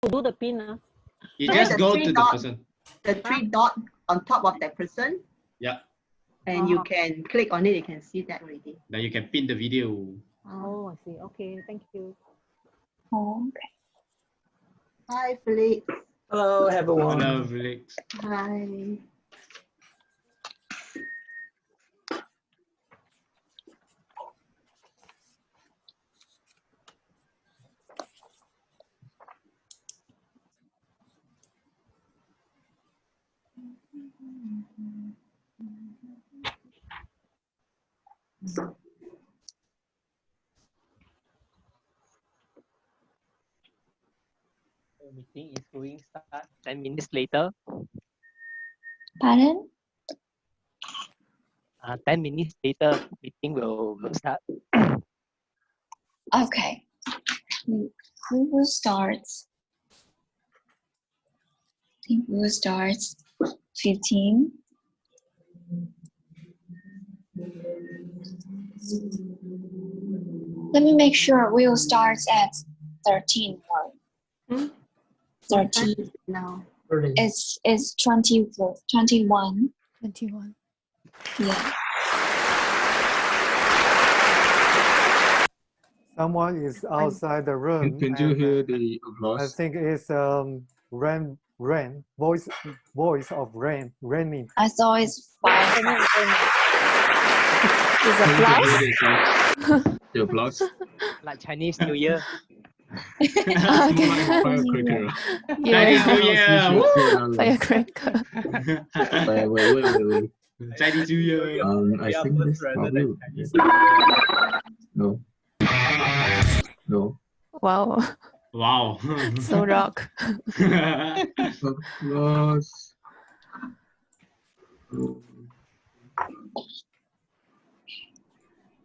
do the pin? You Press just the go three to the dot- person. The three dot on top of that person. Yeah. And you can click on it, you can see that already. Then you can pin the video. Oh, I see. Okay, thank you. Oh, okay. Hi, Felix. Hello, everyone. Hello, Felix. Hi. The meeting is going to start 10 minutes later. Pardon? 10 minutes later, meeting will start. Okay. Who will start? I think we will start 15. Let me make sure we will start at 13 or 13. Now. It's 21. 21. Yeah. Someone is outside the room. Can you hear the applause? I think it's rain, voice of raining. I saw it's 5. Is applause? The applause? Like Chinese New Year. More like firecracker. Chinese New Year. Woo! Firecracker. Wait. Chinese New Year. I think this probably. No. No. Wow. Wow. So rock. Applause.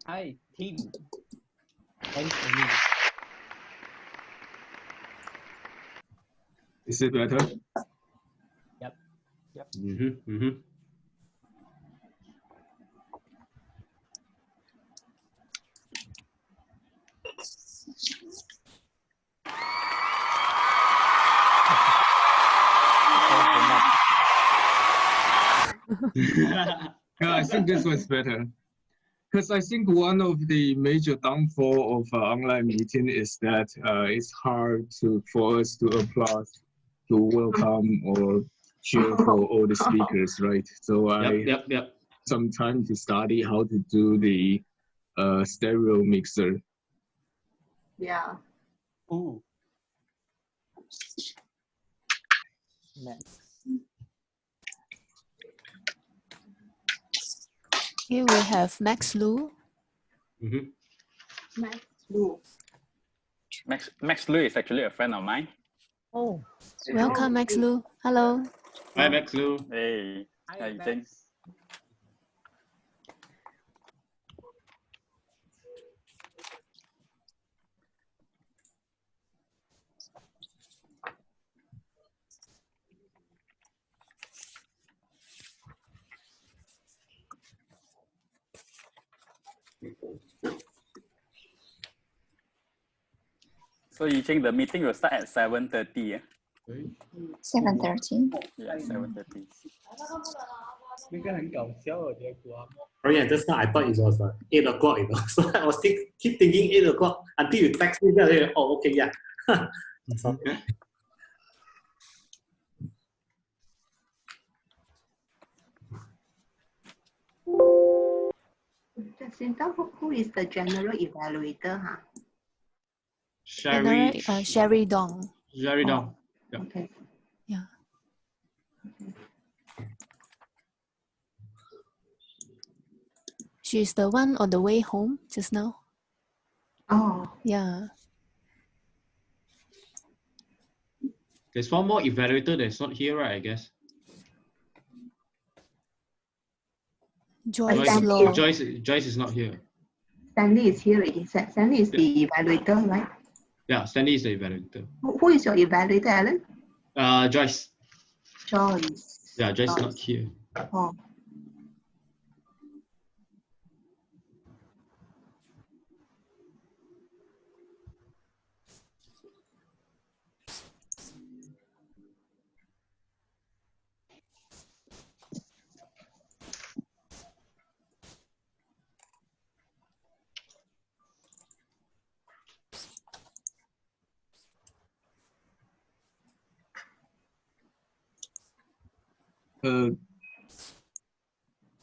Hi, team. Thanks for me. Is it better? Yep. Mm-hmm. Yeah, I think this was better. Because I think one of the major downfall of online meeting is that it's hard for us to applaud, to welcome or cheer for all the speakers, right? So I some time to study how to do the stereo mixer. Yeah. Ooh. Next. Here we have Max Lu. Max Lu. Max Lu is actually a friend of mine. Oh. Welcome, Max Lu. Hello. Hi, Max Lu. Hey. How you doing? So you think the meeting will start at 7:30? Yeah? 7:30. Yeah, 7:30. Oh yeah, just now I thought it was 8 o'clock, you know. So I was keep thinking 8 o'clock until you text me. Then oh, okay, yeah. Jacinta, who is the general evaluator? Sherry Dong. Sherry Dong. Yeah. Okay. Yeah. She's the one on the way home just now. Oh. Yeah. There's one more evaluator that's not here, right? I guess. Joyce is not here. Stanley is here already. Stanley is the evaluator, right? Yeah, Stanley is the evaluator. Who is your evaluator, Alan? Joyce. Joyce. Yeah, Joyce is not here. Oh.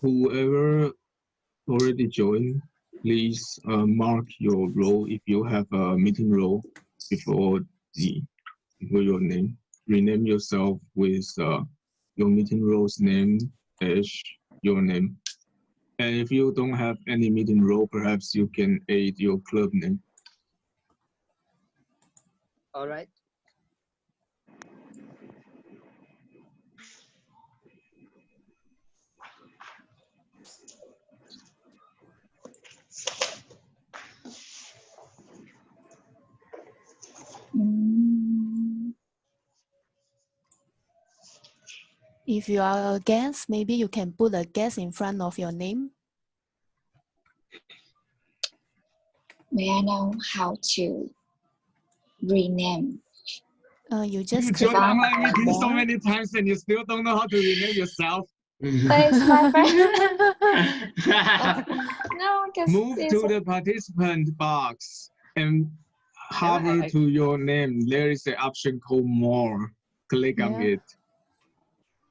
whoever already joined, please mark your role if you have a meeting role before your name. Rename yourself with your meeting role's name dash your name. And if you don't have any meeting role, perhaps you can add your club name. All right. If you are a guest, maybe you can put a guest in front of your name. May I know how to rename? You just You click joined on online meetings so more. many times and you still don't know how to rename yourself. But it's my friend. No, because Move to the participant box and hover to your name. There is an option called More. Click on it.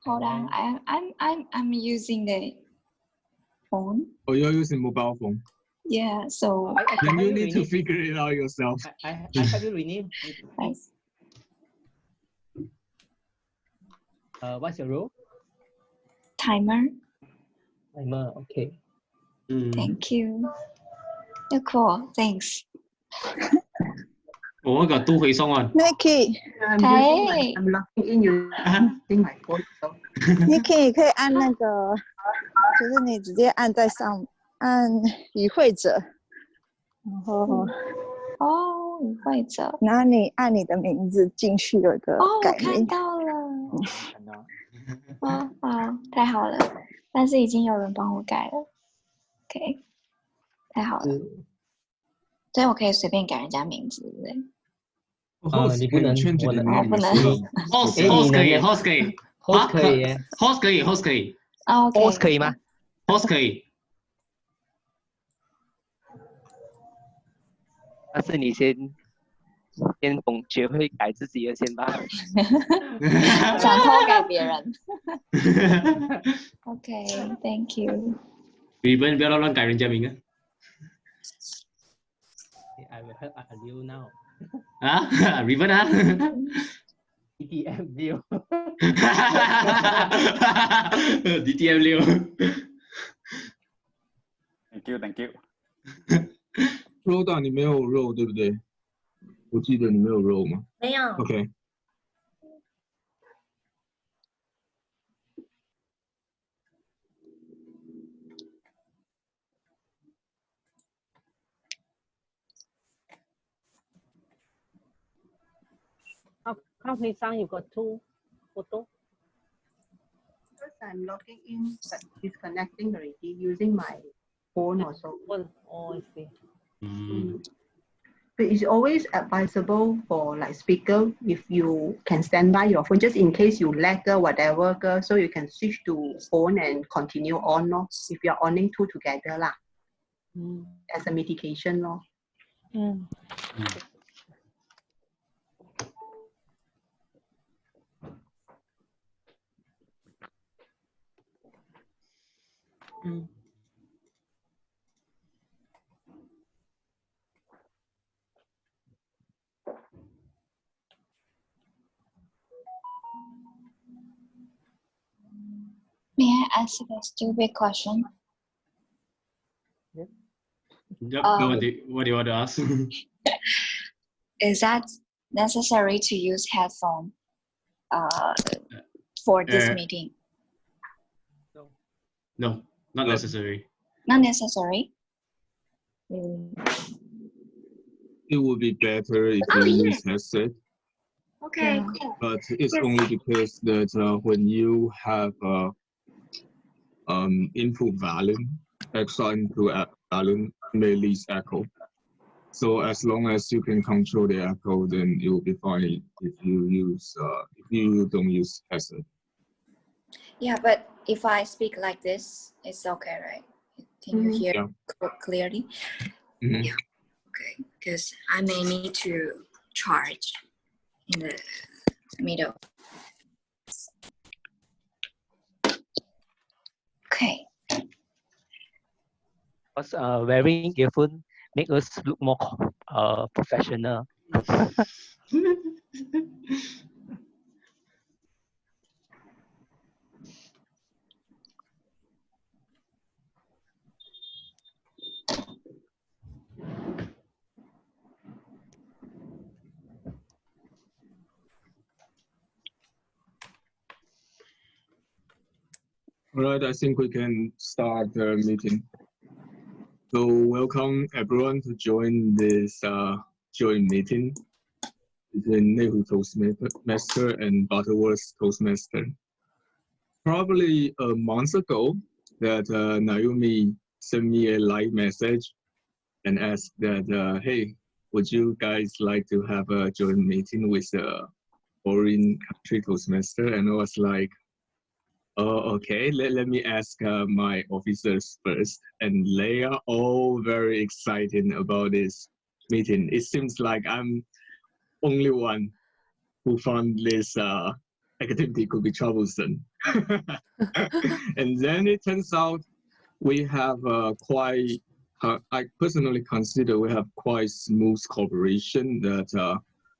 Hold on, I'm using the phone. Oh, you're using mobile phone. Yeah, so Then you need to figure it out yourself. I have you rename. Nice. What's your role? Timer. Timer. Okay. Thank you. You're cool. Thanks. Oh, I got two Hui Song on. Nicky， Hey. I'm logging in using my phone. So. Nicky 可以按那个，就是你直接按在上，按与会者，然后与会者，然后你按你的名字进去有一个改名。我看到了。好，太好了，但是已经有人帮我改了。OK， 太好了。所以我可以随便改人家名字，对不对？你不能，我能，不能。host 可以 ，host 可以 ，host 可以耶 ，host 可以，host 可以。host 可以吗 ？host 可以。但是你先学会改自己的先吧。想偷改别人。OK，Thank you。你们不要乱改人家名啊。I will help you now. 啊 ，Riven 啊 ，DTM 6 ，DTM 6。Thank you. Rhoda 你没有肉对不对？我记得你没有肉吗？没有。OK。How many times you got two photo? First I'm logging in, but disconnecting already using my phone also. Oh, I see. But it's always advisable for like speaker if you can stand by your phone just in case you lag or whatever, so you can switch to phone and continue on if you're owning two together lah. As a mitigation . May I ask a stupid question? Yep. What do you want to ask? Is that necessary to use headphone for this meeting? No, not necessary. Not necessary. It would be better if you use headset. Okay. But it's only because that when you have input volume, extra input volume may leave echo. So as long as you can control the echo, then it will be fine if you don't use headset. Yeah, but if I speak like this, it's okay, right? Can you hear clearly? Yeah. Okay, because I may need to charge in the middle. Okay. Because wearing earphone make us look more professional. All right, I think we can start the meeting. So welcome everyone to join this joint meeting between Neihu Toastmaster and Butterworth Toastmaster. Probably a month ago, that Naomi sent me a live message and asked that, hey, would you guys like to have a joint meeting with a foreign country Toastmaster? And I was like, oh, okay, let me ask my officers first. And they are all very excited about this meeting. It seems like I'm only one who found this activity could be troublesome. And then it turns out we have quite, I personally consider we have quite smooth cooperation that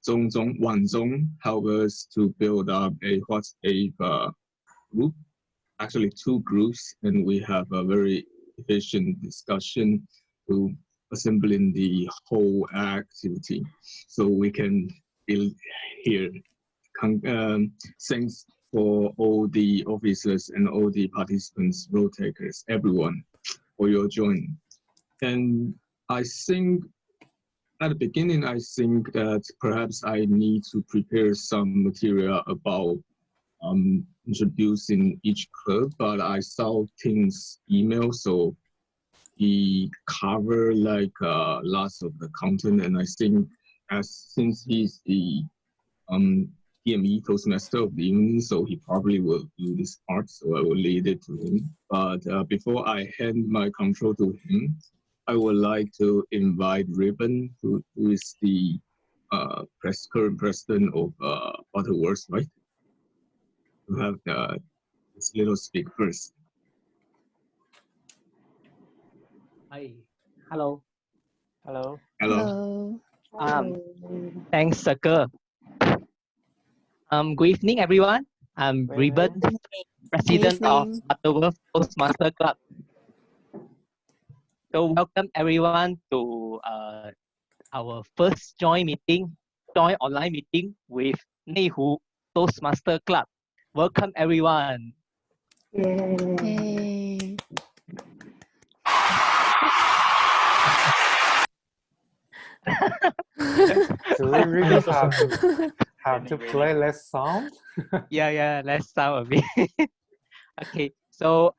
Zhong Zhong, Wan Zhong help us to build up a WhatsApp group, actually 2 groups, and we have a very efficient discussion to assembling the whole activity. So we can build here. Thanks for all the officers and all the participants, role takers, everyone for your joining. And I think at the beginning, I think that perhaps I need to prepare some material about introducing each club, but I saw Tim's email, so he covered like lots of the content, and I think since he's the DME Toastmaster of the evening, so he probably will do this part, so I will leave it to him. But before I hand my control to him, I would like to invite Ribbon, who is the current president of Butterworth, right? To have this little speak first. Hi. Hello. Hello. Hello. Thanks, Circle. Good evening, everyone. I'm Ribbon, president of Butterworth Toastmaster Club. So welcome everyone to our first joint online meeting with Neihu Toastmaster Club. Welcome everyone. Yay. Do we really have to play less sound? yeah, less sound a bit. Okay, so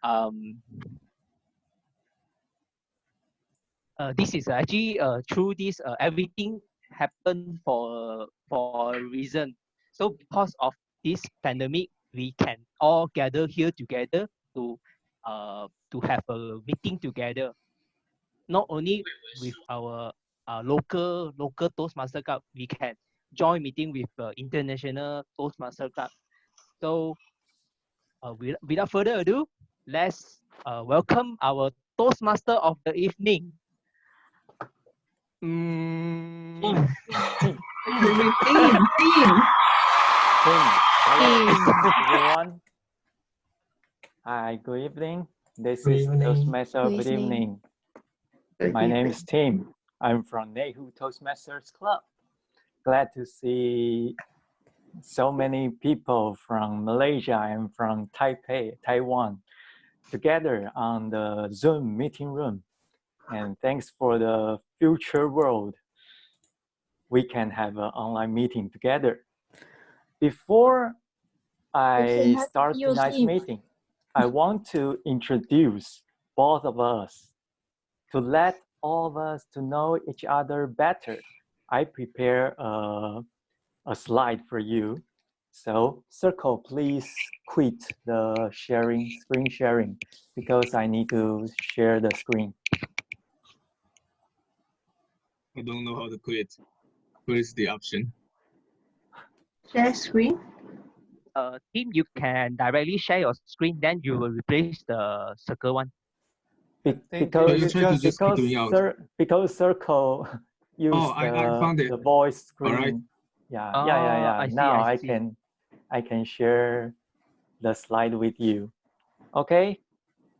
this is actually through this everything happened for a reason. So because of this pandemic, we can all gather here together to have a meeting together. Not only with our local Toastmaster Club, we can join meeting with international Toastmaster Club. So without further ado, let's welcome our Toastmaster of the evening. Everyone. Hi, good evening. This is Toastmaster. Good evening. My name is Tim. I'm from Neihu Toastmasters Club. Glad to see so many people from Malaysia and from Taipei, Taiwan, together on the Zoom meeting room. And thanks for the future world. We can have an online meeting together. Before I start tonight's meeting, I want to introduce both of us to let all of us to know each other better. I prepare a slide for you. So Circle, please quit the screen sharing, because I need to share the screen. I don't know how to quit. Where is the option? Share screen. Team, you can directly share your screen, then you will replace the circle one. Because circle use I found it. the voice screen. All right. Yeah. Now I can share the slide with you. Okay,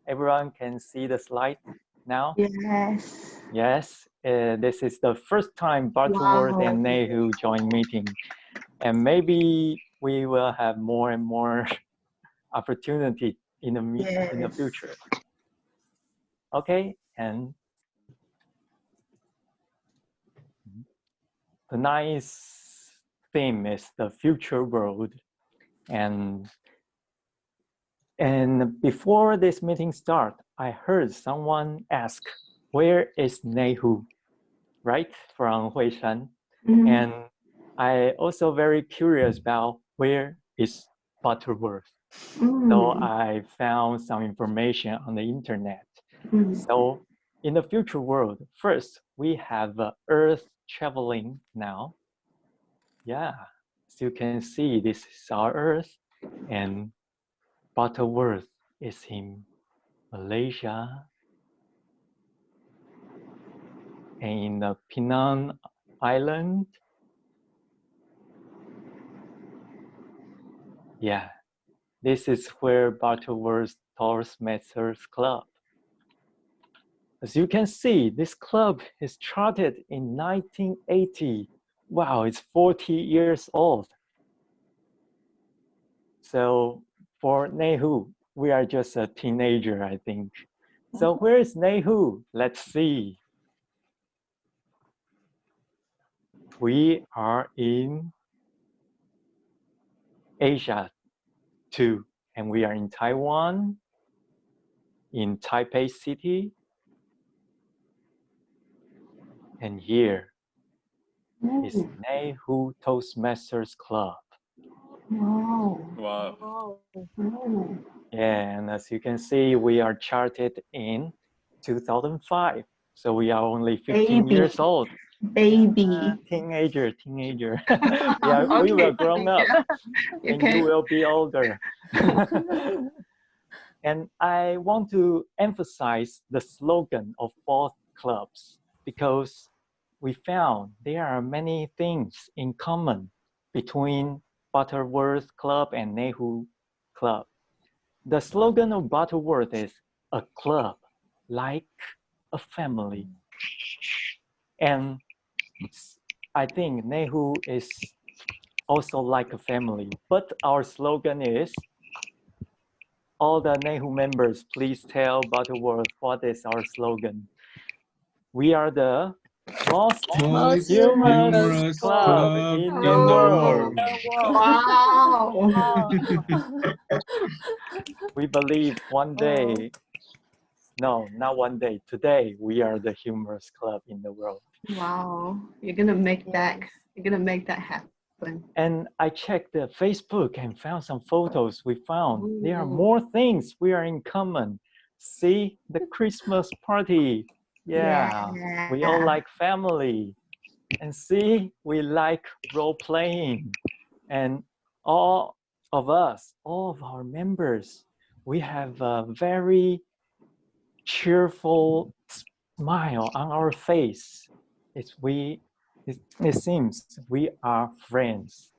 everyone can see the slide now. Yes. Yes. This is the first time Butterworth and Neihu join meeting, and maybe we will have more and more opportunity in the future. Okay, and tonight's theme is the future world, and before this meeting start, I heard someone ask, "Where is Neihu?" Right, from Huishan, and I also very curious about where is Butterworth. So I found some information on the internet. So in the future world, first we have Earth traveling now. Yeah, as you can see, this is our Earth, and Butterworth is in Malaysia, and in the Penang Island. Yeah, this is where Butterworth Toastmasters Club. As you can see, this club is started in 1980. Wow, it's 40 years old. So for Neihu, we are just a teenager, I think. So where is Neihu? Let's see. We are in Asia too, and we are in Taiwan, in Taipei City, and here is Neihu Toastmasters Club. Wow. Yeah, and as you can see, we are charted in 2005. So we are only 15 years old. Baby. Teenager. Yeah, we will grow up and you will be older. And I want to emphasize the slogan of both clubs because we found there are many things in common between Butterworth Club and Neihu Club. The slogan of Butterworth is a club like a family. And I think Neihu is also like a family. But our slogan is, all the Neihu members, please tell Butterworth what is our slogan. We are the most humorous club in the world. Wow. We believe one day, no, not one day, today we are the humorous club in the world. Wow, you're gonna make that happen. And I checked the Facebook and found some photos. We found there are more things we are in common. See the Christmas party. Yeah, we all like family. And see, we like role playing. And all of us, all of our members, we have a very cheerful smile on our face. It seems we are friends.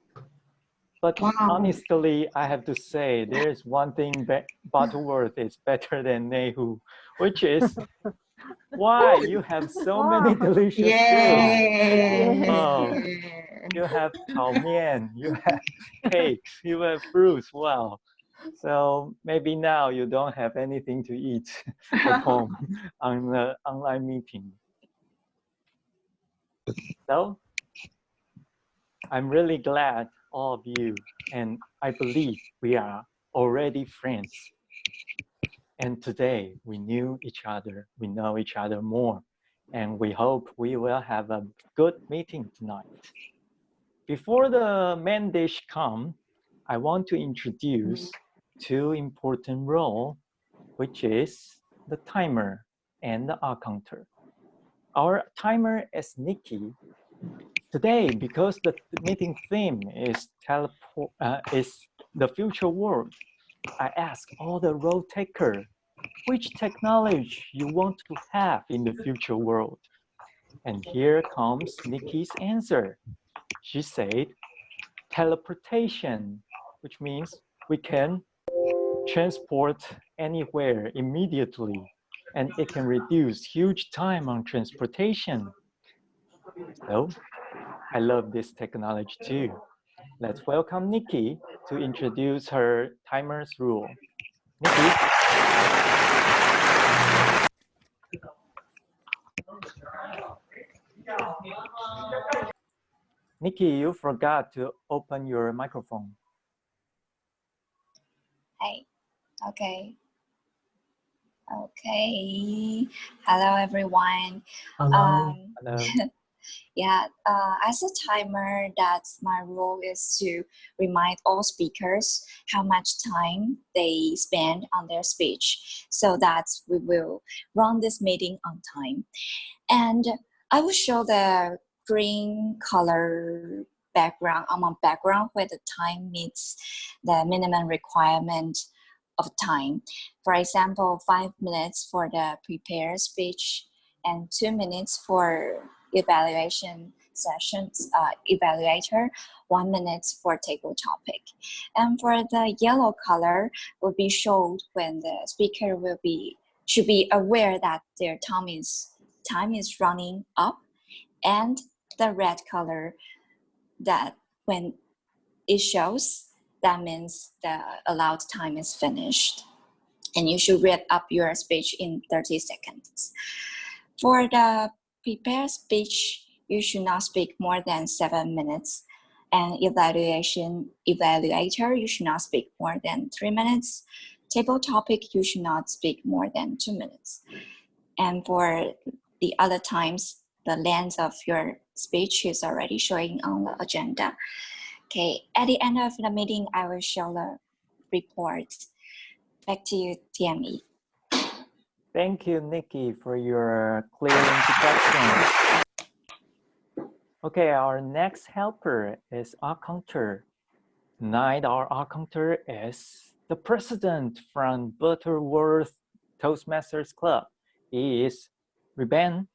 But honestly, I have to say, there is one thing Butterworth is better than Neihu, which is why you have so many delicious foods. Oh, you have tao mian, you have cakes, you have fruits. Wow. So maybe now you don't have anything to eat at home on the online meeting. So I'm really glad all of you, and I believe we are already friends. And today we knew each other, we know each other more, and we hope we will have a good meeting tonight. Before the main dish come, I want to introduce two important roles, which is the timer and the counter. Our timer is Nikki. Today, because the meeting theme is the future world, I ask all the role taker, which technology you want to have in the future world? And here comes Nikki's answer. She said, teleportation, which means we can transport anywhere immediately, and it can reduce huge time on transportation. So I love this technology too. Let's welcome Nikki to introduce her timer's rule. Nikki. Nikki, you forgot to open your microphone. Hey, okay. Okay. Hello, everyone. Hello. Yeah, as a timer, that's my role is to remind all speakers how much time they spend on their speech so that we will run this meeting on time. And I will show the green color background on my background where the time meets the minimum requirement of time. For example, 5 minutes for the prepared speech and 2 minutes for evaluation sessions, evaluator, 1 minute for table topic. And for the yellow color will be showed when the speaker should be aware that their time is running up, and the red color that when it shows, that means the allowed time is finished. And you should read up your speech in 30 seconds. For the prepared speech, you should not speak more than 7 minutes. And evaluator, you should not speak more than 3 minutes. Table topic, you should not speak more than 2 minutes. And for the other times, the length of your speech is already showing on the agenda. Okay, at the end of the meeting, I will show the report. Back to you, TME. Thank you, Nikki, for your clear introduction. Okay, our next helper is our counter. Tonight, our counter is the president from Butterworth Toastmasters Club. He is Ruben.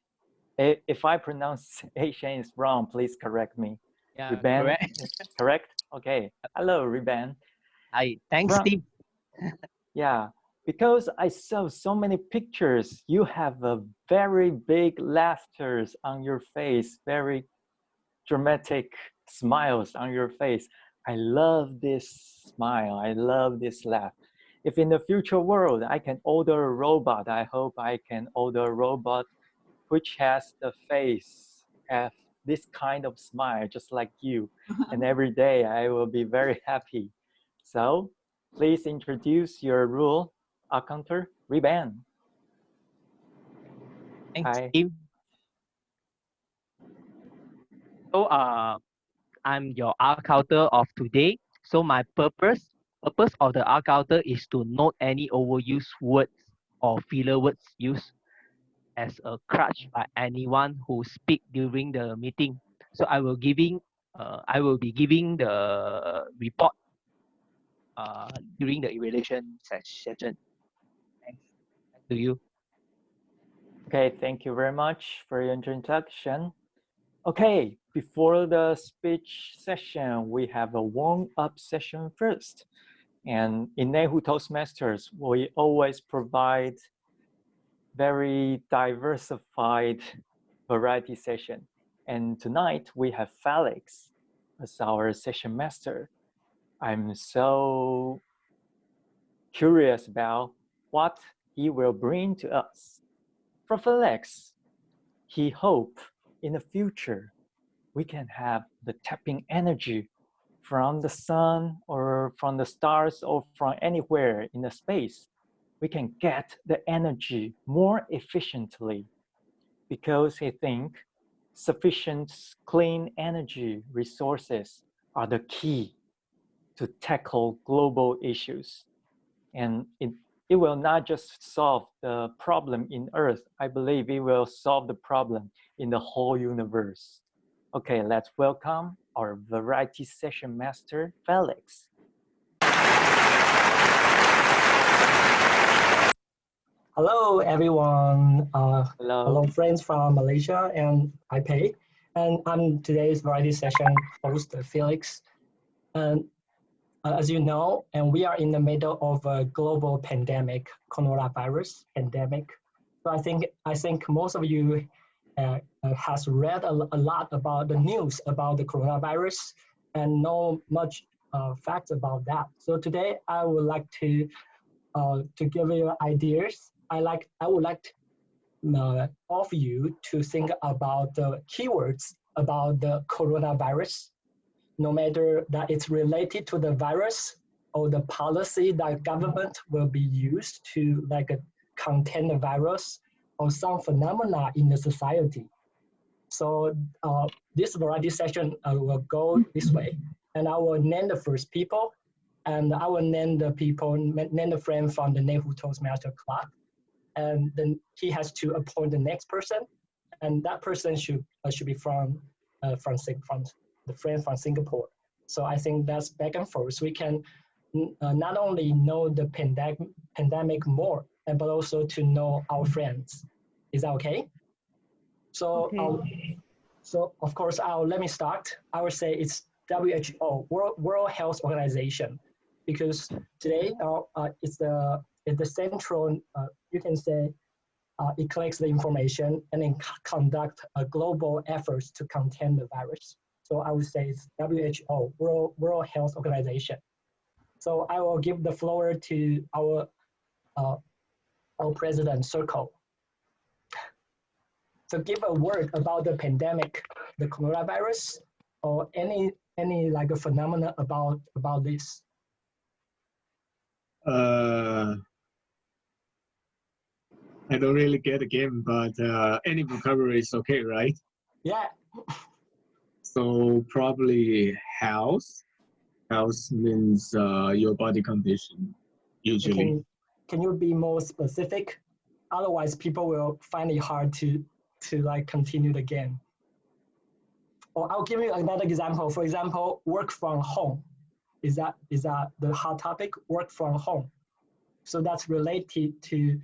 If I pronunciation is wrong, please correct me. Yeah, Ruben, correct. correct? Okay. Hello, Ruben. Hi, thanks, Steve. Yeah, because I saw so many pictures, you have a very big laughters on your face, very dramatic smiles on your face. I love this smile. I love this laugh. If in the future world I can order a robot, I hope I can order a robot which has the face, have this kind of smile, just like you. And every day I will be very happy. So please introduce your rule, counter, Ruben. Thanks, Hi. Steve. So I'm your R counter of today. So my purpose of the R counter is to note any overused words or filler words used as a crutch by anyone who speak during the meeting. So I will be giving the report during the evaluation session. Thanks. Back to you. Okay, thank you very much for your introduction. Okay, before the speech session, we have a warm-up session first. And in Neihu Toastmasters, we always provide very diversified variety session. And tonight we have Felix as our session master. I'm so curious about what he will bring to us. For Felix, he hopes in the future we can have the tapping energy from the sun or from the stars or from anywhere in the space. We can get the energy more efficiently because he thinks sufficient clean energy resources are the key to tackle global issues. And it will not just solve the problem in Earth. I believe it will solve the problem in the whole universe. Okay, let's welcome our variety session master, Felix. Hello, everyone. Hello. Friends from Malaysia and Taipei. And I'm today's variety session host, Felix. And as you know, and we are in the middle of a global pandemic, coronavirus pandemic. So I think most of you has read a lot about the news about the coronavirus and know much facts about that. So today I would like to give you ideas. I would like all of you to think about the keywords about the coronavirus, no matter that it's related to the virus or the policy that government will be used to contain the virus or some phenomena in the society. So this variety session will go this way, and I will name the first people, and I will name the friend from the Neihu Toastmaster Club, and then he has to appoint the next person, and that person should be from the friend from Singapore. So I think that's back and forth. We can not only know the pandemic more, but also to know our friends. Is that okay? So, so of course, let me start. I would say it's WHO, World Health Organization, because today it's the central. You can say it collects the information and then conduct global efforts to contain the virus. So I would say it's WHO, World Health Organization. So I will give the floor to our president, Circle. So give a word about the pandemic, the coronavirus, or any like a phenomena about this. I don't really get the game, but any vocabulary is okay, right? Yeah. So probably health. Health means your body condition, usually. Can you be more specific? Otherwise, people will find it hard to like continue the game. Or I'll give you another example. For example, work from home. Is that the hot topic? Work from home. So that's related to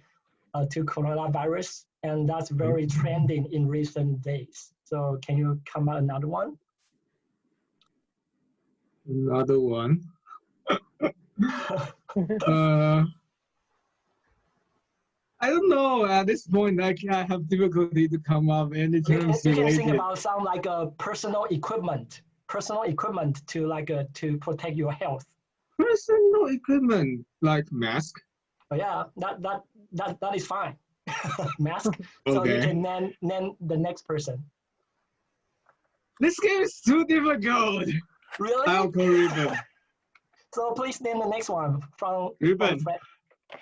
coronavirus, and that's very trending in recent days. So can you come out another one? Another one. I don't know. At this point, I have difficulty to come up any terms you related. can think about some like personal equipment to to protect your health. Personal equipment like mask. Oh, yeah, that is fine. Mask. So Okay. you can name the next person. This game is too difficult. Really? I'll call Ruben. So please name the next one from Ruben.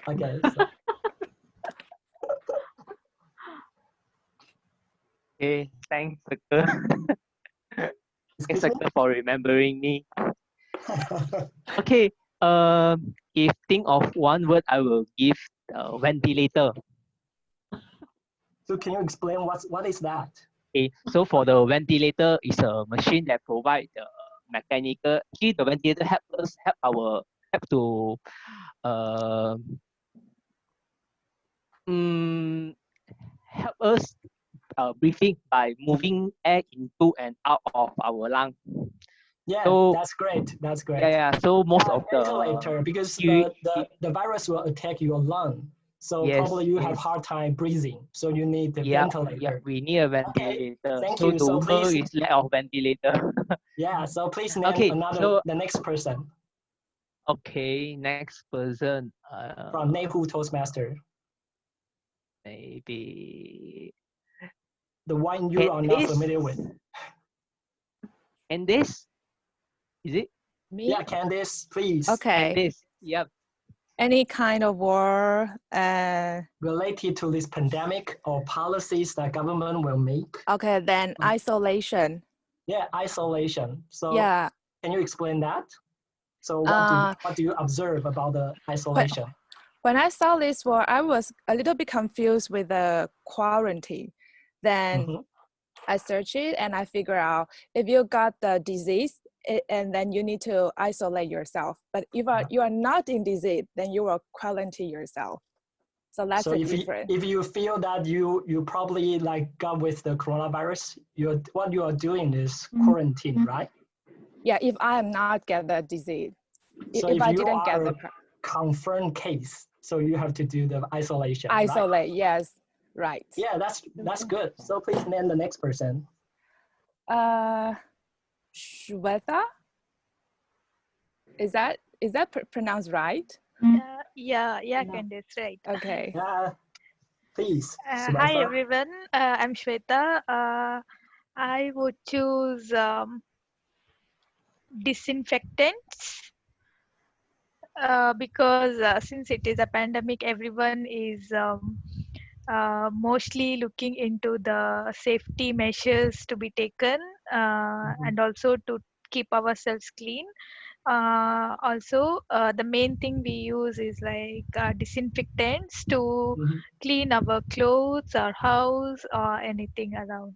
Okay. So. Okay, thanks, Circle. Thanks, Circle, for remembering me. Okay, if think of one word, I will give ventilator. So can you explain what is that? Okay, so for the ventilator, is a machine that provides the mechanical. Actually, the ventilator help to help us breathing by moving air into and out of our lung. Yeah, so, that's great. That's great. Yeah. So most of the ventilator, because the virus will attack your lung. So yes, probably you have hard time breathing. So you need the ventilator. Yeah, we need a ventilator. Okay, thank so you. the word is lack of ventilator. Yeah. So please name the next person. Okay, next person. From Neihu Toastmaster. Maybe the one you are not familiar with. Candice? Is it? Me? Yeah, Candice, please. Okay. Candice, yep. Any kind of war related to this pandemic or policies that government will make. Okay, then isolation. Yeah, isolation. So yeah. Can you explain that? So what do you observe about the isolation? When I saw this word, I was a little bit confused with the quarantine. Then I searched it and I figured out if you got the disease and then you need to isolate yourself. But if you are not in disease, then you will quarantine yourself. So that's the difference. If you feel that you probably like got with the coronavirus, what you are doing is quarantine, right? Yeah, if I am not get the disease. So if I didn't get the confirmed case, so you have to do the isolation. Isolate, right? yes, right. Yeah, that's good. So please name the next person. Shweta? Is that pronounced right? Yeah, Candice, right. Okay. Yeah, please. Hi everyone, I'm Shweta. I would choose disinfectants because since it is a pandemic, everyone is mostly looking into the safety measures to be taken and also to keep ourselves clean. Also, the main thing we use is like disinfectants to clean our clothes, our house, or anything around.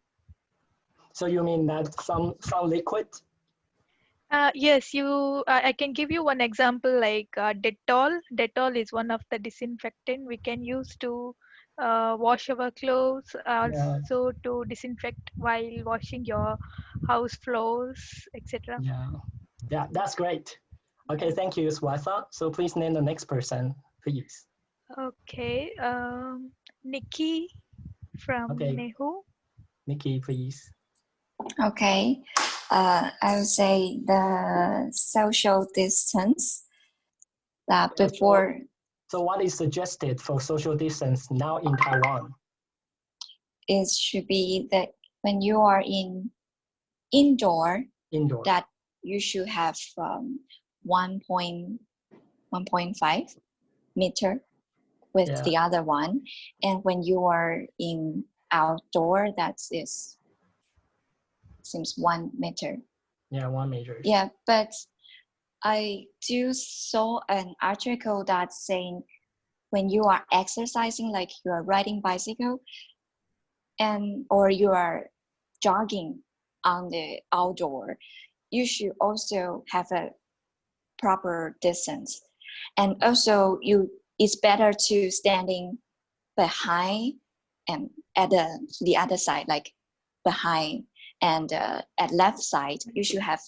So you mean that some liquid? Yes, I can give you one example like Dettol. Dettol is one of the disinfectant we can use to wash our clothes, also to disinfect while washing your house floors, etc. Yeah, that's great. Okay, thank you, Swatha. So please name the next person, please. Okay, Nikki from Neihu. Nikki, please. Okay, I would say the social distance before. So what is suggested for social distance now in Taiwan? It should be that when you are indoor, that you should have 1.5 meter with the other one, and when you are in outdoor, that seems 1 meter. Yeah, 1 meter. Yeah, but I do saw an article that's saying when you are exercising, like you are riding bicycle, or you are jogging on the outdoor, you should also have a proper distance, and also it's better to standing behind and at the other side, like behind, and at left side you should have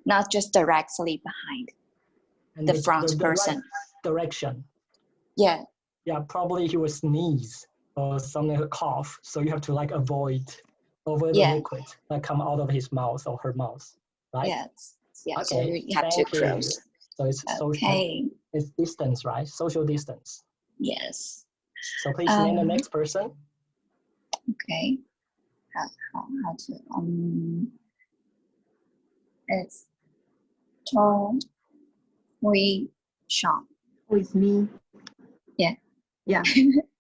not just directly behind and the front person. Right direction. Yeah. Yeah, probably he will sneeze or something, cough, so you have to like avoid over the liquid that come out of his mouth or her mouth, right? Yes. Yeah. Okay. So you have to close. So it's social. It's distance, right? Social distance. Yes. So please name the next person. Okay. How to it's Hui Shang. Who is me? Yeah. Yeah.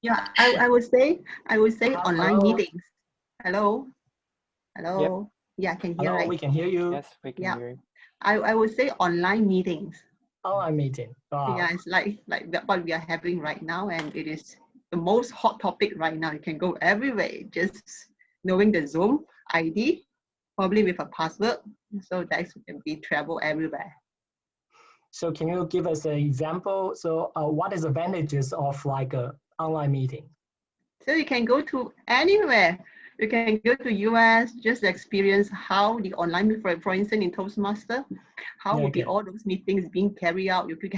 Yeah. I would say online meetings. Hello. Hello. Yep. Yeah, can hear. Hello, right? we can hear you. Yes, we can hear you. I would say online meetings. Online meeting. Wow. Yeah, it's like what we are having right now, and it is the most hot topic right now. You can go everywhere, just knowing the Zoom ID, probably with a password, so that we travel everywhere. So can you give us an example? So what is the advantages of like a online meeting? So you can go to anywhere. You can go to US, just experience how the online, for instance, in Toastmaster, how would be all those meetings being carried out. You can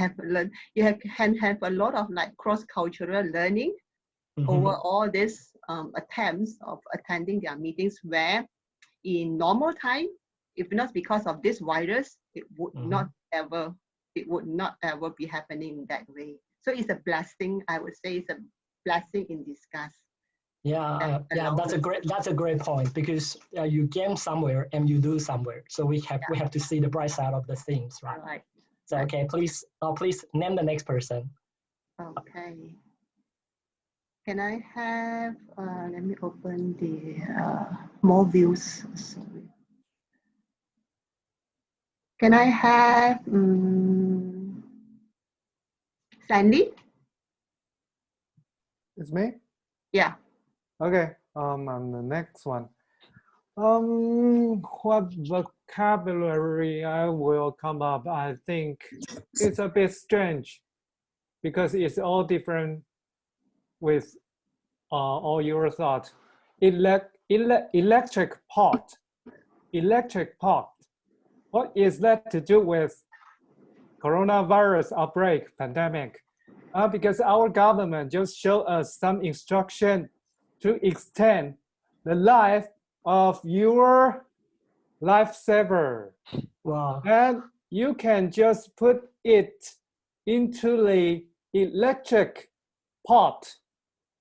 have a lot of like cross-cultural learning over all these attempts of attending their meetings, where in normal time, if not because of this virus, it would not ever be happening that way. So it's a blessing. I would say it's a blessing in disguise. Yeah, that's a great point, because you game somewhere and you do somewhere. So we have to see the bright side of the things, right? Right. So okay, please name the next person. Okay. Can I have? Let me open the more views. Sorry. Can I have Sandy? It's me? Yeah. Okay, I'm the next one. What vocabulary I will come up, I think it's a bit strange because it's all different with all your thoughts. Electric pot. Electric pot. What is that to do with coronavirus outbreak pandemic? Because our government just showed us some instruction to extend the life of your lifesaver. Wow. And you can just put it into the electric pot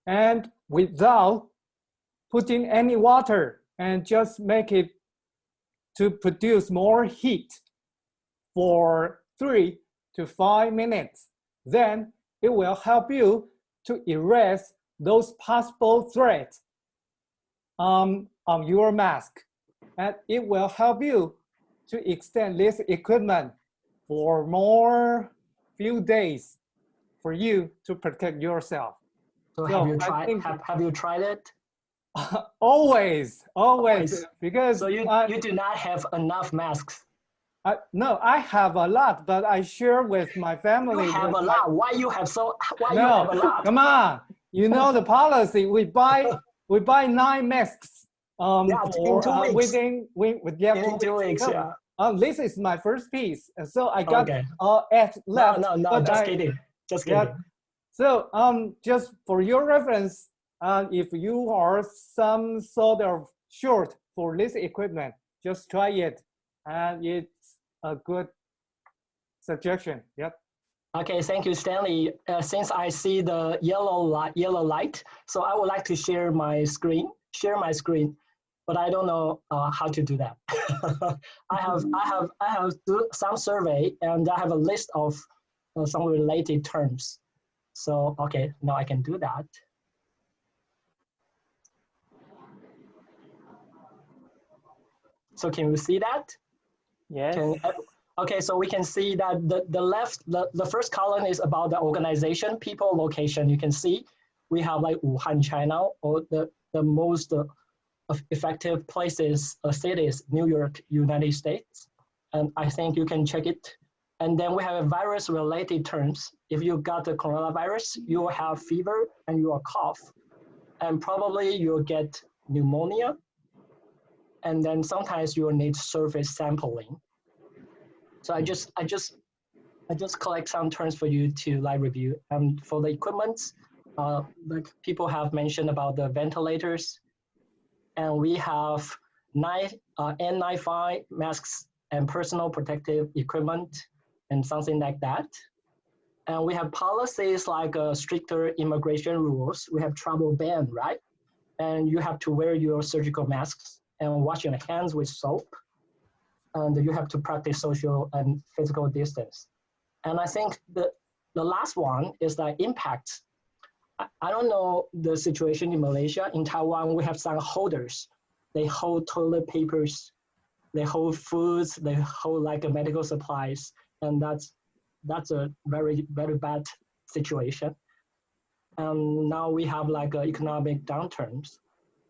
and without putting any water, and just make it to produce more heat for 3 to 5 minutes. Then it will help you to erase those possible threats on your mask. And it will help you to extend this equipment for more few days for you to protect yourself. So have you tried? Have you tried it? Always, because so you do not have enough masks. No, I have a lot, but I share with my family. You have a lot. Why you have so? Why no, you have a lot? Come on. You know the policy. We buy 9 masks. Yeah, for, in 2 weeks. In 2 weeks. Yeah. This is my first piece, and so I got 8 left. No, just kidding. Just kidding. Yeah. So just for your reference, if you are some sort of short for this equipment, just try it, and it's a good suggestion. Yep. Okay, thank you, Stanley. Since I see the yellow light, so I would like to share my screen. But I don't know how to do that. I have some survey, and I have a list of some related terms. So okay, now I can do that. So can you see that? Yes. Okay, so we can see that the first column is about the organization, people, location. You can see we have like Wuhan, China, or the most effective places, cities, New York, United States. And I think you can check it. And then we have virus-related terms. If you got the coronavirus, you will have fever and you will cough. And probably you'll get pneumonia. And then sometimes you will need surface sampling. So I just collect some terms for you to like review. And for the equipment, like people have mentioned about the ventilators, and we have N95 masks and personal protective equipment and something like that. And we have policies like stricter immigration rules. We have travel ban, right? And you have to wear your surgical masks and wash your hands with soap. And you have to practice social and physical distance. And I think the last one is the impact. I don't know the situation in Malaysia. In Taiwan, we have some holders. They hold toilet papers, they hold foods, they hold like medical supplies. And that's a very, very bad situation. And now we have like economic downturns.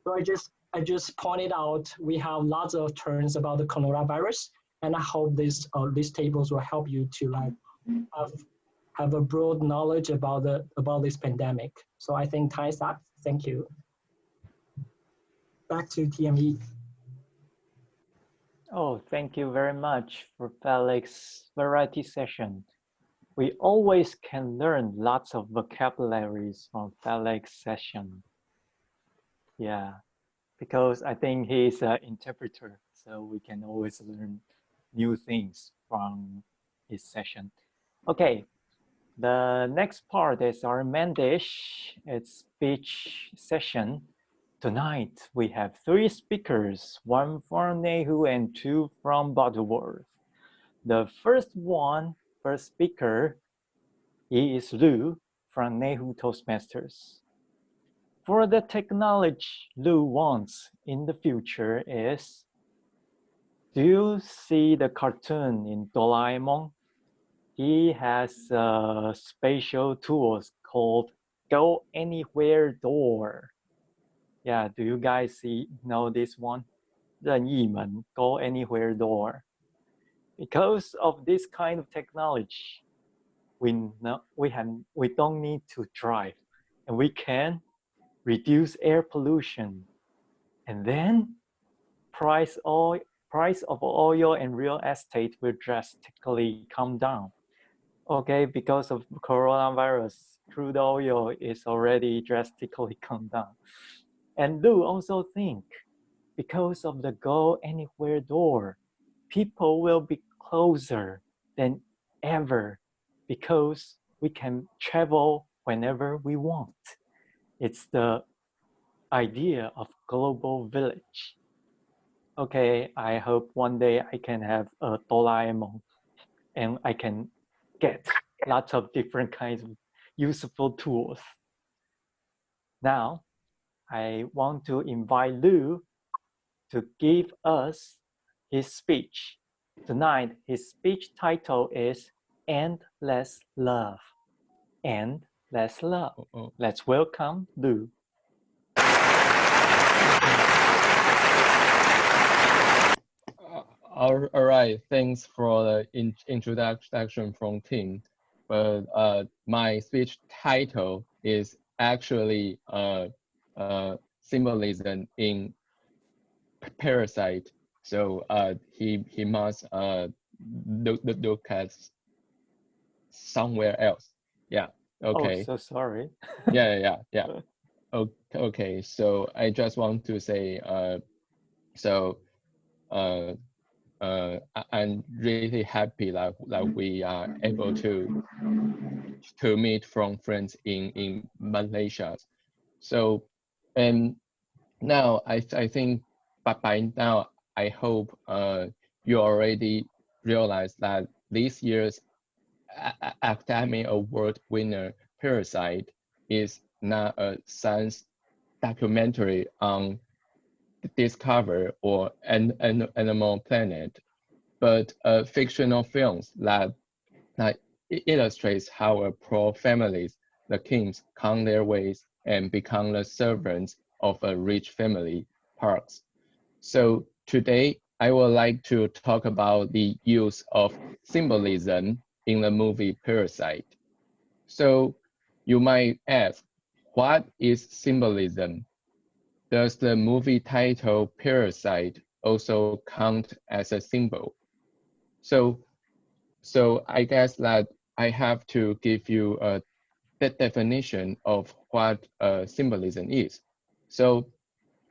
So I just pointed out we have lots of terms about the coronavirus, and I hope these tables will help you to like have a broad knowledge about this pandemic. So I think time's up. Thank you. Back to TME. Oh, thank you very much for Felix's variety session. We always can learn lots of vocabularies from Felix's session. Yeah, because I think he's an interpreter, so we can always learn new things from his session. Okay, the next part is our main dish. It's speech session. Tonight, we have 3 speakers, 1 from Neihu and 2 from Butterworth. The first speaker, he is Lu from Neihu Toastmasters. For the technology Lu wants in the future is, do you see the cartoon in Doraemon? He has spatial tools called Go Anywhere Door. Yeah, do you guys know this one? 任意门 go anywhere door. Because of this kind of technology, we don't need to drive, and we can reduce air pollution. And then price of oil and real estate will drastically come down. Okay, because of coronavirus, crude oil is already drastically come down. And do also think, because of the go anywhere door, people will be closer than ever because we can travel whenever we want. It's the idea of global village. Okay, I hope one day I can have a Doraemon and I can get lots of different kinds of useful tools. Now, I want to invite Lou to give us his speech. Tonight, his speech title is Endless Love. Endless Love. Let's welcome Lou. All right, thanks for the introduction from Tim. But my speech title is actually symbolism in parasite. So he must look at somewhere else. Yeah. Okay. Oh, so sorry. Yeah. Okay. So I just want to say I'm really happy that we are able to meet from friends in Malaysia. So and now I think by now I hope you already realize that this year's Academy Award winner Parasite is not a science documentary on Discover or Animal Planet, but fictional films that illustrates how poor families, the kings, con their ways and become the servants of a rich family, Parks. So today, I would like to talk about the use of symbolism in the movie Parasite. So you might ask, what is symbolism? Does the movie title Parasite also count as a symbol? So I guess that I have to give you the definition of what symbolism is. So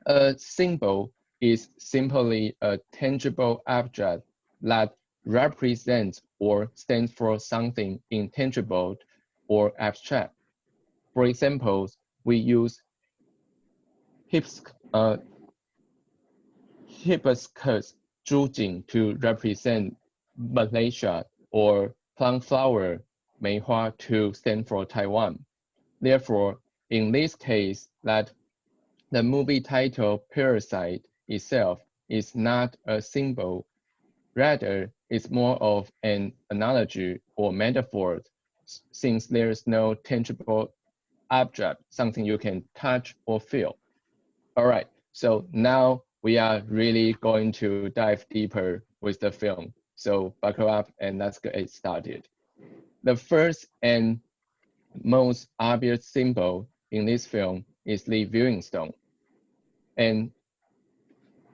a symbol is simply a tangible object that represents or stands for something intangible or abstract. For example, we use hibiscus zhujing to represent Malaysia, or plum flower, 梅花, to stand for Taiwan. Therefore, in this case, that the movie title Parasite itself is not a symbol, rather it's more of an analogy or metaphor, since there's no tangible object, something you can touch or feel. All right, so now we are really going to dive deeper with the film. So buckle up and let's get started. The first and most obvious symbol in this film is the viewing stone. And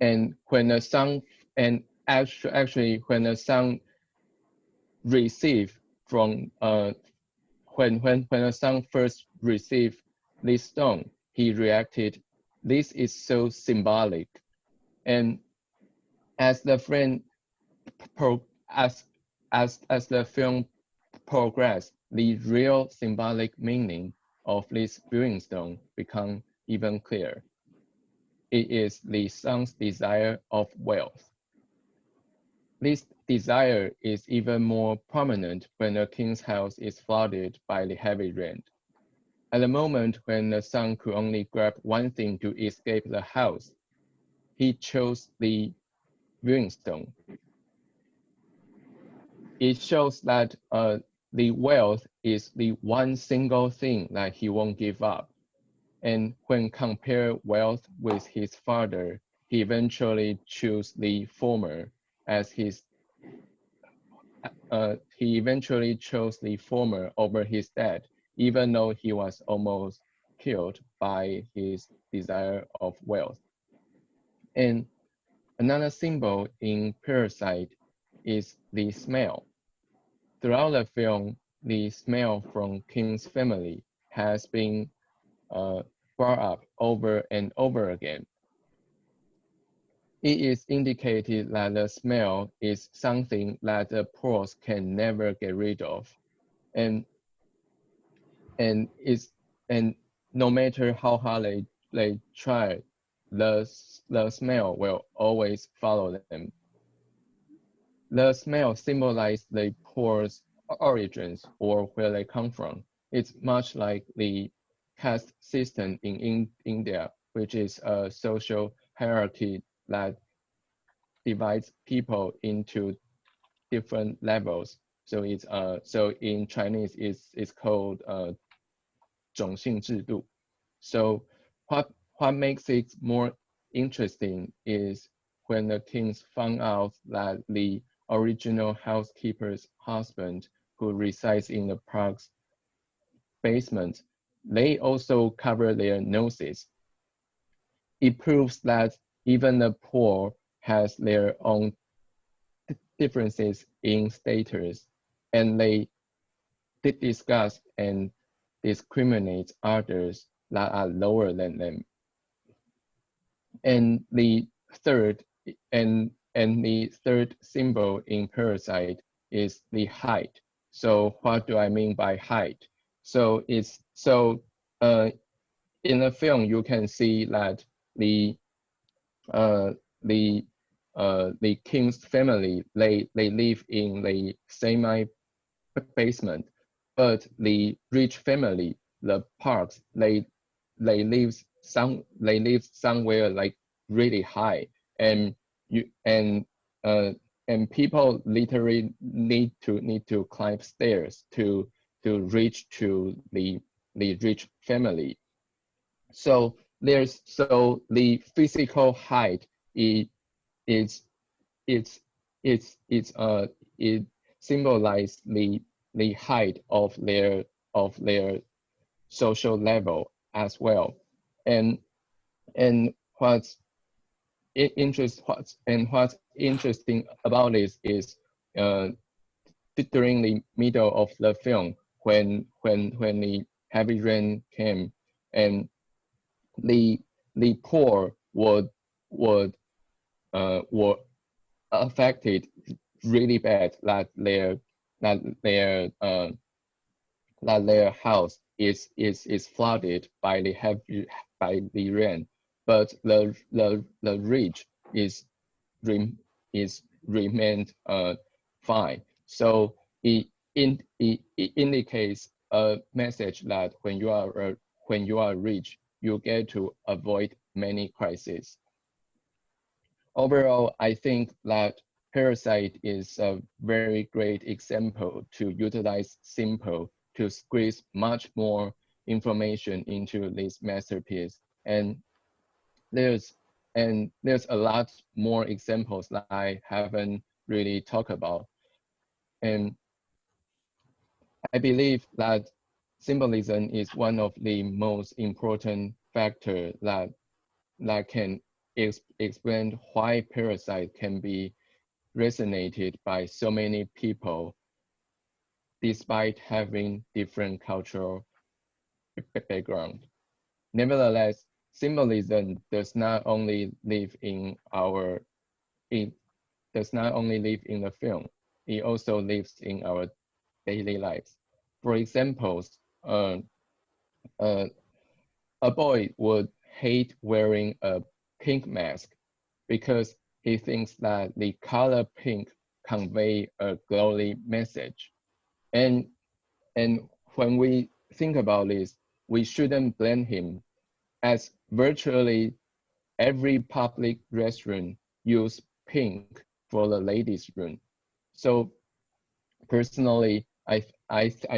when the sun, and actually when the sun received from when the sun first received this stone, he reacted, "This is so symbolic." And as the film progressed, the real symbolic meaning of this viewing stone become even clearer. It is the sun's desire of wealth. This desire is even more prominent when the king's house is flooded by the heavy rain. At the moment when the son could only grab one thing to escape the house, he chose the viewing stone. It shows that the wealth is the one single thing that he won't give up. And when compared wealth with his father, he eventually chose the former as his he eventually chose the former over his dad, even though he was almost killed by his desire of wealth. And another symbol in Parasite is the smell. Throughout the film, the smell from King's family has been brought up over and over again. It is indicated that the smell is something that the poor can never get rid of, and no matter how hard they try, the smell will always follow them. The smell symbolizes the poor's origins or where they come from. It's much like the caste system in India, which is a social hierarchy that divides people into different levels. So it's so in Chinese it's called 种姓制度. So what makes it more interesting is when the kings found out that the original housekeeper's husband, who resides in the park's basement, they also cover their noses. It proves that even the poor has their own differences in status, and they discuss and discriminate others that are lower than them. And the third symbol in Parasite is the height. So what do I mean by height? So in the film you can see that the king's family they live in the semi basement, but the rich family, the Parks, they live somewhere like really high, and people literally need to climb stairs to reach to the rich family. So the physical height it symbolizes the height of their social level as well. And what's interesting about this is during the middle of the film when the heavy rain came and the poor were affected really bad, that their house is flooded by the rain, but the rich remained fine. So it indicates a message that when you are rich, you get to avoid many crises. Overall, I think that Parasite is a very great example to utilize simple to squeeze much more information into this masterpiece. And there's a lot more examples that I haven't really talked about. And I believe that symbolism is one of the most important factors that can explain why Parasite can be resonated by so many people despite having different cultural background. Nevertheless, symbolism does not only live in the film, it also lives in our daily lives. For example, a boy would hate wearing a pink mask because he thinks that the color pink convey a glory message. And when we think about this, we shouldn't blame him, as virtually every public restaurant use pink for the ladies' room. So personally, I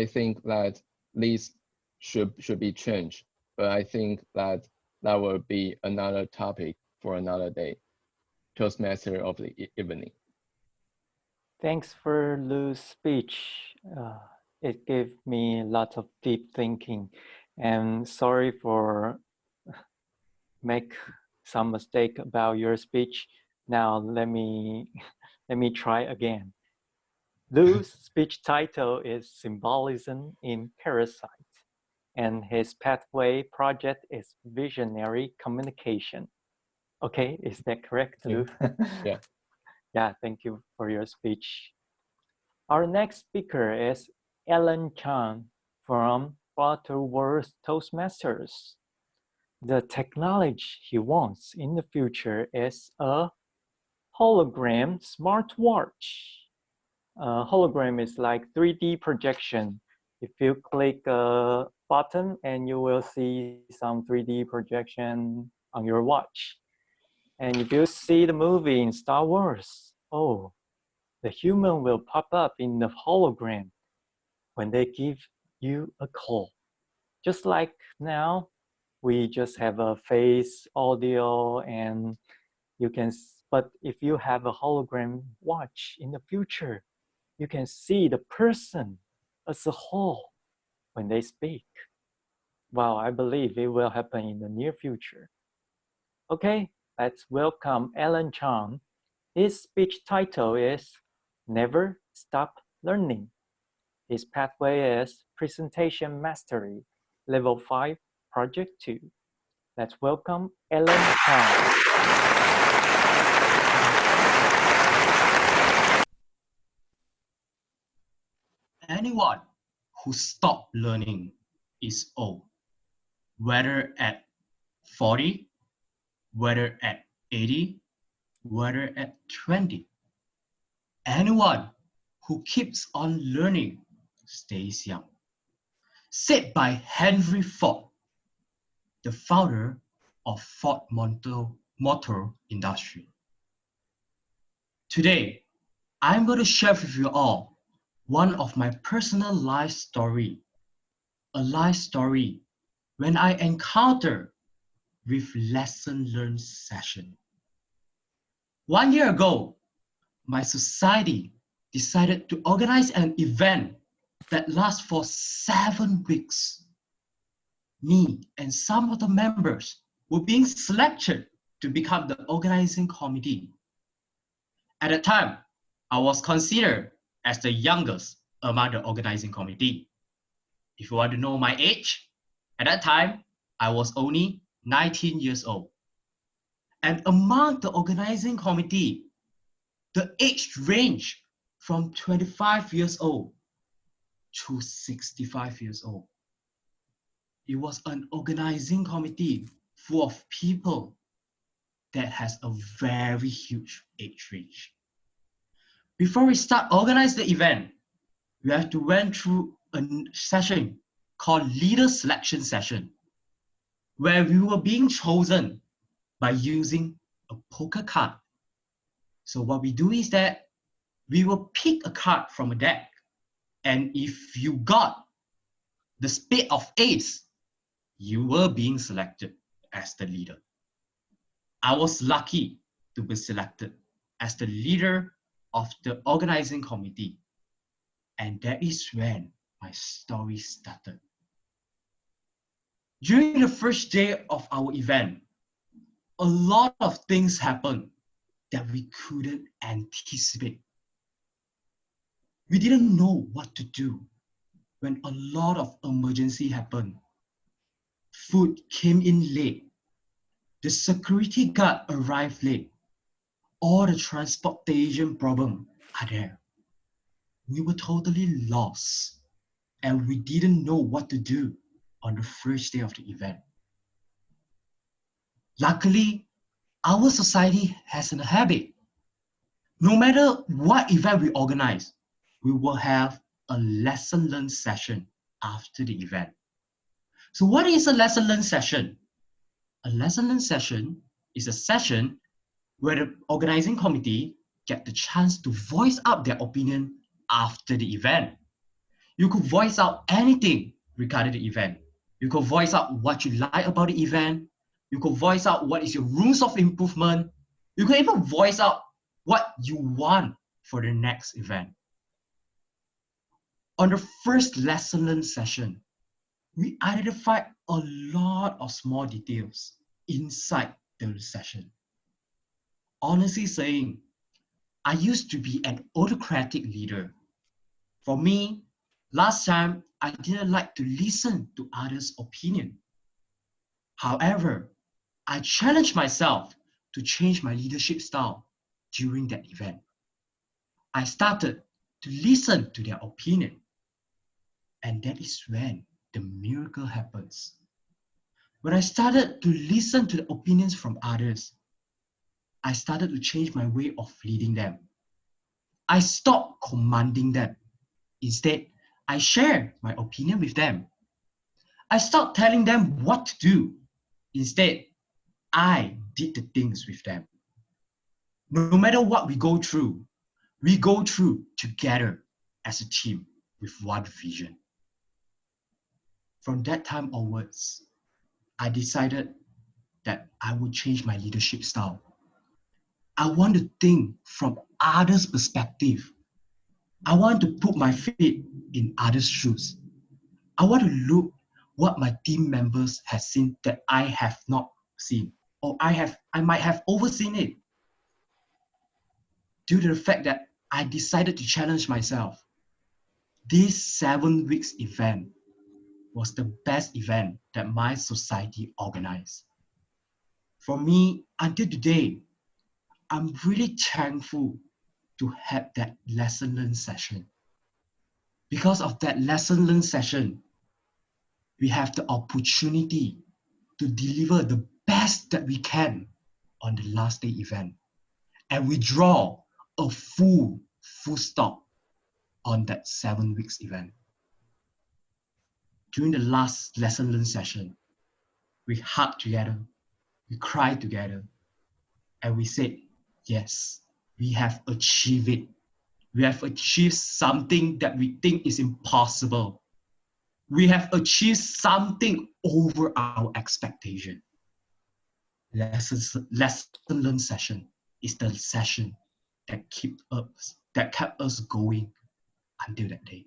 think that this should be changed, but I think that will be another topic for another day. Toastmaster of the evening. Thanks for Lou's speech. It gave me lots of deep thinking, and sorry for make some mistake about your speech. Now let me try again. Lou's speech title is Symbolism in Parasites, and his pathway project is Visionary Communication. Okay, is that correct, Lou? Yeah. Yeah, thank you for your speech. Our next speaker is Alan Chan from Butterworth Toastmasters. The technology he wants in the future is a hologram smartwatch. Hologram is like 3D projection. If you click a button and you will see some 3D projection on your watch. And if you see the movie in Star Wars, oh, the human will pop up in the hologram when they give you a call. Just like now, we just have a face, audio, and you can, but if you have a hologram watch in the future, you can see the person as a whole when they speak. Wow, I believe it will happen in the near future. Okay, let's welcome Alan Chan. His speech title is Never Stop Learning. His pathway is Presentation Mastery, Level 5, Project 2. Let's welcome Alan Chan. Anyone who stopped learning is old, whether at 40, whether at 80, whether at 20. Anyone who keeps on learning stays young. Said by Henry Ford, the founder of Ford Motor Industry. Today, I'm going to share with you all one of my personal life story, a life story when I encountered with lesson learned session. 1 year ago, my society decided to organize an event that lasts for 7 weeks. Me and some of the members were being selected to become the organizing committee. At the time, I was considered as the youngest among the organizing committee. If you want to know my age, at that time, I was only 19 years old. And among the organizing committee, the age range from 25 years old to 65 years old. It was an organizing committee full of people that has a very huge age range. Before we start organize the event, we have to went through a session called leader selection session, where we were being chosen by using a poker card. So what we do is that we will pick a card from a deck, and if you got the spade of ace, you were being selected as the leader. I was lucky to be selected as the leader of the organizing committee. And that is when my story started. During the first day of our event, a lot of things happened that we couldn't anticipate. We didn't know what to do when a lot of emergency happened. Food came in late. The security guard arrived late. All the transportation problems are there. We were totally lost and we didn't know what to do on the first day of the event. Luckily, our society has a habit. No matter what event we organize, we will have a lesson learned session after the event. So what is a lesson learned session? A lesson learned session is a session where the organizing committee get the chance to voice out their opinion after the event. You could voice out anything regarding the event. You could voice out what you like about the event. You could voice out what is your rooms of improvement. You can even voice out what you want for the next event. On the first lesson learned session, we identified a lot of small details inside the session. Honestly saying, I used to be an autocratic leader. For me, last time, I didn't like to listen to others' opinion. However, I challenged myself to change my leadership style during that event. I started to listen to their opinion. And that is when the miracle happens. When I started to listen to the opinions from others, I started to change my way of leading them. I stopped commanding them. Instead, I share my opinion with them. I stopped telling them what to do. Instead, I did the things with them. No matter what we go through together as a team with one vision. From that time onwards, I decided that I would change my leadership style. I want to think from others' perspective. I want to put my feet in others' shoes. I want to look what my team members have seen that I have not seen, or I might have overseen it. Due to the fact that I decided to challenge myself, this 7 weeks event was the best event that my society organized. For me, until today, I'm really thankful to have that lesson learned session. Because of that lesson learned session, we have the opportunity to deliver the best that we can on the last day event. And we draw a full stop on that 7 weeks event. During the last lesson learned session, we hugged together, we cried together, and we said, yes, we have achieved it. We have achieved something that we think is impossible. We have achieved something over our expectation. Lesson learned session is the session that kept us going until that day.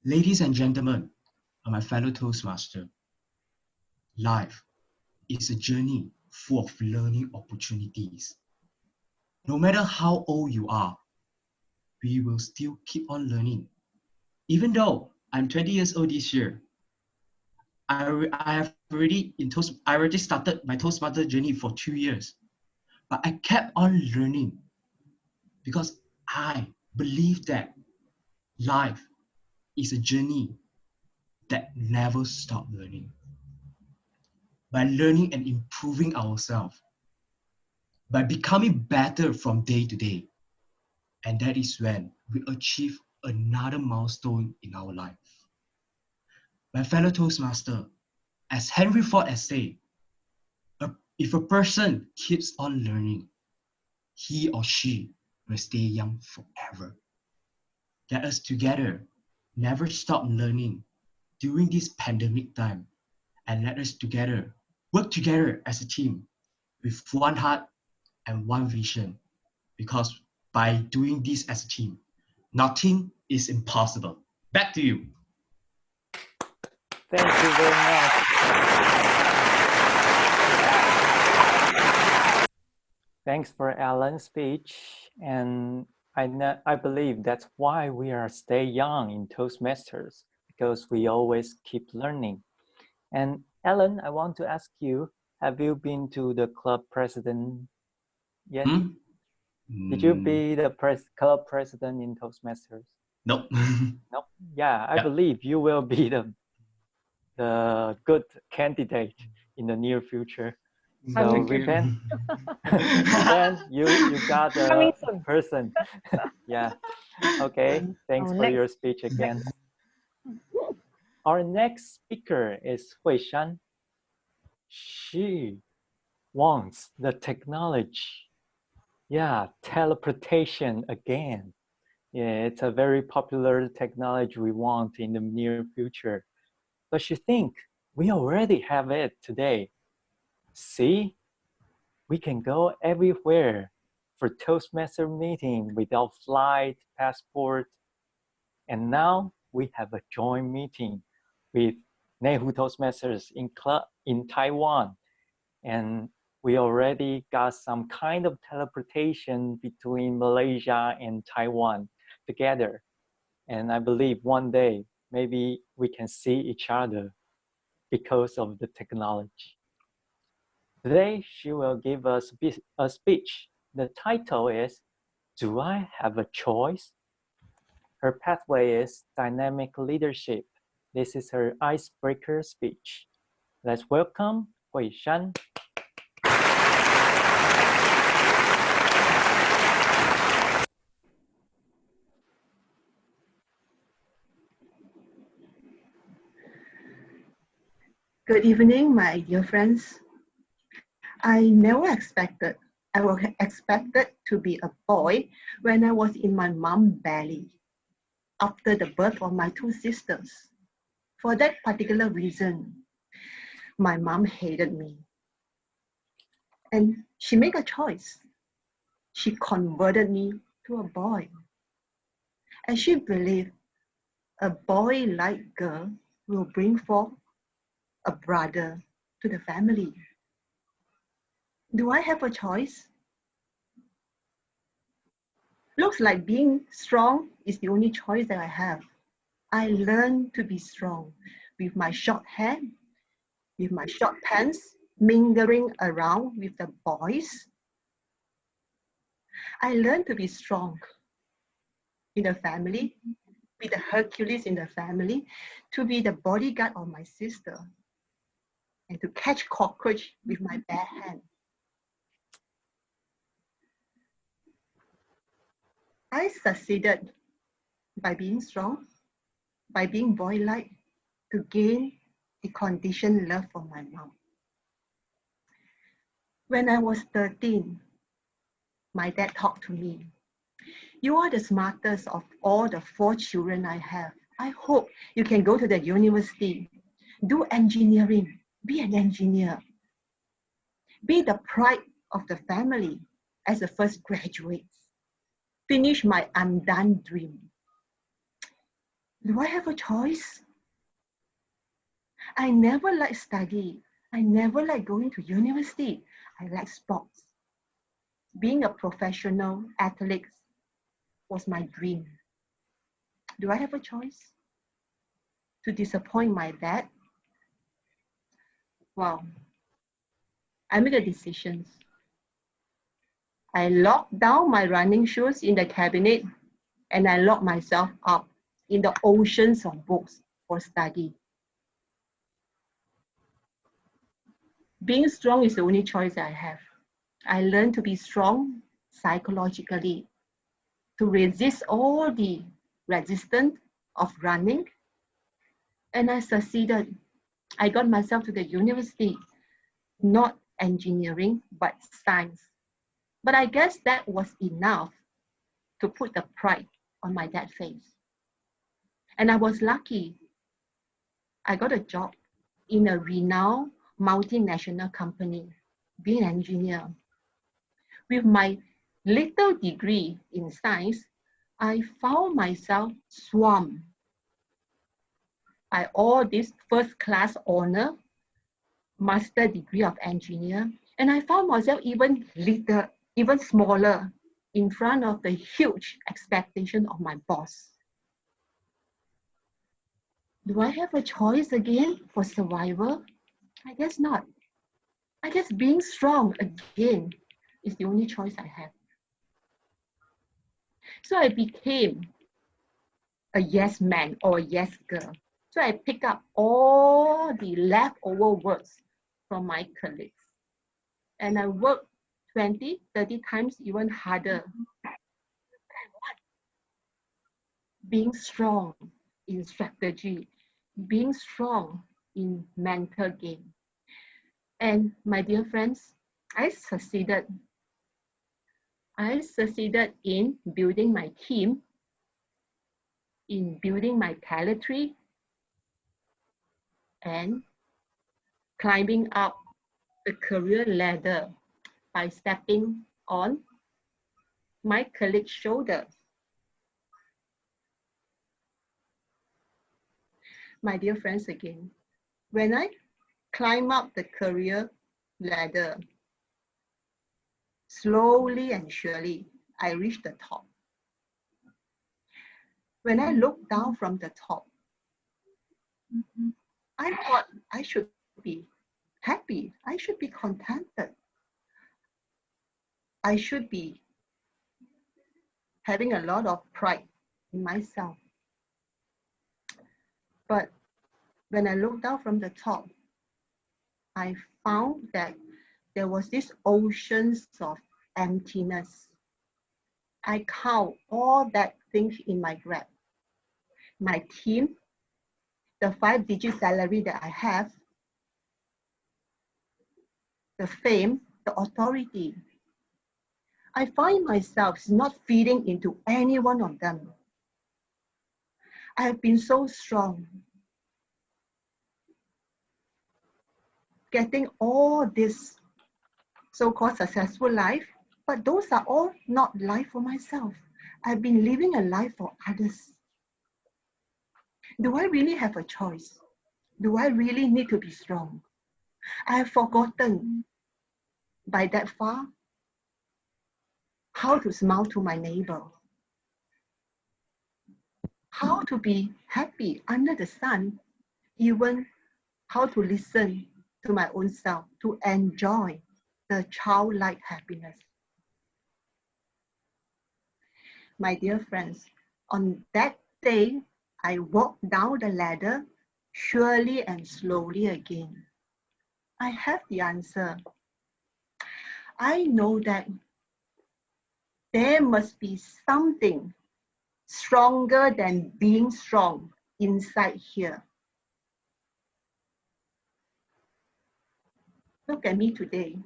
Ladies and gentlemen, and my fellow Toastmaster, life is a journey full of learning opportunities. No matter how old you are, we will still keep on learning. Even though I'm 20 years old this year, I already started my Toastmaster journey for 2 years, but I kept on learning because I believe that life is a journey that never stops learning. By learning and improving ourselves, by becoming better from day to day, and that is when we achieve another milestone in our life. My fellow Toastmaster, as Henry Ford has said, if a person keeps on learning, he or she will stay young forever. Let us together never stop learning during this pandemic time, and let us together work together as a team with one heart and one vision, because by doing this as a team, nothing is impossible. Back to you. Thank you very much. Thanks for Alan's speech, and I believe that's why we are stay young in Toastmasters, because we always keep learning. And Alan, I want to ask you, have you been to the club president yet? Did you be the club president in Toastmasters? Nope. Nope. Yeah, I believe you will be the good candidate in the near future. So repent. Repent, you got a person. Yeah. Okay. Thanks for your speech again. Our next speaker is Hui Shan. She wants the technology. Yeah, teleportation again. Yeah, it's a very popular technology we want in the near future. But she thinks we already have it today. See, We can go everywhere for Toastmaster meeting without flight, passport. And now we have a joint meeting with Neihu Toastmasters in Taiwan. And we already got some kind of teleportation between Malaysia and Taiwan together. And I believe one day, maybe we can see each other because of the technology. Today, she will give us a speech. The title is, Do I Have a Choice? Her pathway is Dynamic Leadership. This is her icebreaker speech. Let's welcome Hui Shan. Good evening, my dear friends. I never expected I was expected to be a boy when I was in my mom's belly after the birth of my two sisters. For that particular reason, my mom hated me. And she made a choice. She converted me to a boy. And she believed a boy-like girl will bring forth a brother to the family. Do I have a choice? Looks like being strong is the only choice that I have. I learned to be strong with my short hair, with my short pants, mingling around with the boys. I learned to be strong in the family, be the Hercules in the family, to be the bodyguard of my sister, and to catch cockroach with my bare hand. I succeeded by being strong, by being boy-like, to gain the conditioned love from my mom. When I was 13, my dad talked to me. You are the smartest of all the 4 children I have. I hope you can go to the university, do engineering, be an engineer, be the pride of the family as a first graduate, finish my undone dream. Do I have a choice? I never liked study. I never liked going to university. I like sports. Being a professional athlete was my dream. Do I have a choice to disappoint my dad? Well, I made a decision. I locked down my running shoes in the cabinet and I locked myself up in the oceans of books for study. Being strong is the only choice I have. I learned to be strong psychologically, to resist all the resistance of running. And I succeeded. I got myself to the university, not engineering, but science. But I guess that was enough to put the pride on my dad's face. And I was lucky. I got a job in a renowned multinational company, being an engineer. With my little degree in science, I found myself swamped by all this first-class honor, master degree of engineer, and I found myself even smaller in front of the huge expectation of my boss. Do I have a choice again for survival? I guess not. I guess being strong again is the only choice I have. So I became a yes man or a yes girl. So I picked up all the leftover words from my colleagues. And I worked 20, 30 times even harder. Being strong in strategy, being strong in mental game. And my dear friends, I succeeded. I succeeded in building my team, in building my territory, and climbing up the career ladder by stepping on my colleague's shoulder. My dear friends, again, when I climb up the career ladder, slowly and surely, I reach the top. When I look down from the top, I thought I should be happy. I should be contented. I should be having a lot of pride in myself. But when I looked down from the top, I found that there was this oceans of emptiness. I count all that things in my grab. My team, the 5-digit salary that I have, the fame, the authority. I find myself not feeding into any one of them. I have been so strong, getting all this so-called successful life, but those are all not life for myself. I've been living a life for others. Do I really have a choice? Do I really need to be strong? I have forgotten by that far how to smile to my neighbor, how to be happy under the sun, even how to listen to my own self, to enjoy the childlike happiness. My dear friends, on that day, I walked down the ladder surely and slowly again. I have the answer. I know that there must be something stronger than being strong inside here. Look at me today.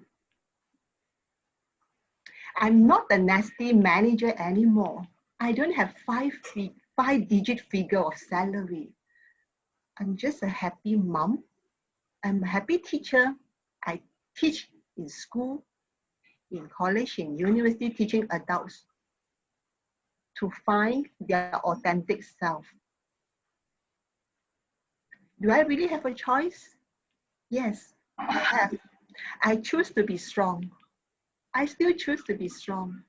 I'm not a nasty manager anymore. I don't have five-digit figure of salary. I'm just a happy mom. I'm a happy teacher. I teach in school, in college, in university, teaching adults to find their authentic self. Do I really have a choice? Yes, I have. I choose to be strong. I still choose to be strong.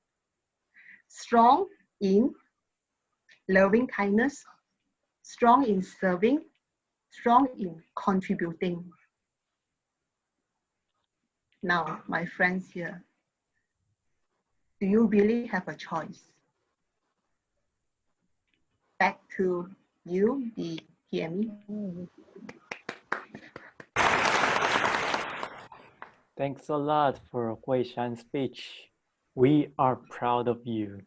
Strong in loving kindness, strong in serving, strong in contributing. Now, my friends here, do you really have a choice? Back to you, the PME. Thanks a lot for Hui Shan's speech. We are proud of you.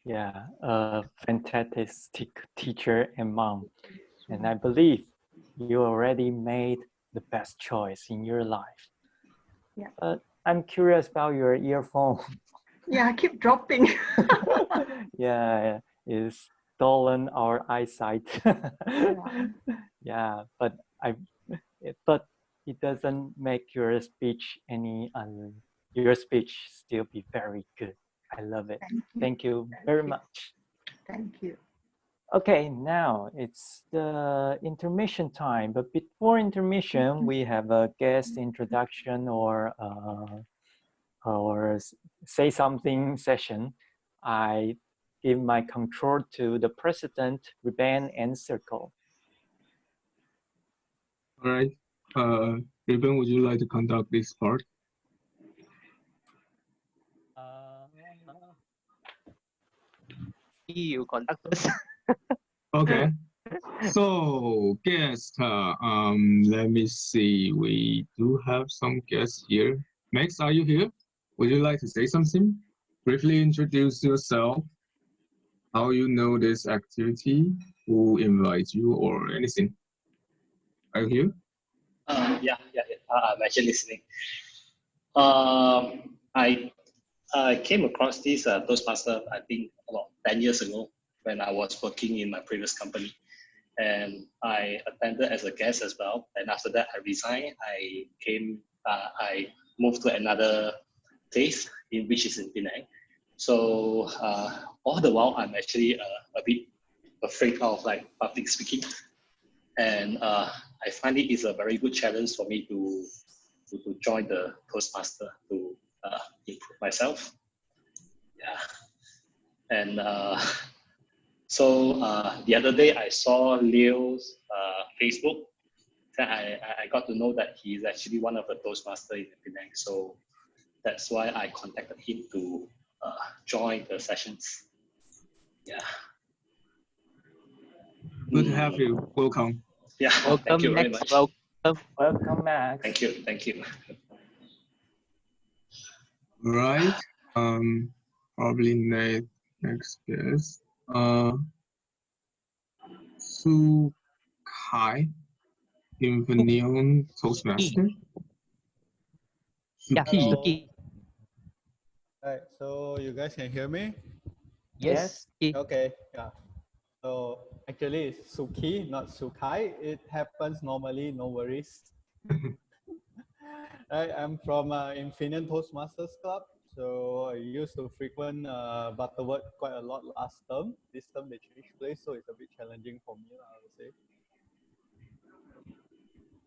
Yeah, a fantastic teacher and mom. And I believe you already made the best choice in your life. Yeah. But I'm curious about your earphone. Yeah, I keep dropping. Yeah, it's stolen our eyesight. Yeah, but it doesn't make your speech your speech still be very good. I love it. Thank you very much. Thank you. Okay, now it's the intermission time. But before intermission, we have a guest introduction or say something session. I give my control to the president, Ribbon and Circle. All right. Ribbon, would you like to conduct this part? You conduct first. Okay. So guest, let me see. We do have some guests here. Max, are you here? Would you like to say something? Briefly introduce yourself. How you know this activity? Who invites you or anything? Are you here? Yeah. I'm actually listening. I came across this Toastmaster, I think about 10 years ago when I was working in my previous company. And I attended as a guest as well. And after that, I resigned. I moved to another place, which is in Penang. So all the while, I'm actually a bit afraid of like public speaking, and I find it is a very good challenge for me to join the Toastmaster to improve myself. Yeah, and so the other day I saw Leo's Facebook. I got to know that he is actually one of the Toastmasters in Penang. So that's why I contacted him to join the sessions. Yeah. Good to have you. Welcome. Yeah. Welcome, thank you very Max. much. Welcome, Max. Thank you. Thank you. Right. Probably next guest. Su Kai, Infineon Toastmaster. Yeah, Suki. Suki. Right, so you guys can hear me? Yes. Okay, yeah. So actually it's Suki, not Sukai. It happens normally, no worries. Right, I'm from Infineon Toastmasters Club. So I used to frequent Butterworth quite a lot last term. This term they changed place, so it's a bit challenging for me, I would say.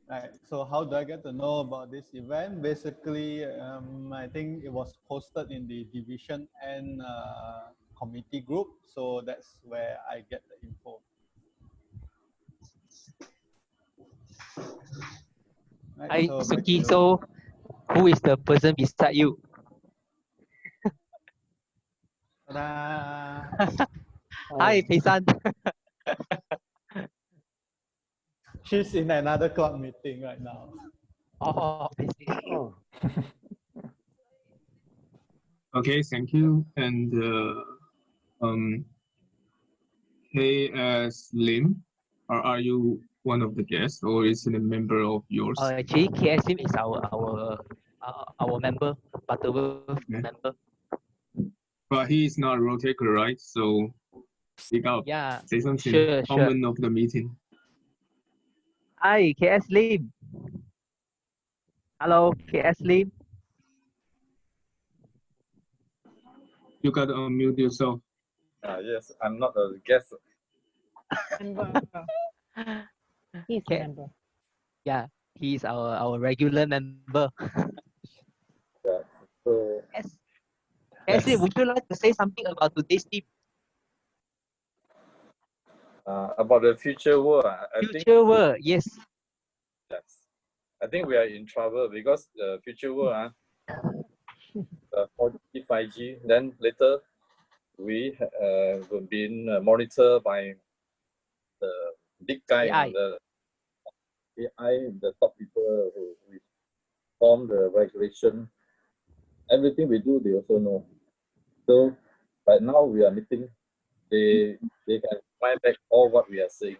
Right, so how do I get to know about this event? Basically, I think it was posted in the division and committee group. So that's where I get the info. Hi, Right, so back Suki. to- So, who is the person beside you? Hi, Peisan. She's in another club meeting right now. Oh, I see. Oh. Okay, thank you. And KS Lim, are you one of the guests or is it a member of yours? Actually, KSM is our member, Butterworth member. But he is not a role taker, right? So speak up. Yeah, Say something. sure. Comment of the meeting. Hi, KS Lim. Hello, KS Lim. You gotta unmute yourself. Yes, I'm not a guest. He's a member. Yeah, he's our regular member. Yeah, so Yes. KS Lim, would you like to say something about today's theme? about the future world, I think Future world, yes. yes. I think we are in trouble because the future world, the 4G, 5G, then later we will be monitored by the big guy, AI. the AI, the top people who form the regulation. Everything we do, they also know. So, but now we are meeting, they can find back all what we are saying.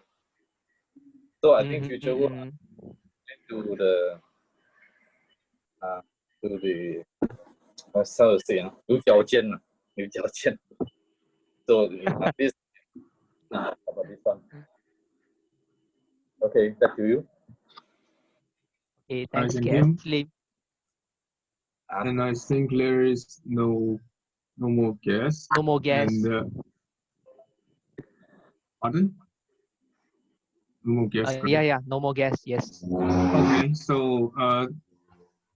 So I think future world to the how to say 有条件啊，有条件。So this about this one. Okay, back to you. Okay, thanks, Thank KS you. Lim. And I think there is no more guests. No more guests. And, pardon? No more guests. Yeah, no more guests, yes. Okay, so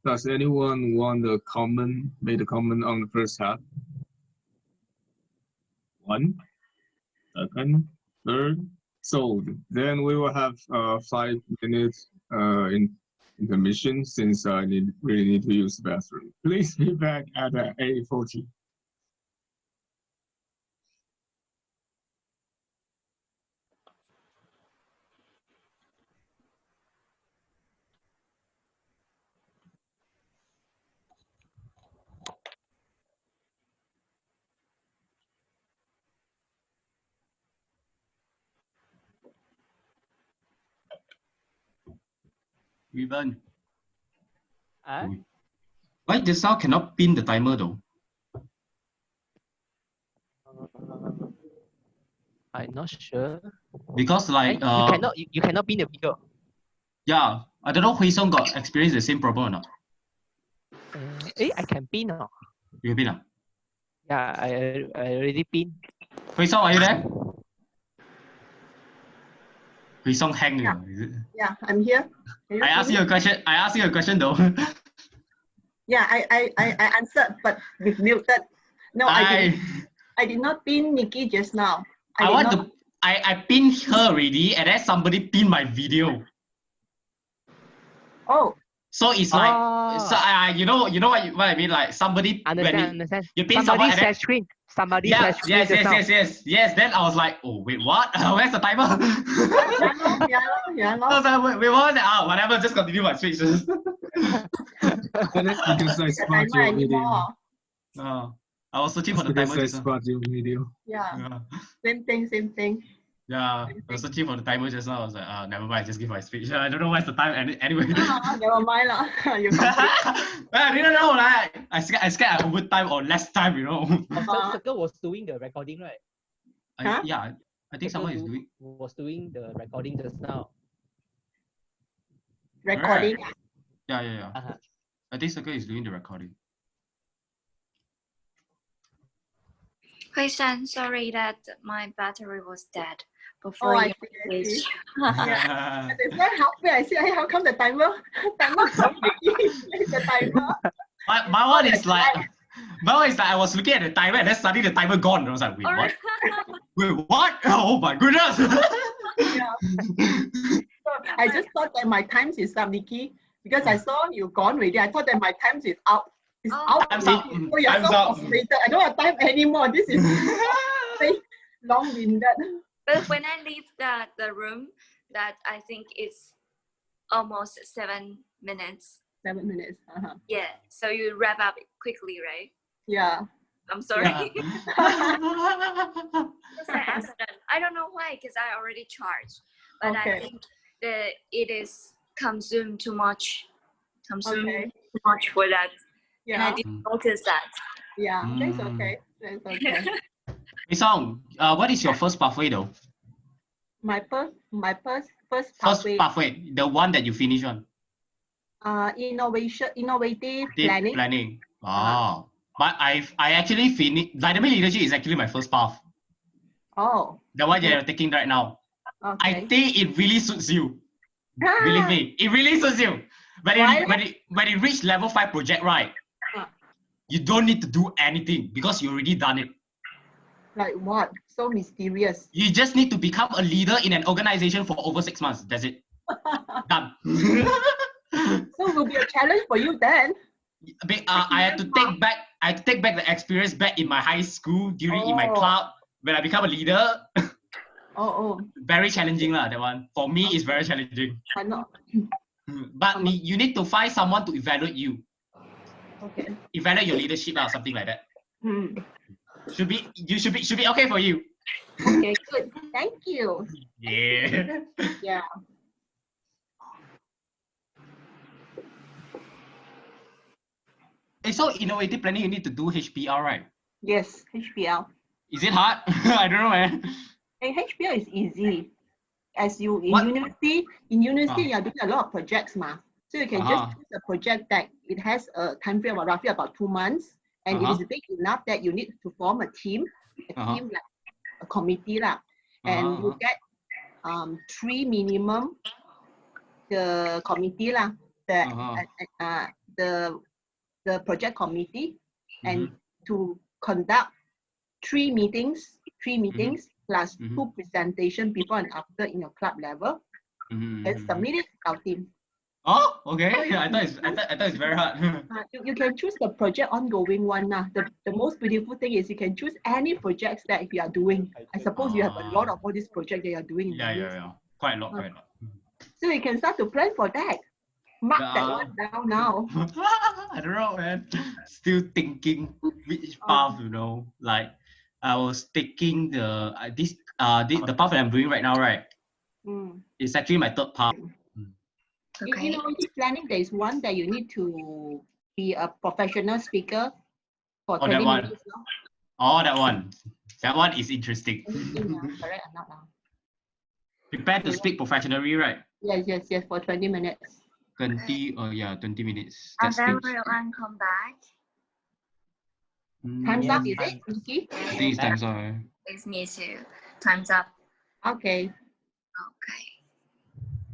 does anyone want to make a comment on the first half? One, second, third. So then we will have 5 minutes in intermission since I really need to use the bathroom. Please be back at 8:40. Ribbon. Why the sound cannot pin the timer though? I'm not sure. Because like you cannot pin the video. Yeah, I don't know Hui Song got experienced the same problem or not. I can pin. Oh. You pin? Yeah, I already pin. Hui Song, are you there? Hui Song hang. Yeah. Is it? Yeah, I'm here. I asked you a question. I asked you a question though. Yeah, I answered, but with muted. No, I did not pin Nikki just now. I pinned her already, and then somebody pinned my video. Oh. So it's like, so you know what I mean? Like somebody understand. You pin Somebody someone, share screen. Somebody share screen. Yes. Then I was like, oh wait, what? Where's the timer? Yeah. I was like, wait, what? Whatever. Just continue my speech. That's because I spot your video. I was searching for the because timer. I spot your video. Yeah. Same thing. Yeah, I was searching for the timer just now. I was like, never mind, just give my speech. I don't know what's the time anyway. Never mind lah. You I didn't know, like I scared I overtime or less time, you know. Circle was doing the recording, right? Yeah, I think someone is doing. Was doing the recording just now. Recording. Right. Yeah. I think Circle is doing the recording. Hui Shan, sorry that my battery was dead before I you see. Yeah. It's very halfway. I see. How come the timer? The timer. My one is like. I was looking at the timer and then suddenly the timer gone. I was like, wait, what? Wait, what? Oh my goodness! Yeah. So I just thought that my times is up, Nikki, because I saw you gone already. I thought that my times is out. It's out. Time's up. So you're so frustrated. I don't have time anymore. This is long-winded. But when I leave the room, that I think it's almost 7 minutes. 7 minutes. Yeah. So you wrap up quickly, right? Yeah. I'm sorry. Yeah. I don't know why, because I already charged, but Okay. I think that it is consumed too much. Okay. Too much for that. Yeah. And I didn't notice that. Yeah, that's okay. That's okay. Hey Song, what is your first pathway though? My first First pathway. pathway, the one that you finish on. Innovative planning. Oh, but I actually finished. Dynamic leadership is actually my first path. Oh. The one you're taking right now. Okay. I think it really suits you. Believe me, it really suits you. But when it reach level 5 project, right? You don't need to do anything because you already done it. Like what? So mysterious. You just need to become a leader in an organization for over 6 months. That's it. Done. So it will be a challenge for you then. I had to take back the experience back in my high school in my club when I become a leader. Very challenging lah, that one. For me, it's very challenging. I know. But you need to find someone to evaluate you. Okay. Evaluate your leadership or something like that. Should be okay for you. Okay, good. Thank you. Yeah. Yeah. So innovative planning, you need to do HPL, right? Yes, HPL. Is it hard? I don't know, man. Hey, HPL is easy. As you university you are doing a lot of projects, so you can just choose a project that it has a time frame of roughly about 2 months, and it is big enough that you need to form a team like a committee lah, and you get 3 minimum the committee lah, the project committee, and to conduct 3 meetings plus 2 presentation before and after in your club level, and submit it to our team. Oh, okay. I thought it's very hard. You can choose the project ongoing one. The most beautiful thing is you can choose any projects that you are doing. I suppose you have a lot of all these projects that you are doing. Yeah. Quite a lot. So you can start to plan for that. Mark that one down now. I don't know, man. Still thinking which path, like I was taking the path that I'm doing right now, right? It's actually my 3rd path. Okay. In planning, there is one that you need to be a professional speaker for 20 minutes. That one. That one is interesting. Correct or not now? Prepare to speak professionally, right? Yes, for 20 minutes. 20, yeah, 20 minutes. And That's then good. we'll come back. Time's Mm, up, is it, Nikki? I think it's time's up. Eh? It's me too. Time's up. Okay. Okay.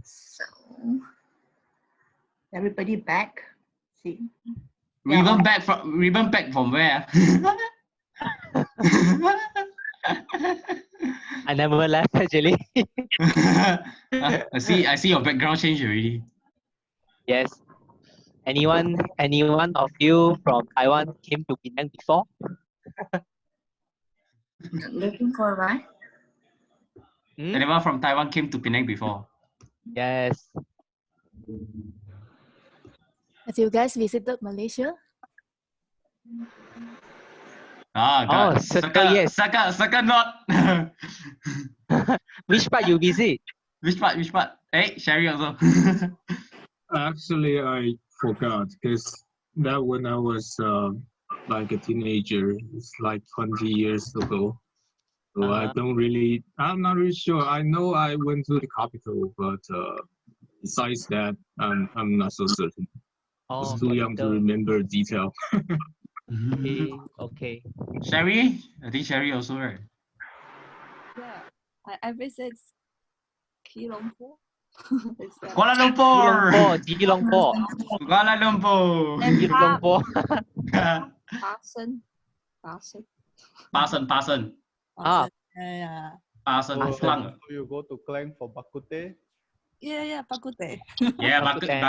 So everybody back. See. Ribbon back from where? I never left actually. I see your background change already. Yes. Anyone of you from Taiwan came to Penang before? looking for what? Anyone from Taiwan came to Penang before? Yes. Have you guys visited Malaysia? God. Yes. Circle not. Which part you visit? Which part? Hey, Sherry also. Actually, I forgot because that when I was like a teenager, it's like 20 years ago. So I'm not really sure. I know I went to the capital, but besides that, I'm not so certain. I was too young to remember detail. Okay. Sherry? I think Sherry also, right? Yeah, I visit Lumpur. Kuala Lumpur! Kuala Lumpur! Pasen. Yeah. Pasen. So you go to Klang for bakute? Yeah, bakute. Yeah, bakute.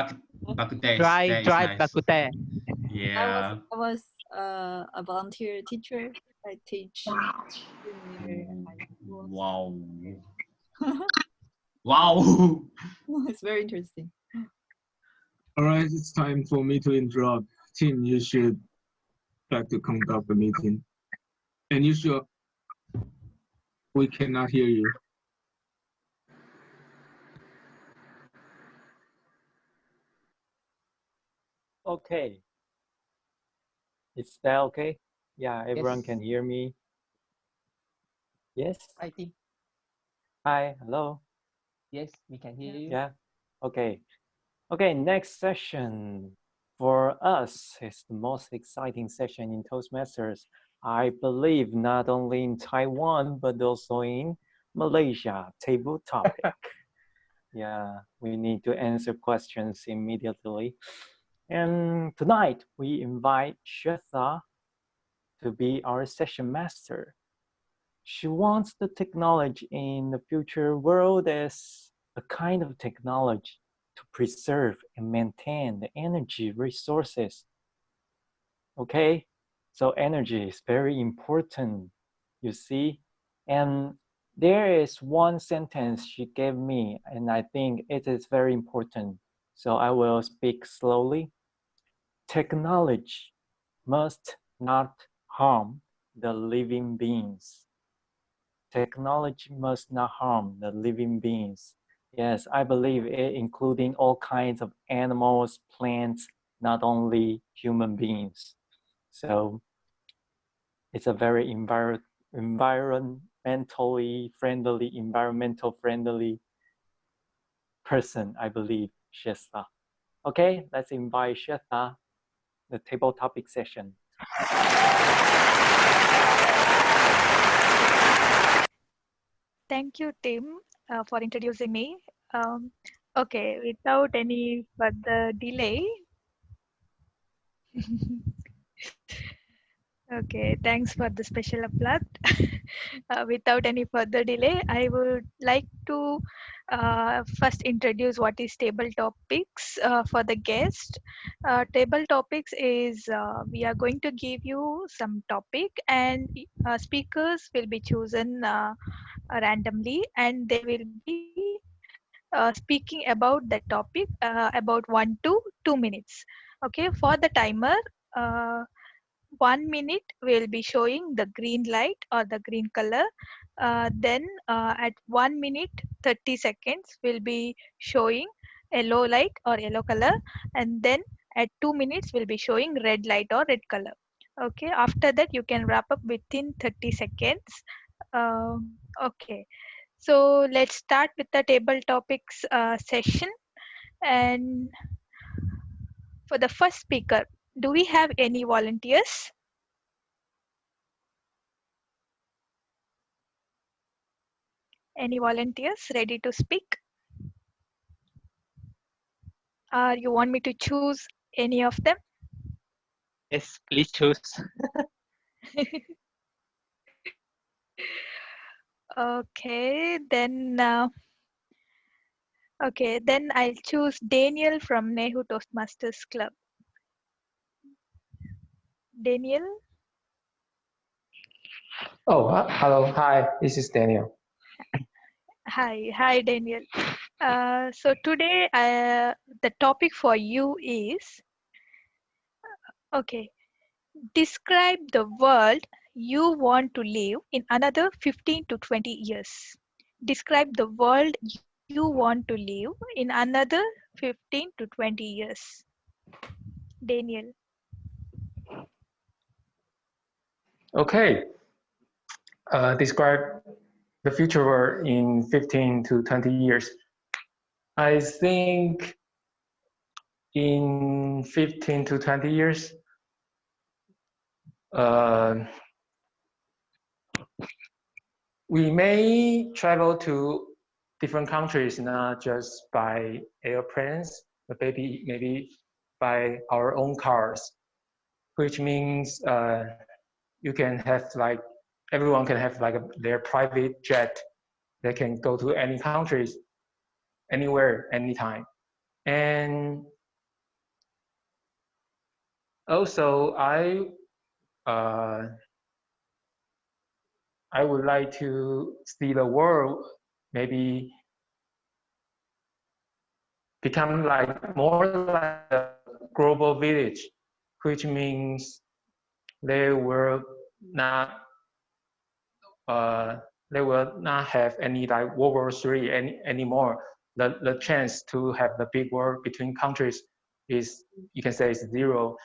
Dry nice. bakute. Yeah. I was a volunteer teacher. I teach. Wow. Wow. It's very interesting. All right, it's time for me to interrupt. Tim, you should back to conduct the meeting. And you should. We cannot hear you. Okay. Is that okay? Yeah, everyone can hear me. Yes? I think. Hi, hello. Yes, we can hear you. Yeah, okay. Okay, next session for us is the most exciting session in Toastmasters. I believe not only in Taiwan, but also in Malaysia, table topic. Yeah, we need to answer questions immediately. And tonight we invite Shweta to be our session master. She wants the technology in the future world as a kind of technology to preserve and maintain the energy resources. Okay, so energy is very important, you see. And there is one sentence she gave me, and I think it is very important. So I will speak slowly. Technology must not harm the living beings. Technology must not harm the living beings. Yes, I believe it including all kinds of animals, plants, not only human beings. So it's a very environmentally friendly person, I believe, Shweta. Okay, let's invite Shweta, the table topic session. Thank you, Tim, for introducing me. Okay, without any further delay. Okay, thanks for the special applause. Without any further delay, I would like to first introduce what is table topics for the guest. Table topics is we are going to give you some topic and speakers will be chosen randomly and they will be speaking about the topic about 1 to 2 minutes. Okay, for the timer, 1 minute will be showing the green light or the green color. Then at 1 minute 30 seconds will be showing yellow light or yellow color, and then at 2 minutes will be showing red light or red color. Okay, after that you can wrap up within 30 seconds. Okay, so let's start with the table topics session. And For the first speaker, do we have any volunteers? Any volunteers ready to speak? Or you want me to choose any of them? Yes, please choose. Okay, then I'll choose Daniel from Neihu Toastmasters Club. Daniel? Oh, hello. Hi, this is Daniel. Hi, Daniel. So today, the topic for you is, okay, describe the world you want to live in another 15 to 20 years. Describe the world you want to live in another 15 to 20 years. Daniel. Okay. Describe the future world in 15 to 20 years. I think in 15 to 20 years, we may travel to different countries, not just by airplanes, but maybe by our own cars, which means you can have like, everyone can have like their private jet. They can go to any countries, anywhere, anytime. And also I would like to see the world maybe become like more like a global village, which means they will not have any like World War III anymore. The chance to have the big war between countries is, you can say, is zero.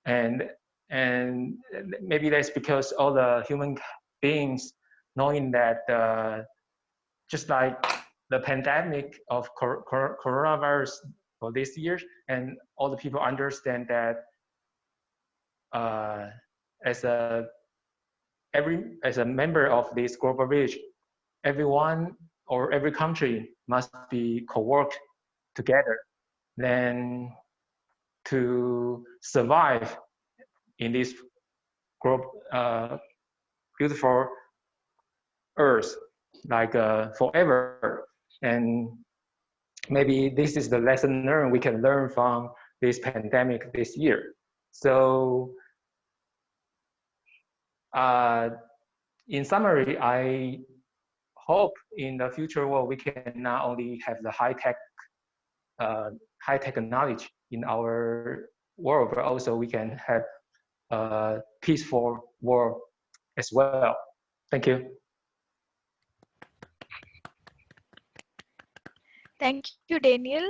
And maybe that's because all the human beings knowing that just like the pandemic of coronavirus for this year, and all the people understand that as a member of this global village, everyone or every country must be co-work together then to survive in this beautiful earth, like forever. And maybe this is the lesson learned we can learn from this pandemic this year. So in summary, I hope in the future world we can not only have the high-tech knowledge in our world, but also we can have a peaceful world as well. Thank you. Thank you, Daniel.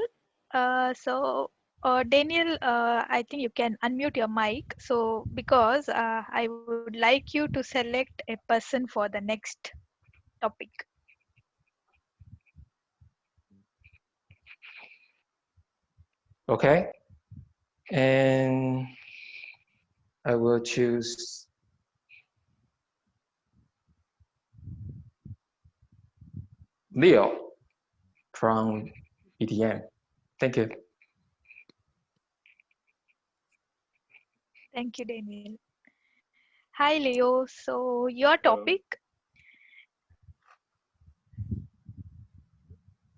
Daniel, I think you can unmute your mic. So, because I would like you to select a person for the next topic. Okay. And I will choose Leo from EDM. Thank you. Thank you, Daniel. Hi, Leo. So, your topic.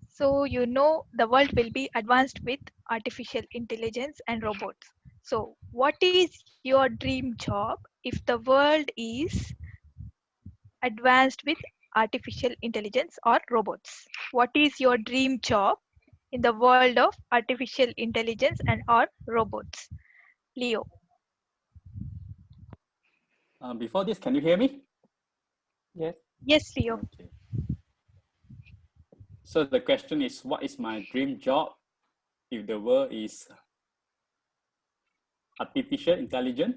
So, you know, the world will be advanced with artificial intelligence and robots. So, what is your dream job if the world is advanced with artificial intelligence or robots? What is your dream job in the world of artificial intelligence and or robots? Leo. Before this, can you hear me? Yes. Yes, Leo. Okay. So the question is, what is my dream job if the world is artificial intelligence?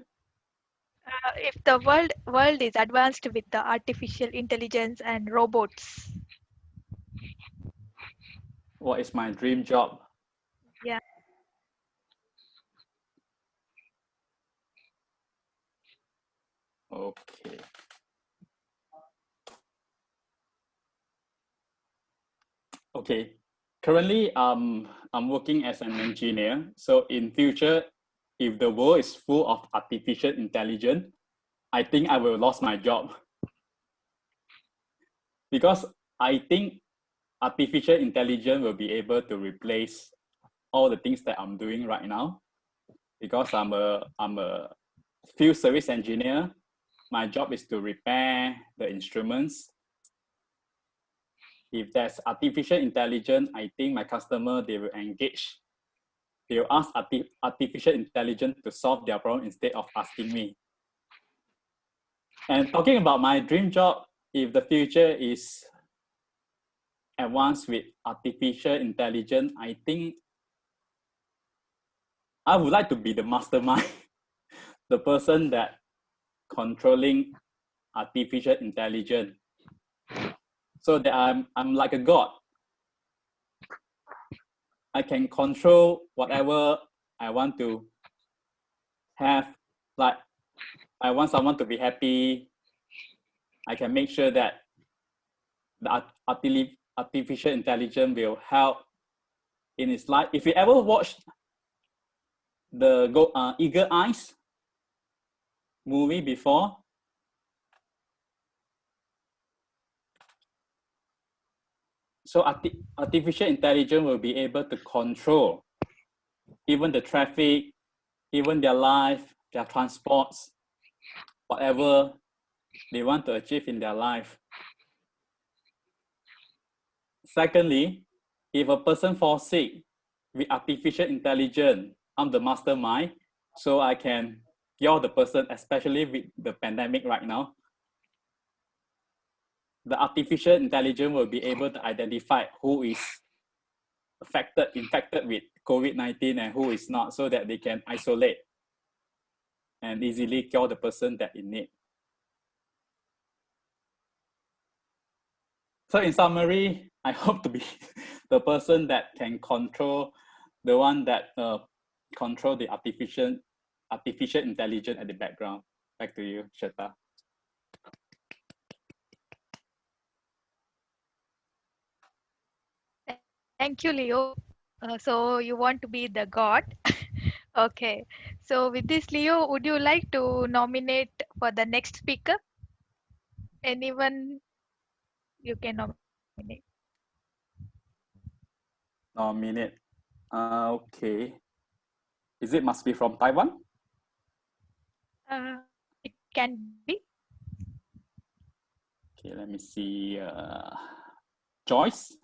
If the world is advanced with the artificial intelligence and robots. What is my dream job? Yeah. Okay. Okay. Currently, I'm working as an engineer. So in future, if the world is full of artificial intelligence, I think I will lose my job. Because I think artificial intelligence will be able to replace all the things that I'm doing right now. Because I'm a field service engineer. My job is to repair the instruments. If there's artificial intelligence, I think my customer, they will engage. They will ask artificial intelligence to solve their problem instead of asking me. And talking about my dream job, if the future is advanced with artificial intelligence, I think I would like to be the mastermind, the person that controlling artificial intelligence. So that I'm like a god. I can control whatever I want to have. Like, I want someone to be happy. I can make sure that the artificial intelligence will help in his life. If you ever watched the Eagle Eyes movie before, so artificial intelligence will be able to control even the traffic, even their life, their transports, whatever they want to achieve in their life. Secondly, if a person falls sick with artificial intelligence, I'm the mastermind, so I can cure the person, especially with the pandemic right now. The artificial intelligence will be able to identify who is infected with COVID-19 and who is not, so that they can isolate and easily cure the person that in need. So in summary, I hope to be the person that can control, the one that control the artificial intelligence at the background. Back to you, Shweta. Thank you, Leo. So you want to be the god. Okay. So with this, Leo, would you like to nominate for the next speaker? Anyone you can nominate. Nominate. Okay. Is it must be from Taiwan? It can be. Okay, let me see. Joyce.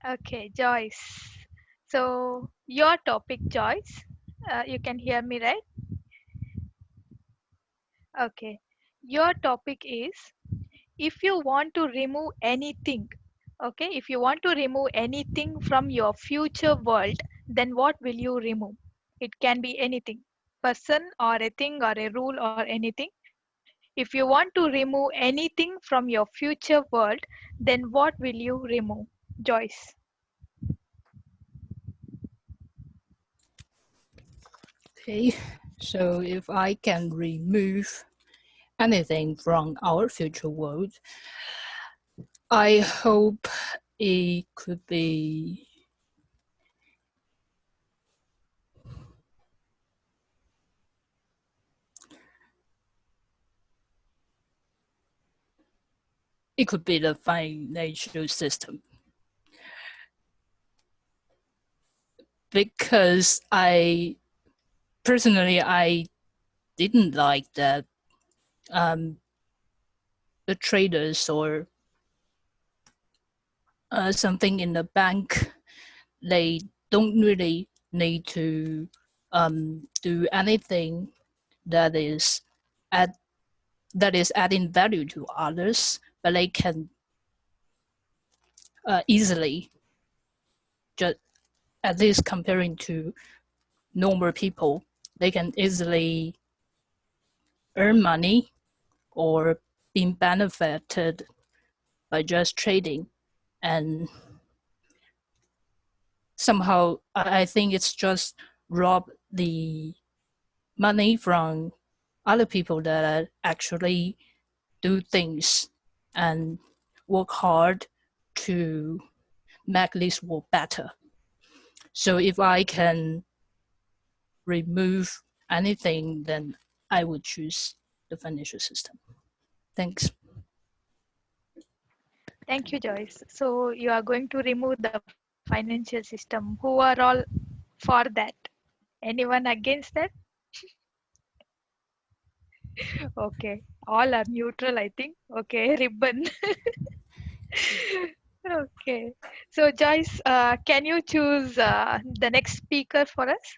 Okay, Joyce. So your topic, Joyce. You can hear me, right? Okay. Your topic is, if you want to remove anything, okay, if you want to remove anything from your future world, then what will you remove? It can be anything, person or a thing or a rule or anything. If you want to remove anything from your future world, then what will you remove? Joyce. Okay, so if I can remove anything from our future world, I hope it could be the financial system. Because I didn't like that the traders or something in the bank, they don't really need to do anything that is adding value to others, but they can easily, just at least comparing to normal people, they can easily earn money or being benefited by just trading. And somehow I think it's just rob the money from other people that actually do things and work hard to make this world better. So if I can remove anything, then I would choose the financial system. Thanks. Thank you, Joyce. So you are going to remove the financial system. Who are all for that? Anyone against that? Okay, all are neutral, I think. Okay, ribbon. Okay, so Joyce, can you choose the next speaker for us?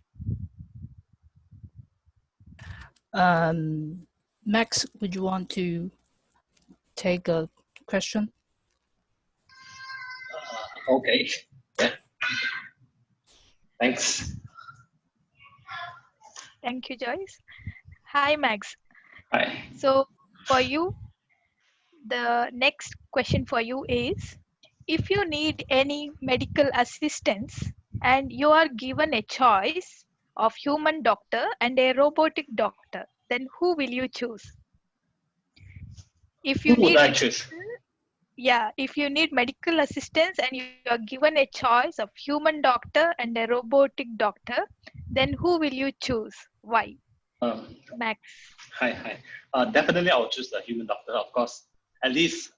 Max, would you want to take a question? Okay. Yeah. Thanks. Thank you, Joyce. Hi, Max. Hi. So for you, the next question for you is, if you need any medical assistance and you are given a choice of human doctor and a robotic doctor, then who will you choose? If you Who would need I choose? Yeah, if you need medical assistance and you are given a choice of human doctor and a robotic doctor, then who will you choose? Why? Max. Hi. Definitely, I'll choose the human doctor. Of course, at least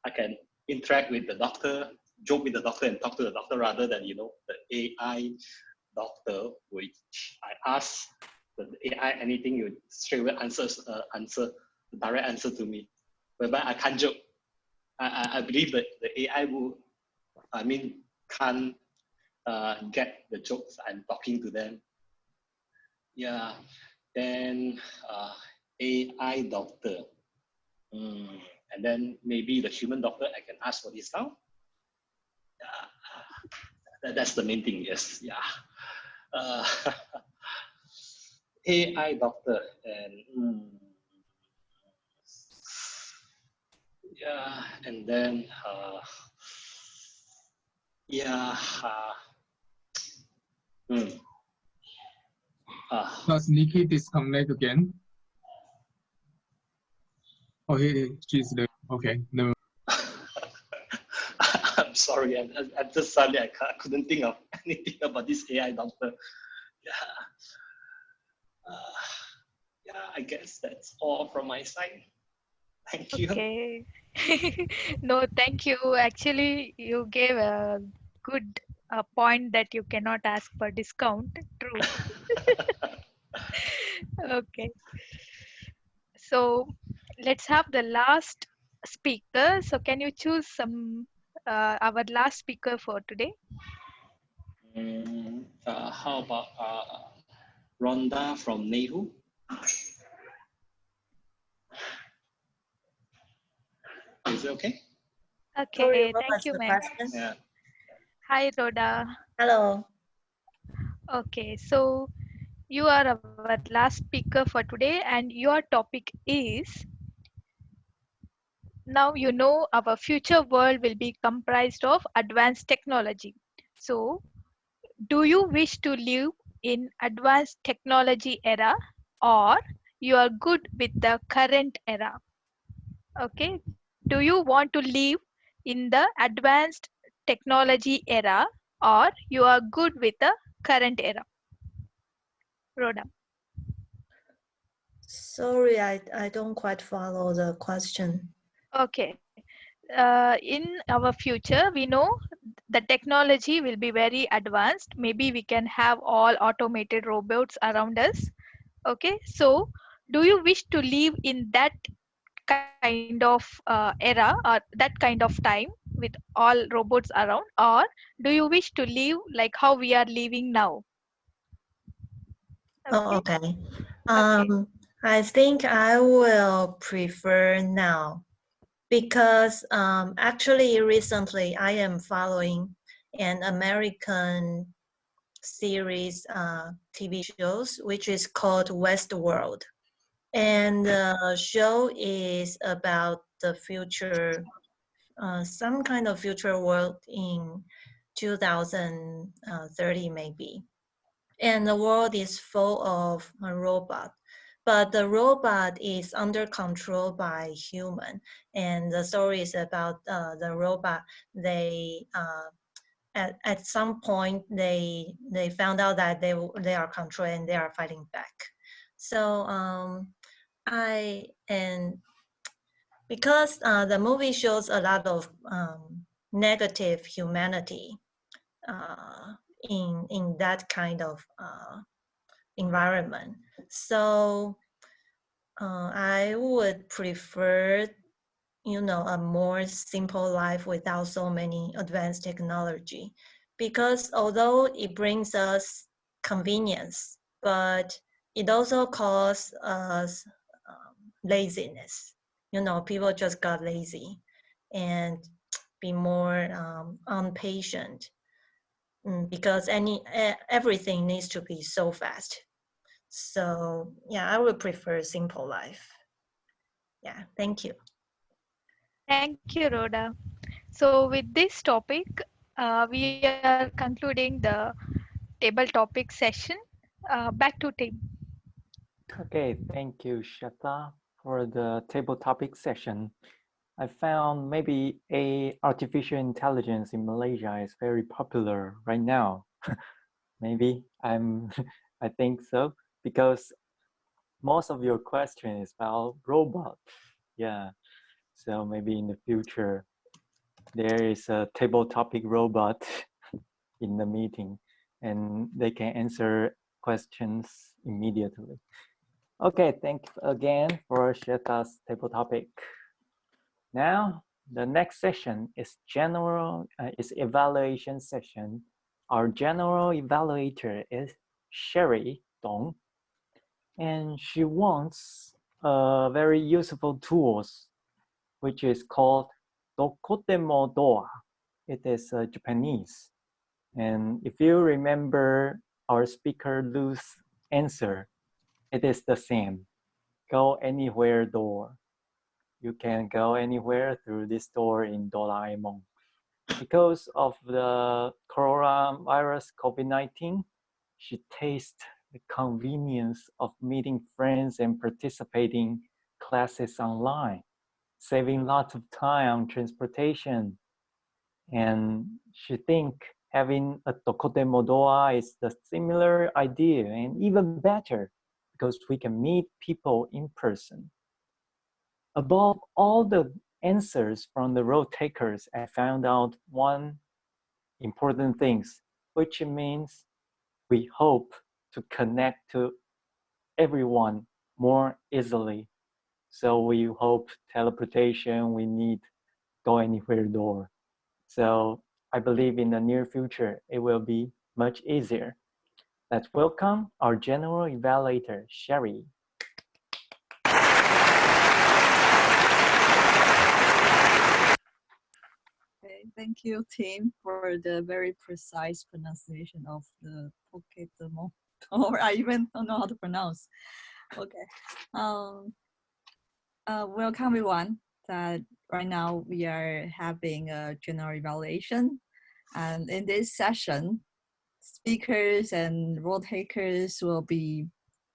I can interact with the doctor, joke with the doctor, and talk to the doctor rather than the AI doctor, which I ask the AI anything, you straight away answer the direct answer to me, whereby I can't joke. I believe that the AI can't get the jokes I'm talking to them. Yeah, then AI doctor, and then maybe the human doctor, I can ask for discount. That's the main thing. Yes, yeah. AI doctor and yeah, and then Does Nikki disconnect again? Oh, she's there. Okay, no. I'm sorry, I'm just suddenly I couldn't think of anything about this AI doctor. Yeah, I guess that's all from my side. Thank you. Okay. No, thank you. Actually, you gave a good point that you cannot ask for discount. True. Okay. So let's have the last speaker. So can you choose our last speaker for today? How about Rhonda from Neihu? Is it okay? Okay, Sorry, what thank was you, the Max. question? Yeah. Hi, Rhoda. Hello. Okay, so you are our last speaker for today, and your topic is, now you know our future world will be comprised of advanced technology. So, do you wish to live in advanced technology era, or you are good with the current era? Okay, do you want to live in the advanced technology era, or you are good with the current era? Rhoda. Sorry, I don't quite follow the question. Okay. In our future, we know the technology will be very advanced. Maybe we can have all automated robots around us. Okay, so do you wish to live in that kind of era or that kind of time with all robots around, or do you wish to live like how we are living now? Oh, okay. I think I will prefer now because actually recently I am following an American series TV shows which is called Westworld, and the show is about the future, some kind of future world in 2030 maybe. and the world is full of robots. But the robot is under control by human, and the story is about the robot. They at some point they found out that they are controlled and they are fighting back. So because the movie shows a lot of negative humanity in that kind of environment. So I would prefer, a more simple life without so many advanced technology, because although it brings us convenience, but it also causes us laziness. People just got lazy and be more impatient because everything needs to be so fast. So yeah, I would prefer simple life. Yeah, thank you. Thank you, Rhoda. So with this topic, we are concluding the table topic session. Back to Tim. Okay, thank you, Shata, for the table topic session. I found maybe artificial intelligence in Malaysia is very popular right now. Maybe I think so, because most of your question is about robot. Yeah, so maybe in the future there is a table topic robot in the meeting, and they can answer questions immediately. Okay, thank you again for Sheta's table topic. Now, the next session is evaluation session. Our general evaluator is Sherry Dong, and she wants very useful tools, which is called Dokotemo Doa. It is Japanese. And if you remember our speaker Lu's answer, it is the same. Go anywhere door. You can go anywhere through this door in Doraemon. Because of the coronavirus COVID-19, she tastes the convenience of meeting friends and participating classes online, saving lots of time on transportation. And she think having a Dokotemo Doa is the similar idea and even better because we can meet people in person. Above all the answers from the road takers, I found out one important thing, which means we hope to connect to everyone more easily. So we hope teleportation, we need go anywhere door. So I believe in the near future, it will be much easier. Let's welcome our general evaluator, Sherry. Okay, thank you, Tim, for the very precise pronunciation of the Pokemon. Or I even don't know how to pronounce. Okay. Welcome everyone. That right now we are having a general evaluation, and in this session, speakers and role takers will be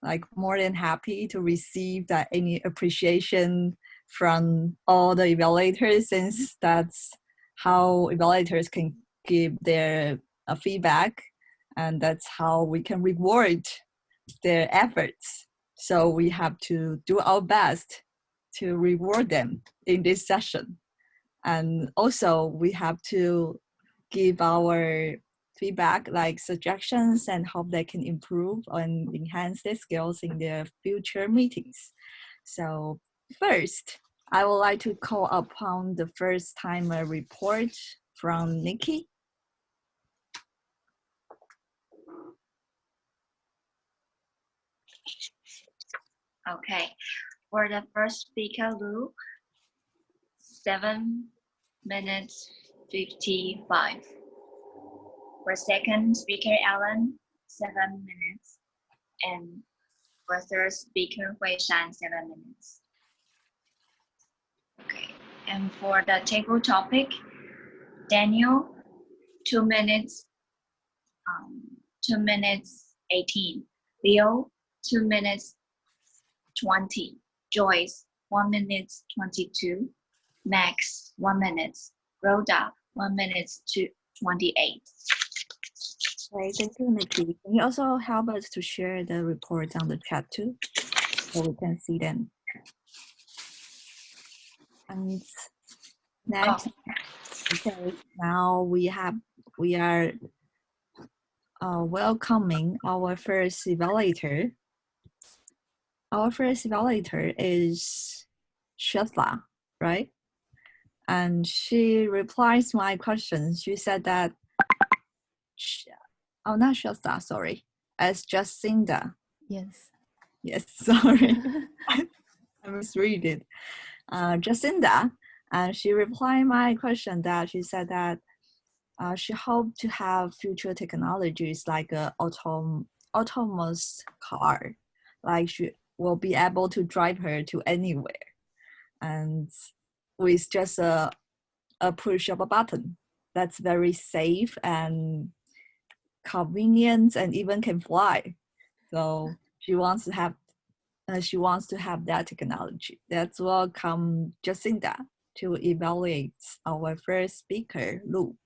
like more than happy to receive that any appreciation from all the evaluators, since that's how evaluators can give their feedback, and that's how we can reward their efforts. So we have to do our best to reward them in this session. And also we have to give our feedback like suggestions and hope they can improve and enhance their skills in their future meetings. So first, I would like to call upon the first timer report from Nikki. Okay, for the first speaker, Lu, 7 minutes 55. For second speaker, Alan, 7 minutes. And for third speaker, Hui Shan, 7 minutes. Okay, and for the table topic, Daniel, 2 minutes, 2 minutes 18. Leo, 2 minutes 20. Joyce, 1 minute 22. Max, 1 minute. Rhoda, 1 minute to 28. Okay, thank you, Nikki. Can you also help us to share the reports on the chat too, so we can see them? And next, okay, now we are welcoming our first evaluator. Our first evaluator is Shweta, right? And she replies my question. She said that, oh, not Shweta, sorry, as Jacinda. Yes. Yes, sorry. I misread it. Jacinda, and she replied my question that she said that she hoped to have future technologies like a autonomous car, like she will be able to drive her to anywhere, and with just a push of a button. That's very safe and convenient, and even can fly. So she wants to have that technology. Let's welcome Jacinda to evaluate our first speaker, Lu.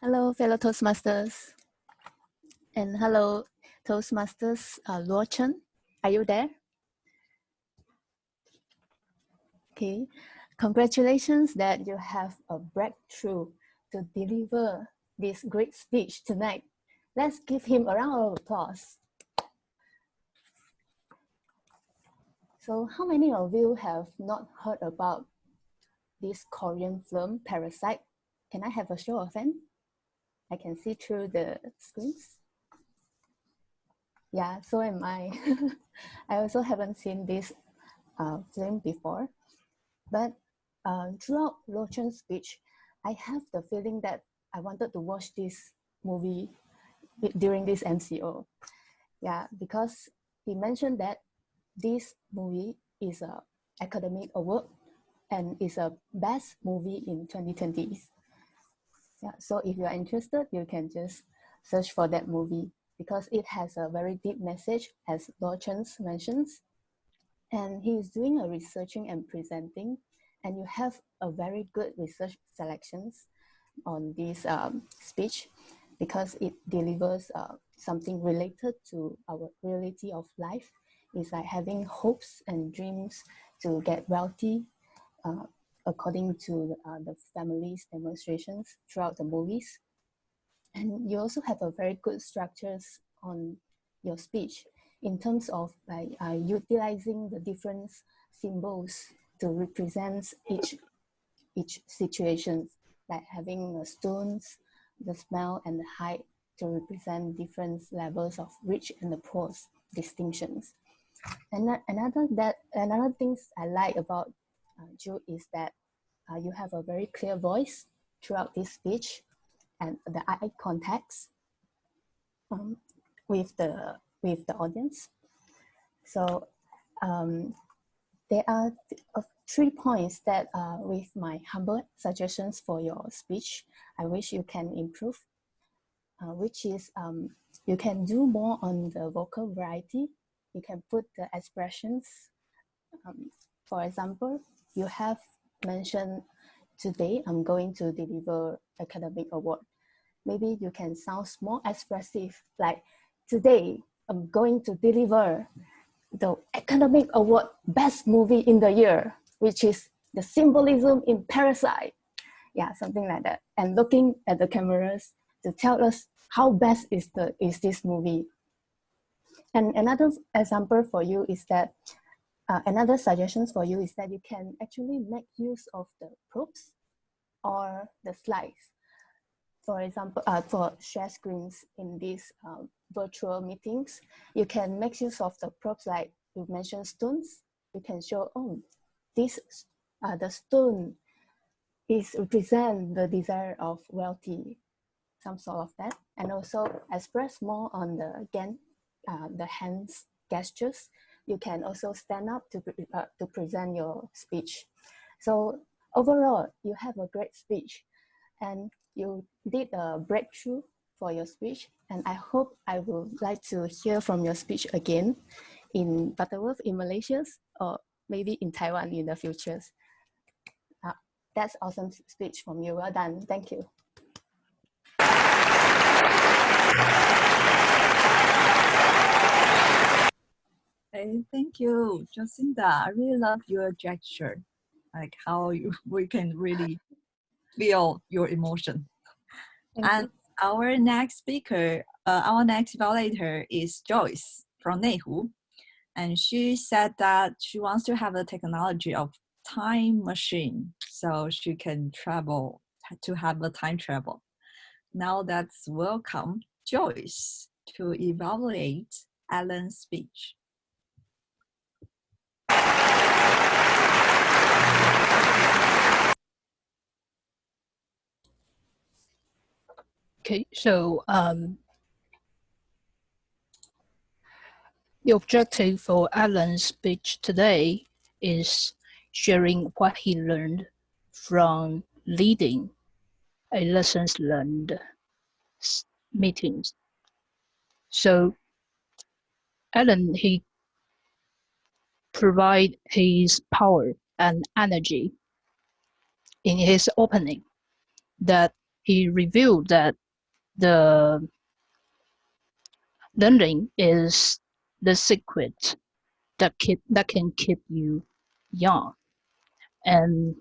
Hello, fellow Toastmasters. And hello, Toastmasters Luo Chen. Are you there? Okay. Congratulations that you have a breakthrough to deliver this great speech tonight. Let's give him a round of applause. So how many of you have not heard about this Korean film, Parasite? Can I have a show of hands? I can see through the screens. Yeah, so am I. I also haven't seen this film before, but throughout Luo Chen's speech, I have the feeling that I wanted to watch this movie during this MCO. Yeah, because he mentioned that this movie is a academic award and is a best movie in 2020. Yeah, so if you are interested, you can just search for that movie because it has a very deep message, as Luo Chen mentions. And he is doing a researching and presenting, and you have a very good research selections on this speech because it delivers something related to our reality of life. It's like having hopes and dreams to get wealthy according to the family's demonstrations throughout the movies. And you also have a very good structures on your speech in terms of like utilizing the different symbols to represent each situation, like having stones, the smell and the height to represent different levels of rich and the poor distinctions. And another things I like about Ju is that you have a very clear voice throughout this speech and the eye contacts with the audience. So there are 3 points that with my humble suggestions for your speech, I wish you can improve, which is you can do more on the vocal variety. You can put the expressions. For example, you have mentioned today I'm going to deliver academic award. Maybe you can sound more expressive, like today I'm going to deliver the academic award best movie in the year, which is the symbolism in Parasite. Yeah, something like that. And looking at the cameras to tell us how best is this movie. And another example for you is that another suggestions for you is that you can actually make use of the props or the slides. For example, for share screens in these virtual meetings, you can make use of the props like you mentioned stones. You can show, oh, this the stone is represent the desire of wealthy, some sort of that, and also express more on the hands gestures you can also stand up to present your speech. So overall, you have a great speech and you did a breakthrough for your speech. And I hope I would like to hear from your speech again in Butterworth in Malaysia or maybe in Taiwan in the future. That's awesome speech from you. Well done. Thank you. Hey, thank you, Jacinda. I really love your gesture, like how we can really feel your emotion. And our next speaker, our next evaluator is Joyce from Neihu. And she said that she wants to have the technology of time machine so she can travel, to have a time travel. Now let's welcome Joyce to evaluate Alan's speech. Okay, so the objective for Alan's speech today is sharing what he learned from leading a lessons learned meetings. So Alan, he provide his power and energy in his opening, that he revealed that the learning is the secret that can keep you young. And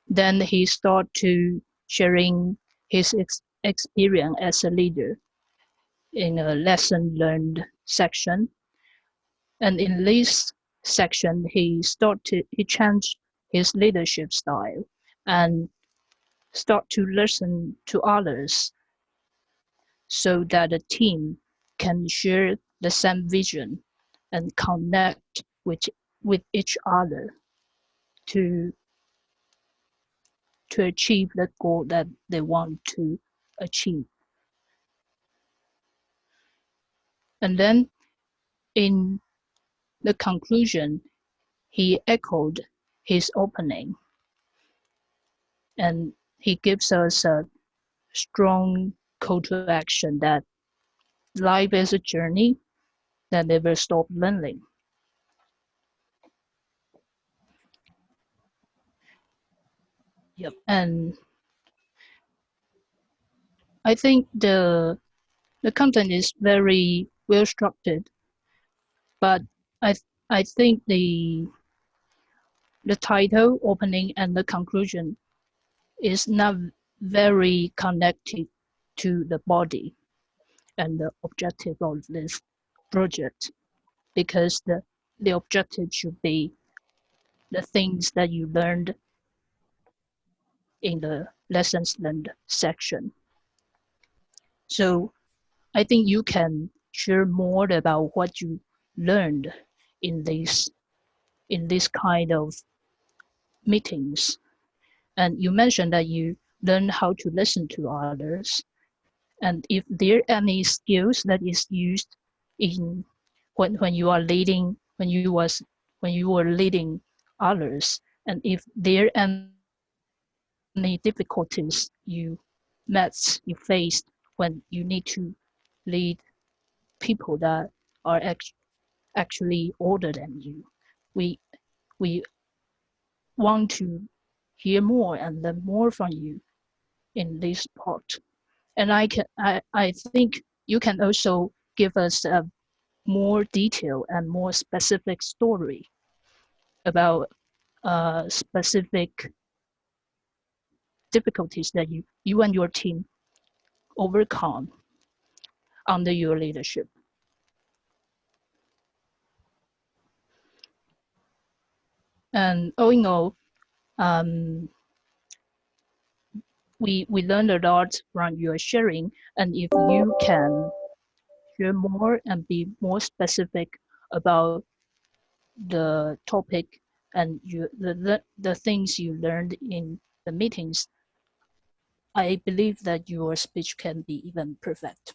then he started to sharing his experience as a leader in a lesson learned section. And in this section, he changed his leadership style and start to listen to others so that the team can share the same vision and connect with each other to achieve the goal that they want to achieve. And then in the conclusion, he echoed his opening and he gives us a strong call to action that life is a journey that never stop learning. Yep, and I think the content is very well structured, but I think the title, opening, and the conclusion is not very connected to the body and the objective of this project, because the objective should be the things that you learned in the lessons learned section. So I think you can share more about what you learned in this kind of meetings. And you mentioned that you learn how to listen to others. And if there are any skills that is used in when you are leading, when you were leading others, and if there are any difficulties you faced when you need to lead people that are actually older than you, we want to hear more and learn more from you in this part. And I think you can also give us a more detailed and more specific story about specific difficulties that you and your team overcome under your leadership. And all in all, we learned a lot from your sharing. And if you can share more and be more specific about the topic and the things you learned in the meetings, I believe that your speech can be even perfect.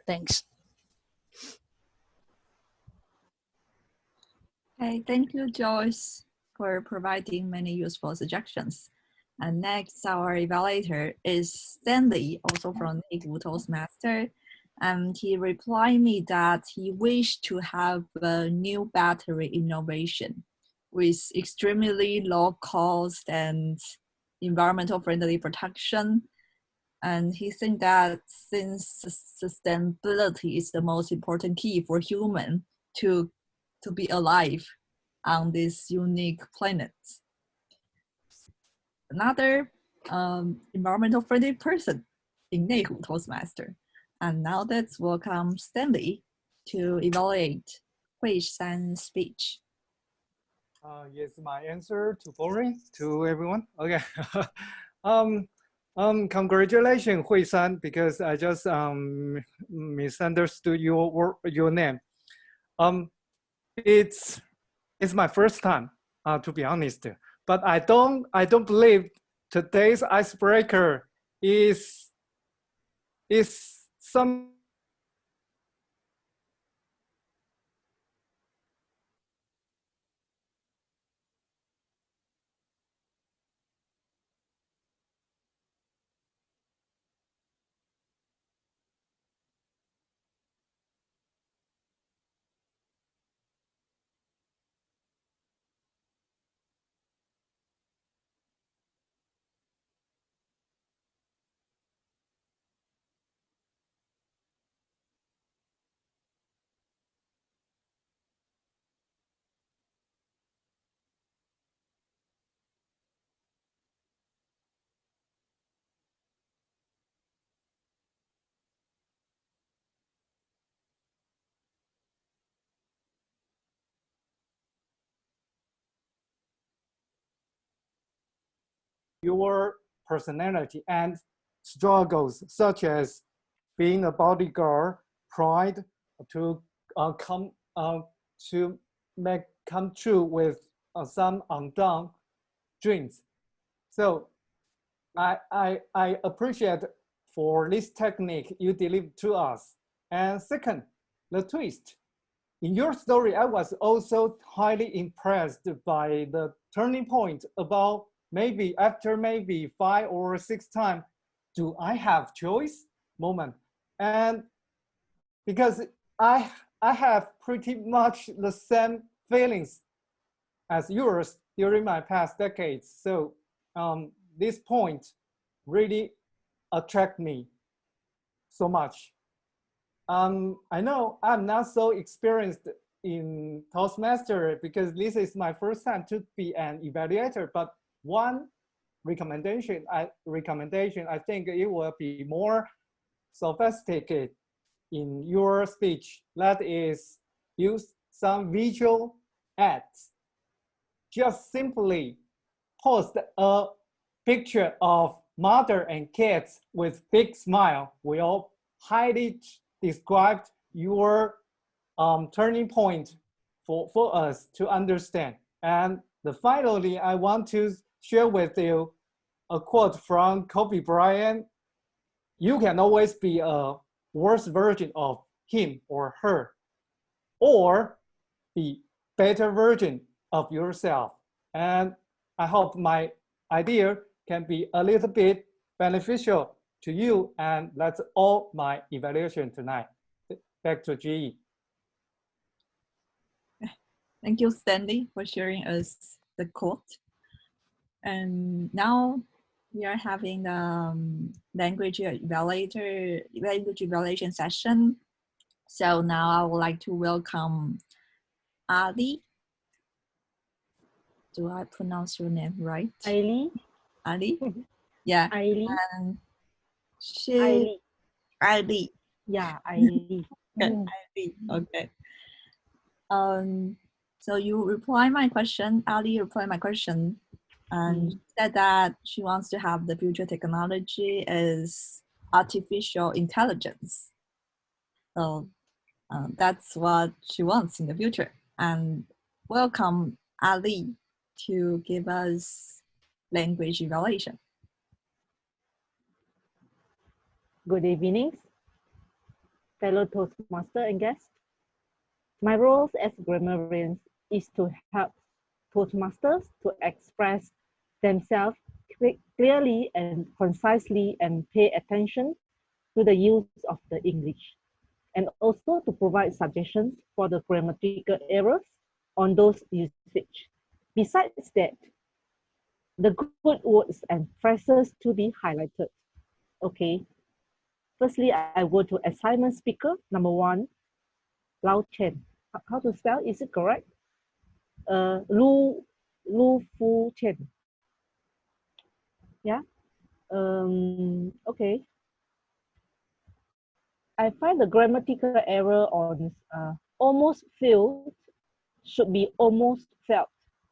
Thanks. Okay, thank you, Joyce, for providing many useful suggestions. And next, our evaluator is Stanley, also from Neihu Toastmaster. And he replied me that he wished to have a new battery innovation with extremely low cost and environmental friendly production. And he thinks that since sustainability is the most important key for human to be alive on this unique planet. Another environmental friendly person in Neihu Toastmaster. And now let's welcome Stanley to evaluate Hui Shan's speech. Yes, my answer too boring to everyone. Okay. Congratulations, Hui San, because I just misunderstood your name. It's my first time, to be honest. But I don't believe today's icebreaker is some. Your personality and struggles, such as being a bodyguard, pride to come true with some undone dreams. So I appreciate for this technique you delivered to us. And second, the twist. In your story, I was also highly impressed by the turning point about maybe after maybe 5 or 6 times, do I have choice moment? And because I have pretty much the same feelings as yours during my past decades. So this point really attract me so much. I know I'm not so experienced in Toastmaster because this is my first time to be an evaluator, but one recommendation I think it will be more sophisticated in your speech. That is, use some visual ads. Just simply post a picture of mother and kids with big smile will highly describe your turning point for us to understand. And finally, I want to share with you a quote from Kobe Bryant. You can always be a worse version of him or her, or be better version of yourself. And I hope my idea can be a little bit beneficial to you. And that's all my evaluation tonight. Back to GE. Thank you, Stanley, for sharing us the quote. And now we are having the language evaluation session. So now I would like to welcome Ali. Do I pronounce your name right? Ali. Ali? Yeah. Ali. And Ali. Yeah, Ali. Ali. Okay. So you reply my question, Ali replied my question, and said that she wants to have the future technology is artificial intelligence. So that's what she wants in the future. And welcome Ali to give us language evaluation. Good evening, fellow Toastmaster and guests. My roles as grammarian is to help Toastmasters to express themselves clearly and concisely and pay attention to the use of the English, and also to provide suggestions for the grammatical errors on those usage. Besides that, the good words and phrases to be highlighted. Okay, firstly, I go to assignment speaker, number 1, Lao Chen. How to spell? Is it correct? Lu Fu Chen. Yeah. Okay. I find the grammatical error on almost felt should be almost felt.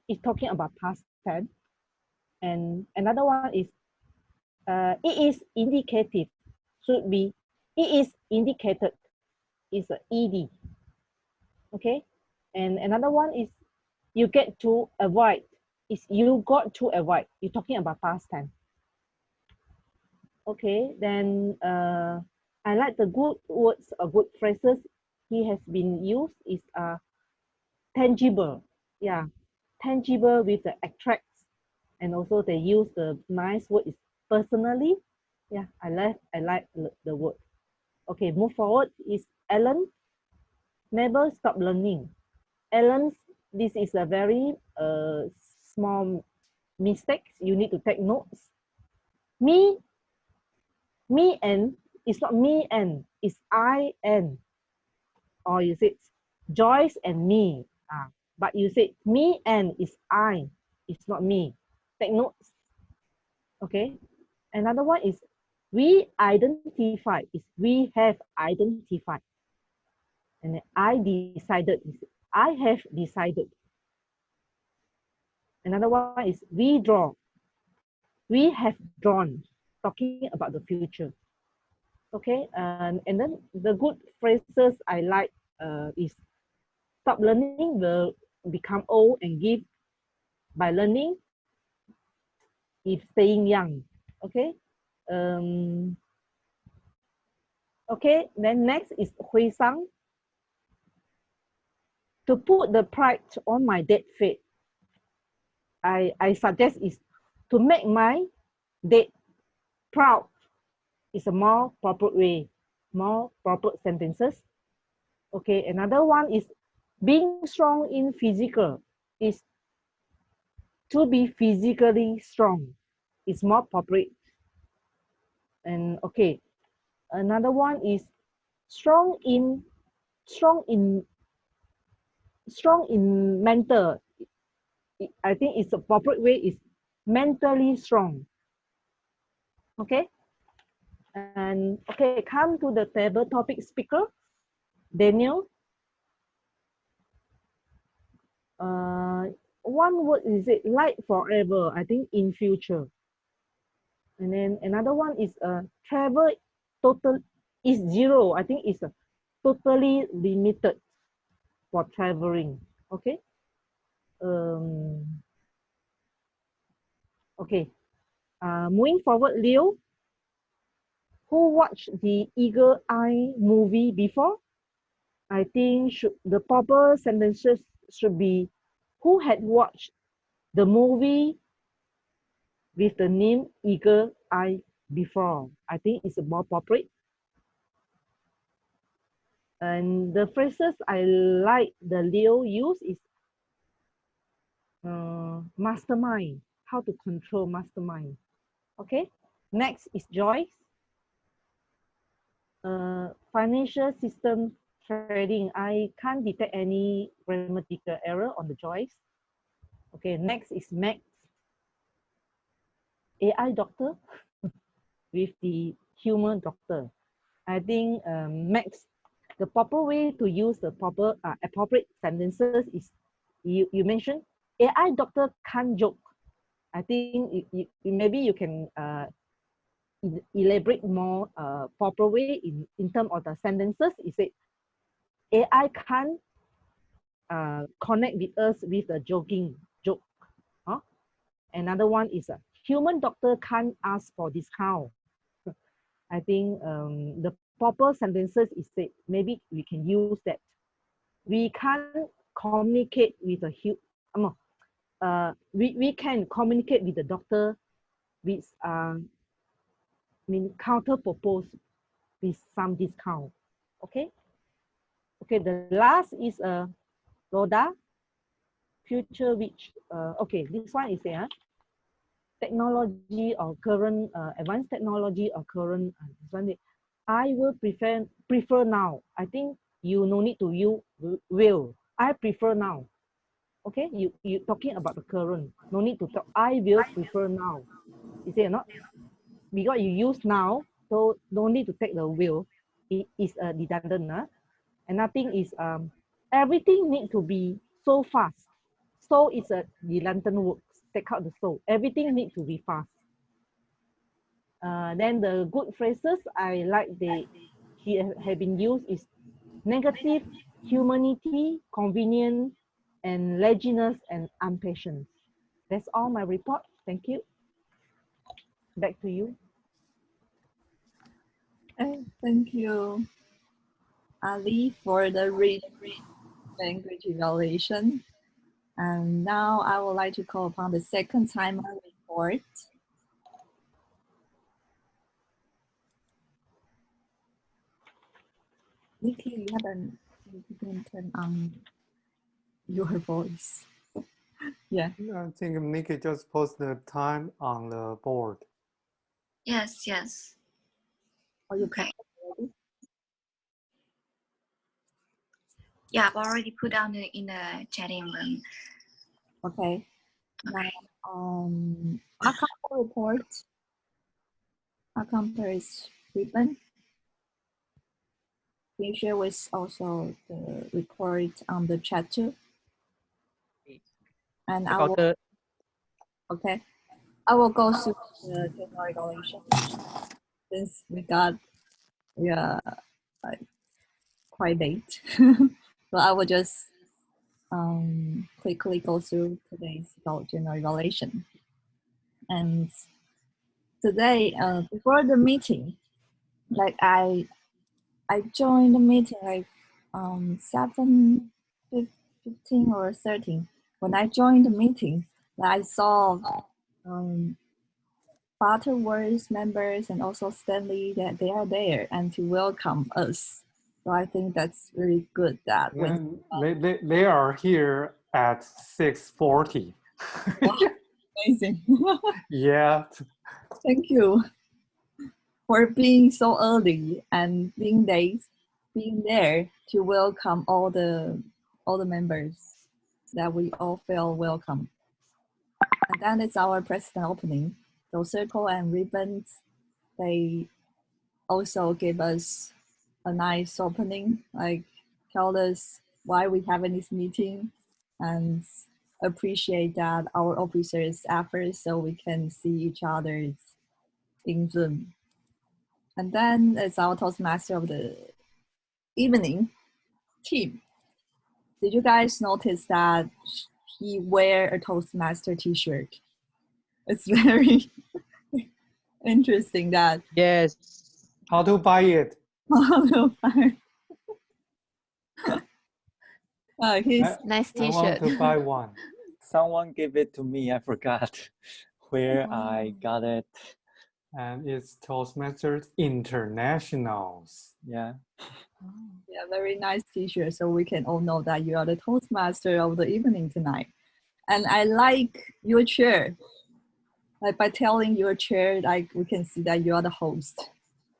It's talking about past tense. And another one is it is indicative. Should be it is indicated. Is a ed. Okay. And another one is you get to avoid. Is you got to avoid. You're talking about past tense. Okay, then I like the good words or good phrases he has been used is tangible. Yeah, tangible with the attracts, and also they use the nice word is personally. Yeah, I like the word. Okay, move forward is Alan. Never stop learning. Alan, this is a very small mistake. You need to take notes. Me and it's not me and it's I and, or you say Joyce and me. But you say me and is I. It's not me. Take notes. Okay. Another one is we identify. Is we have identified. And then I decided. Is I have decided. Another one is we draw. We have drawn. Talking about the future. Okay, and then the good phrases I like is stop learning will become old and give by learning if staying young. Okay. Okay, then next is Hui Sang. To put the pride on my dead fate, I suggest is to make my dead proud is a more proper way, more proper sentences. Okay, another one is being strong in physical is to be physically strong. It's more appropriate. And okay, another one is strong in mental. I think it's a appropriate way is mentally strong. Okay. And okay, come to the table topic speaker, Daniel. One word is it light forever, I think in future. And then another one is travel total is 0. I think it's totally limited for traveling. Okay. Okay. Moving forward, Leo, who watched the Eagle Eye movie before? I think the proper sentences should be who had watched the movie with the name Eagle Eye before. I think it's more appropriate. And the phrases I like the Leo use is mastermind, how to control mastermind. Okay, next is Joyce. Financial system trading, I can't detect any grammatical error on the Joyce. Okay, next is Max. AI doctor with the human doctor. I think Max, the proper way to use the proper appropriate sentences is you mentioned AI doctor can't joke. I think maybe you can elaborate more proper way in terms of the sentences. You say AI can't connect with us with the joke. Huh? Another one is a human doctor can't ask for discount. I think the proper sentences is that maybe we can use that. We can't communicate with we can communicate with the doctor with counter propose with some discount. Okay. Okay. The last is RODA, future which okay, this one is technology or current advanced technology or current this one. I will prefer now. I think you no need to you will. I prefer now. Okay, you talking about the current. No need to talk. I will prefer now. You see or not? Because you use now, so no need to take the will. It is redundant. Another thing is everything need to be so fast. So it's a redundant word. Take out the so. Everything need to be fast. Then the good phrases I like have been used is negative, humanity, convenient, and laziness and impatience. That's all my report. Thank you. Back to you. Thank you, Ali, for the read language evaluation. And now I would like to call upon the second timer report. Nikki, you can turn on your voice. Yeah. I think Nikki just post the time on the board. Yes, yes. Oh, you can. Yeah, I've already put down in the chatting room. Okay. Now, account report. Account is ribbon. Can you share with also the report on the chat too? And I will. Okay. I will go through the general regulation since we are like quite late. So I will just quickly go through today's general regulation. And today, before the meeting, like I joined the meeting like 7:15 or 13. When I joined the meeting, I saw Butterworth members and also Stanley that they are there and to welcome us. So I think that's really good that when they are here at 6:40. Amazing. Yeah. Thank you for being so early and being there to welcome all the members that we all feel welcome. And then it's our president opening. So circle and ribbons, they also give us a nice opening, like tell us why we having this meeting and appreciate that our officers' efforts so we can see each other in Zoom. And then it's our Toastmaster of the evening team. Did you guys notice that he wear a Toastmaster t-shirt? It's very interesting that. Yes. How to buy it? How to buy nice I want to buy one. Someone gave it to me. I forgot where I got it. And it's Toastmasters Internationals. Yeah. Yeah, very nice t-shirt. So we can all know that you are the Toastmaster of the evening tonight. And I like your chair. Like by telling your chair, like we can see that you are the host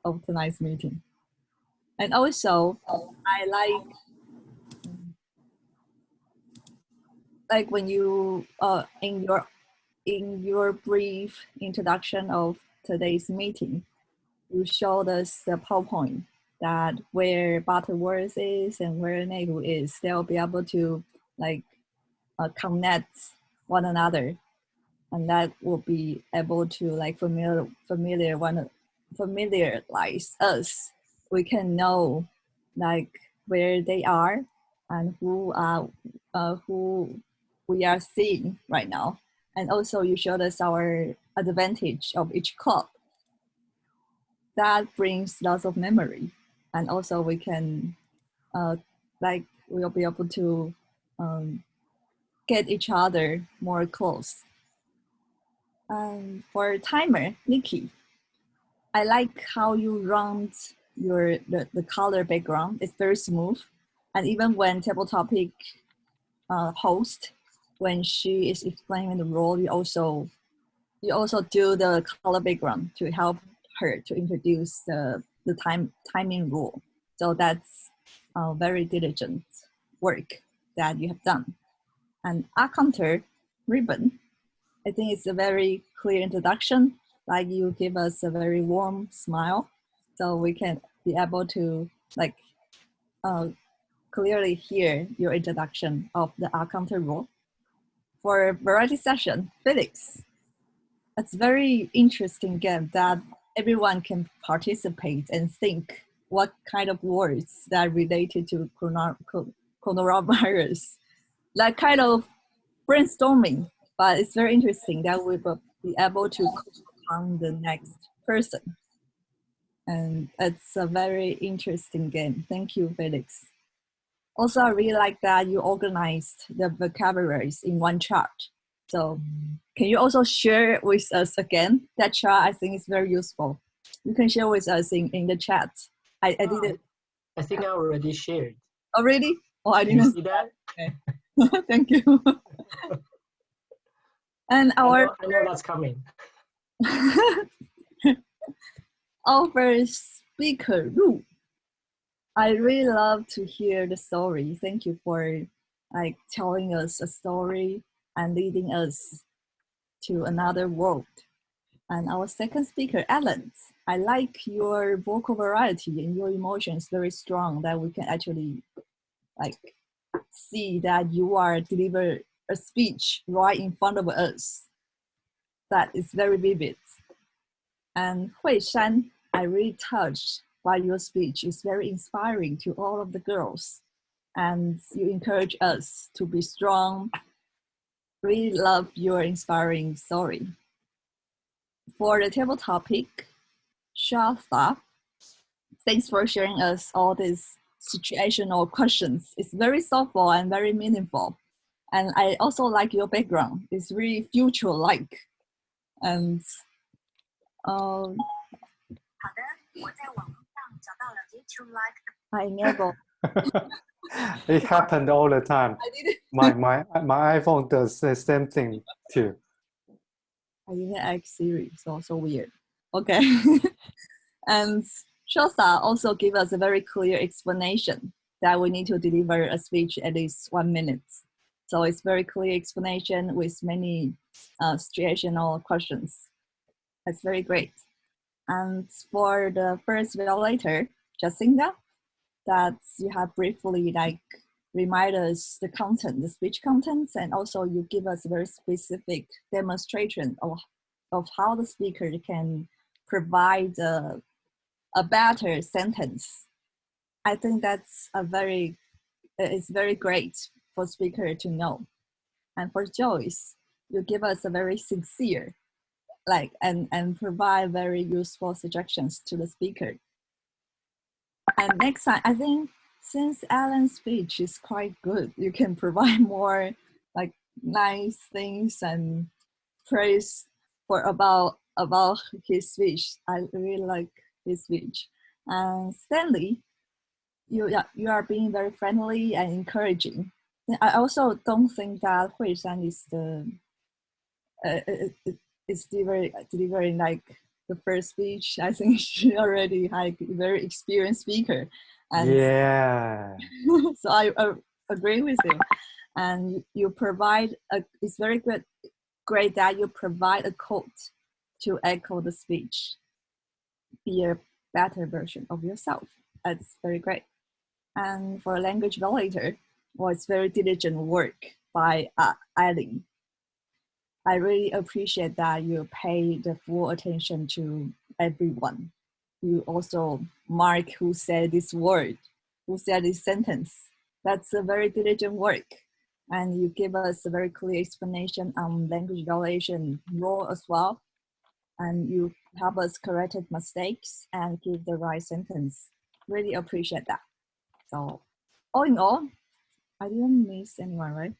of tonight's meeting. And also, I like when you in your brief introduction of today's meeting, you showed us the PowerPoint that where Butterworth is and where Neihu is. They'll be able to like connect one another, and that will be able to like familiarize us. We can know like where they are and who we are seeing right now. And also you showed us our advantage of each club. That brings lots of memory. And also we can like we'll be able to get each other more close. For timer, Nikki, I like how you round the color background. It's very smooth. And even when table topic host, when she is explaining the role, you also do the color background to help her to introduce the timing rule. So that's very diligent work that you have done. And art counter ribbon, I think it's a very clear introduction. Like you give us a very warm smile, so we can be able to like clearly hear your introduction of the art counter rule. For variety session, Felix, it's very interesting game that everyone can participate and think what kind of words that are related to coronavirus. Like kind of brainstorming, but it's very interesting that we will be able to call on the next person. And it's a very interesting game. Thank you, Felix. Also, I really like that you organized the vocabularies in one chart. So can you also share with us again? That chart, I think is very useful. You can share with us in the chat. I didn't. I think I already shared. Already? Oh, I Can you didn't see that? Okay. Thank you. And I know that's coming. Our first speaker, Ru. I really love to hear the story. Thank you for like telling us a story and leading us to another world. And our second speaker, Alan. I like your vocal variety and your emotions very strong that we can actually like see that you are deliver a speech right in front of us. That is very vivid. And Hui Shan, I really touched by your speech. It's very inspiring to all of the girls. And you encourage us to be strong. Really love your inspiring story. For the table topic, Shatha, thanks for sharing us all these situational questions. It's very thoughtful and very meaningful. And I also like your background. It's really future-like. And I never. It happened all the time. My iPhone does the same thing too. I didn't ask Siri, so weird. Okay. And Shosa also gave us a very clear explanation that we need to deliver a speech at least 1 minute. So it's very clear explanation with many situational questions. That's very great. And for the first violator, Jacinda, that you have briefly like remind us the content, the speech contents, and also you give us a very specific demonstration of how the speaker can provide a better sentence. I think that's it's very great for speaker to know. And for Joyce, you give us a very sincere, like, and provide very useful suggestions to the speaker. And next time, I think since Alan's speech is quite good, you can provide more like nice things and praise for about his speech. I really like his speech. And Stanley, you are being very friendly and encouraging. I also don't think that Hui Shan is delivering like the first speech. I think she already like a very experienced speaker. And yeah. So I agree with you. And you provide it's very great that you provide a quote to echo the speech. Be a better version of yourself. That's very great. And for a language validator, well, it's very diligent work by Eileen. I really appreciate that you pay the full attention to everyone. You also mark who said this word, who said this sentence. That's a very diligent work. And you give us a very clear explanation on language evaluation role as well. And you help us correct mistakes and give the right sentence. Really appreciate that. So all in all, I didn't miss anyone, right?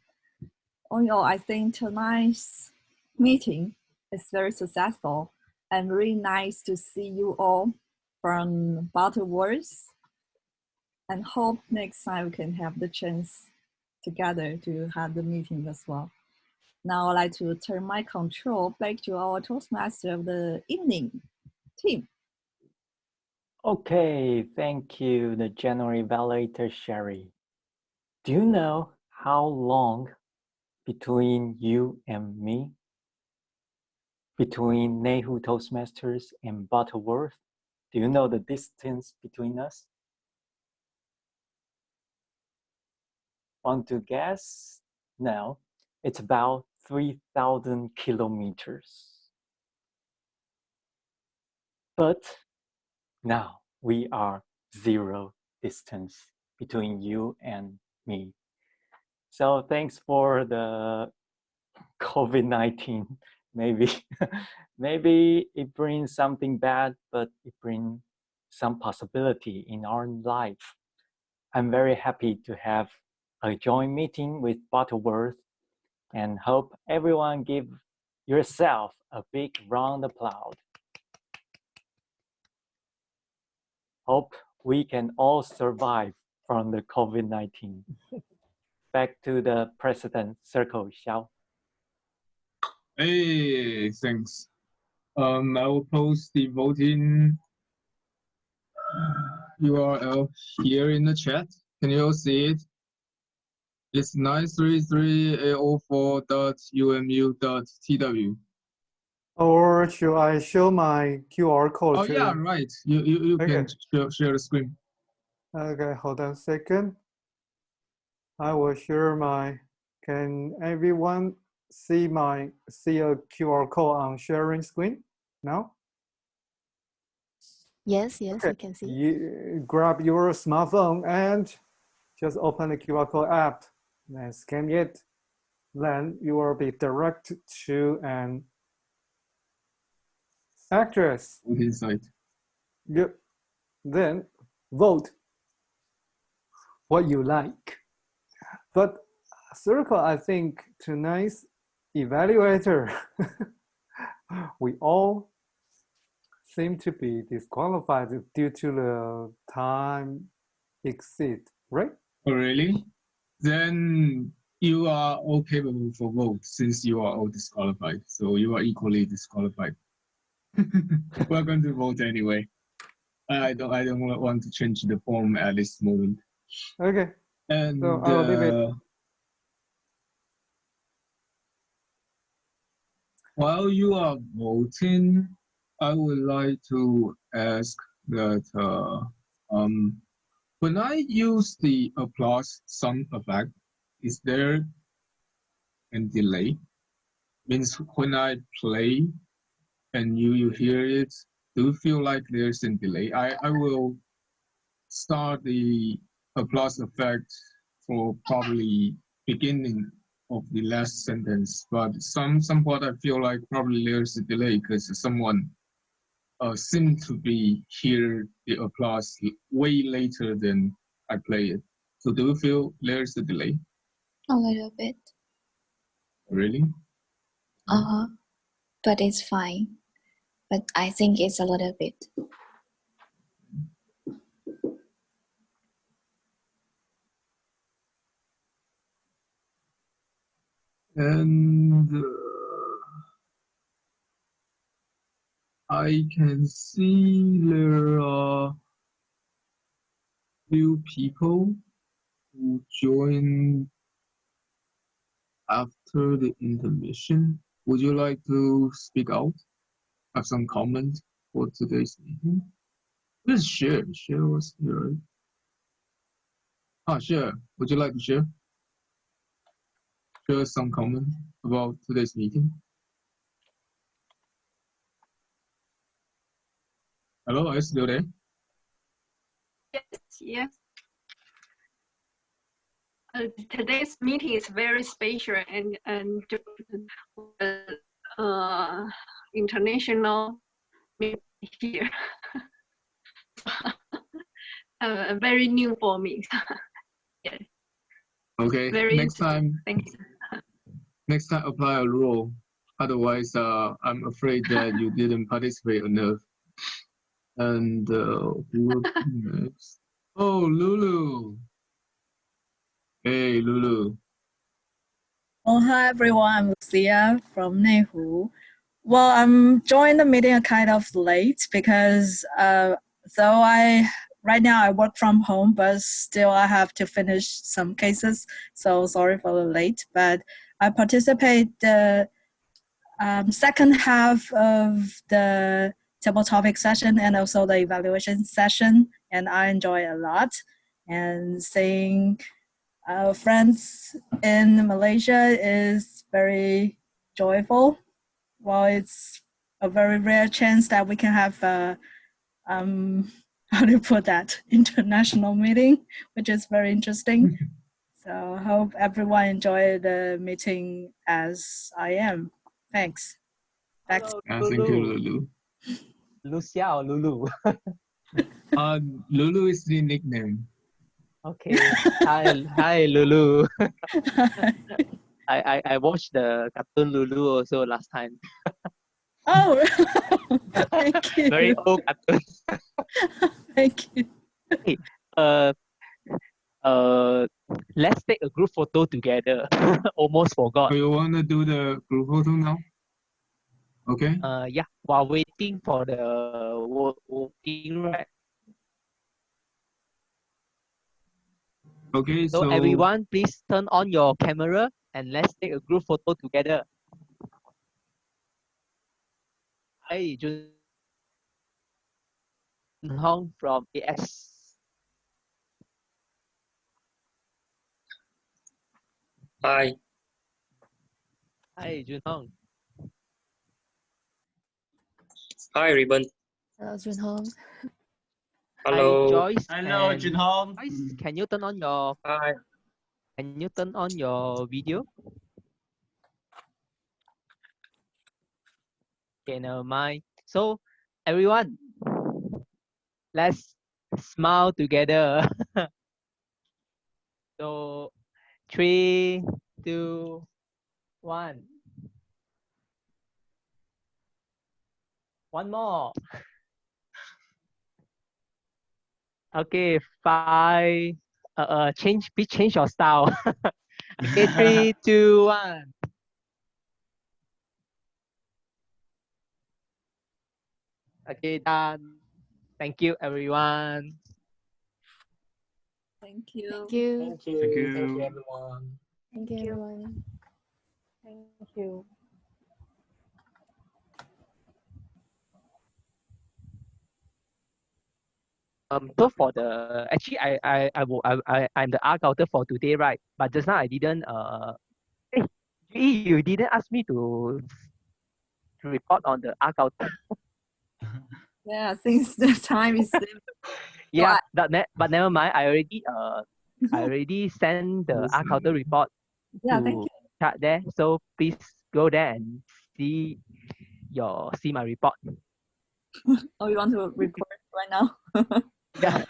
All in all, I think tonight's meeting is very successful and really nice to see you all from Butterworth, and hope next time we can have the chance together to have the meeting as well. Now I'd like to turn my control back to our Toastmaster of the evening, Tim. Okay, thank you, the January evaluator, Sherry. Do you know how long between you and me, between Neihu Toastmasters and Butterworth? Do you know the distance between us? Want to guess? No, it's about 3,000 kilometers. But now we are zero distance between you and me. So thanks for the COVID-19. Maybe, maybe it brings something bad, but it brings some possibility in our life. I'm very happy to have a joint meeting with Butterworth and hope everyone give yourself a big round of applause. Hope we can all survive from the COVID-19. Back to the president circle, Xiao. Hey, thanks. I will post the voting URL here in the chat. Can you all see it? It's 933.804.umu.tw. Or should I show my QR code? Oh, yeah, right. You okay. can share the screen. Okay, hold on a second. I will share my, can everyone see a QR code on sharing screen now? Yes, yes, okay. we can see. You grab your smartphone and just open the QR code app and scan it. Then you will be directed to an address. Inside. Yep. Then vote what you like. But Circle, I think tonight's evaluator, we all seem to be disqualified due to the time exceed, right? Oh, really? Then you are all capable for vote since you are all disqualified. So you are equally disqualified. We're going to vote anyway. I don't want to change the form at this moment. Okay. And so I'll leave it. While you are voting, I would like to ask that when I use the applause sound effect, is there a delay? Means when I play and you hear it, do you feel like there's a delay? I will start the applause effect for probably beginning of the last sentence, but some part I feel like probably there's a delay because someone seemed to be hear the applause way later than I play it. So do you feel there's a delay? A little bit. Really? But it's fine. But I think it's a little bit. And I can see there are few people who join after the intermission. Would you like to speak out? Have some comment for today's meeting? Please share. Share was here. Share. Would you like to share? Share some comment about today's meeting. Hello, are you still there? Yes. Today's meeting is very special and international meeting here. Very new for me. Yes. Okay, Very next interesting. time, Thanks. next time apply a rule. Otherwise, I'm afraid that you didn't participate enough. And who next? Oh, Lulu. Hey, Lulu. Oh, hi everyone. I'm Lucia from Neihu. Well, I'm joining the meeting kind of late because though right now I work from home, but still I have to finish some cases. So sorry for the late, but I participate the second half of the table topic session and also the evaluation session, and I enjoy it a lot. And seeing friends in Malaysia is very joyful. Well, it's a very rare chance that we can have how do you put that, international meeting, which is very interesting. So I hope everyone enjoyed the meeting as I am. Thanks. Back to Thank you, Lulu. Lucia or Lulu? Lulu is the nickname. Okay. Hi, Lulu. I watched the cartoon Lulu also last time. Oh, thank you. Very old cartoon. Thank you. Hey, let's take a group photo together. Almost forgot. Oh, you want to do the group photo now? Okay. Yeah, while waiting for the voting, right? Okay, So so everyone, please turn on your camera and let's take a group photo together. Hi, Jun Hong from AS. Hi. Hi, Jun Hong. Hi, Ribbon. Hello, Junhong. Hello. Hi, Joyce. Hello, and Jun Hong. Joyce, can you turn on your Hi. Can you turn on your video? Okay, never mind. So everyone, let's smile together. So 3, 2, 1. One more. Okay, 5. Please change your style. Okay, 3, 2, 1. Okay, done. Thank you, everyone. Thank you. Thank you. Thank you. Thank you. Thank you, everyone. Thank you, everyone. Thank you. So for the I'm the art counter for today, right? But just now I didn't hey, you didn't ask me to report on the art counter. Yeah, since the time is Yeah, but never mind. I already sent the art counter report yeah, thank to you. chat there. So please go there and see my report. Oh, you want to report right now? Yeah.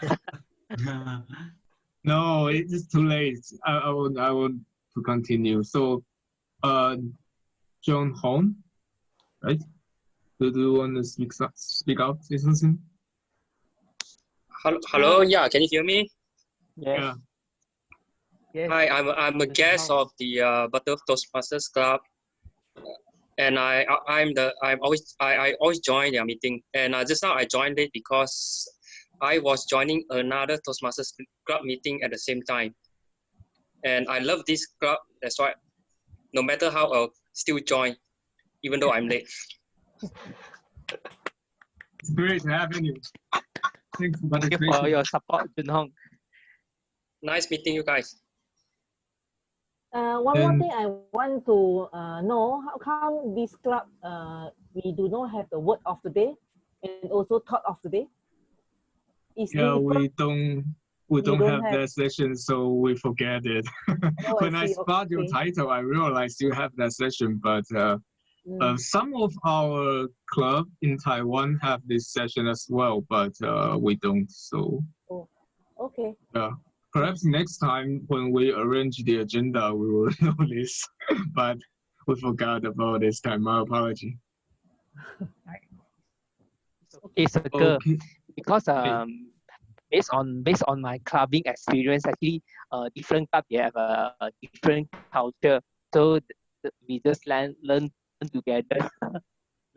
no, it's too late. I want to continue. So, John Hong, right? Do you want to speak out? Say something? Hello. Yeah, can you hear me? Yes. Yes. Hi, I'm a guest of the Butterworth Toastmasters Club, and I always join their meeting. And just now I joined it because I was joining another Toastmasters Club meeting at the same time, and I love this club. That's why, no matter how, I'll still join, even though I'm late. It's great having you. Thanks for Thank you for your support, Jun Hong. Nice meeting you guys. One more thing I want to know, how come this club we do not have the word of the day and also thought of the day? Yeah, we don't have that session, so we forget it. When I spot your title, I realized you have that session, but some of our club in Taiwan have this session as well, but we don't. So okay. yeah. Perhaps next time when we arrange the agenda, we will know this, but we forgot about this time. My apology. It's okay, because based on my clubbing experience, actually, different club they have a different culture, so we just learn together,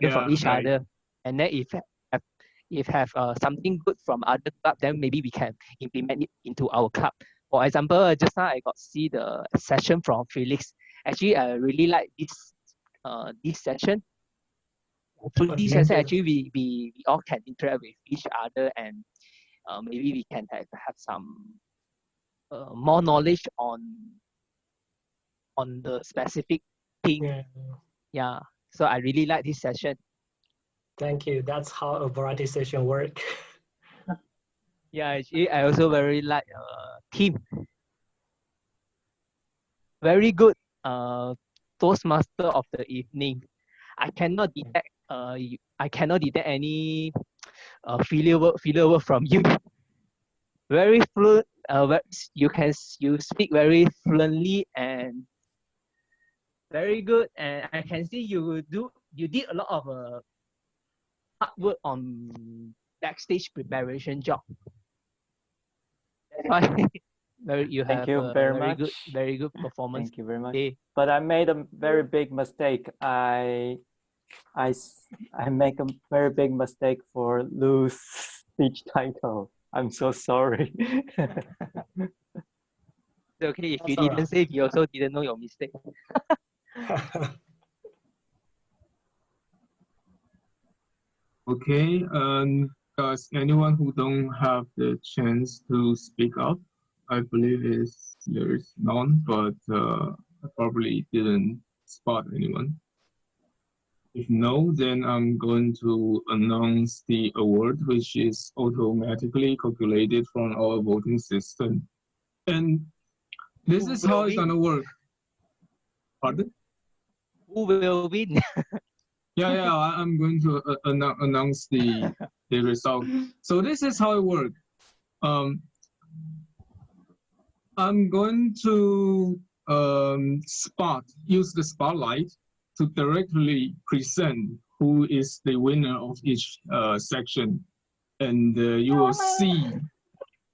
learn from each other, and then if have something good from other club, then maybe we can implement it into our club. For example, just now I got see the session from Felix. Actually, I really like this session. Through this session, actually, we all can interact with each other, and maybe we can have some more knowledge on the specific thing. Yeah. So I really like this session. Thank you. That's how a variety session works. Yeah, actually, I also very like team. Very good Toastmaster of the evening. I cannot detect any filler word from you. Very fluent. You speak very fluently and very good. And I can see you did a lot of hard work on backstage preparation job. That's why you have Thank you very much. very good performance. Thank you very much. Today. But I made a very big mistake. I make a very big mistake for lose speech title. I'm so sorry. It's okay. If you didn't say, you also didn't know your mistake. Okay, does anyone who don't have the chance to speak up? I believe there is none, but I probably didn't spot anyone. If no, then I'm going to announce the award, which is automatically calculated from our voting system. And this is how it's gonna work. Pardon? Who will win? Yeah, I'm going to announce the result. So this is how it works. I'm going to use the spotlight to directly present who is the winner of each section, and you will see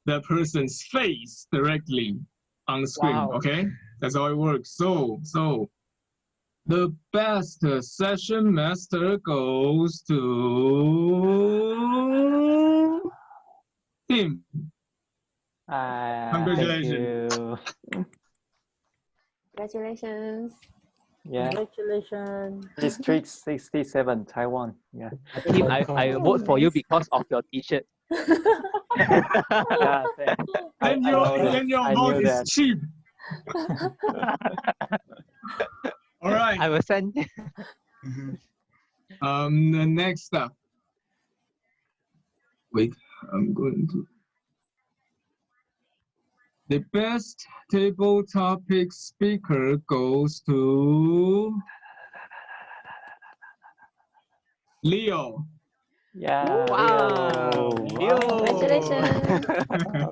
that person's face directly on the screen. Wow. Okay, that's how it works. So the best session master goes to Tim. Congratulations. Congratulations. Yeah. Congratulations. District 67, Taiwan. Yeah. Tim, I vote for you because of your t-shirt. Yeah, then your vote is cheap. All right. I will send. The next up. Wait, I'm going to. The best table topic speaker goes to Leo. Yeah. Wow. Leo. Congratulations.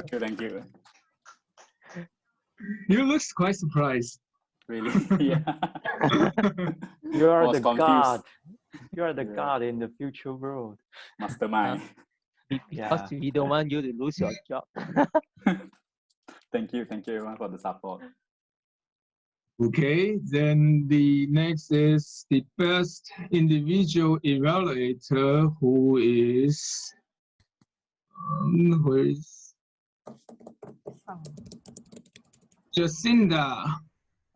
Thank you. You look quite surprised. Really? Yeah. You are the confused. god. You are the god in the future world. Mastermind. Because we don't want you to lose your job. Thank you everyone for the support. Okay, then the next is the best individual evaluator, who is Jacinda.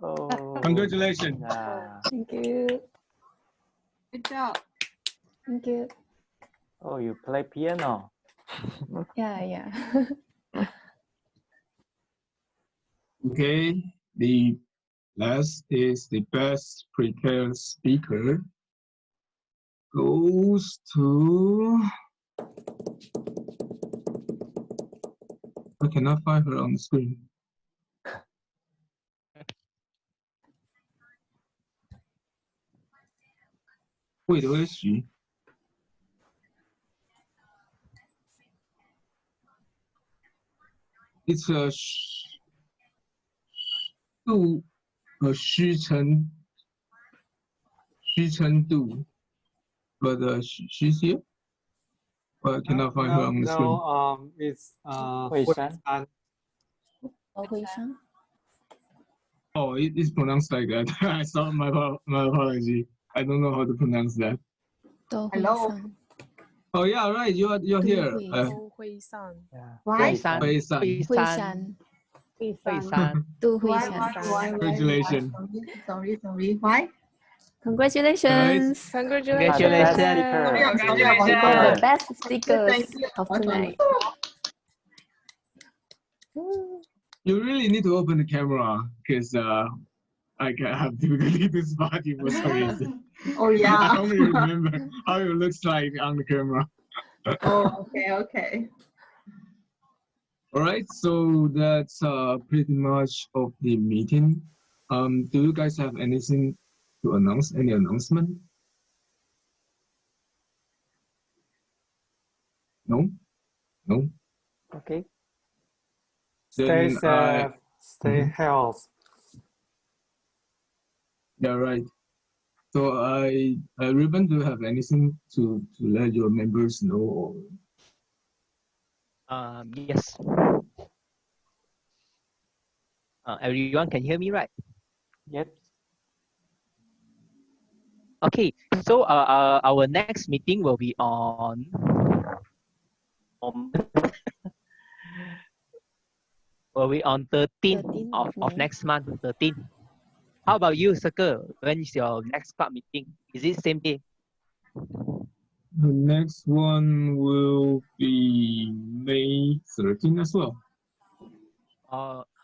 Oh, congratulations. Thank you. Good job. Thank you. Oh, you play piano. Yeah. Okay, the last is the best prepared speaker. Goes to. I cannot find her on the screen. Wait, where is she? it's a do, but she's here. But I cannot find her on the screen. No, it's Hui Shan. Oh, it's pronounced like that. I saw my apology. I don't know how to pronounce that. Hello. Oh yeah, right. You're here. Hui San. Why? Congratulations. Sorry. Why? Congratulations. Congratulations. The best speakers of tonight. You really need to open the camera because I have difficulty to spot you for some reason. Oh yeah. I only remember how it looks like on the camera. Oh, okay. All right, so that's pretty much of the meeting. Do you guys have anything to announce? Any announcement? No? Okay. Stay safe, stay healthy. Yeah, right. So Ruben, do you have anything to let your members know? Or... Yes. Everyone can hear me, right? Yep. Okay. So our next meeting will be on will be on 13th of next month, 13th. How about you, Circle? When is your next club meeting? Is it same day? The next one will be May 13 as well.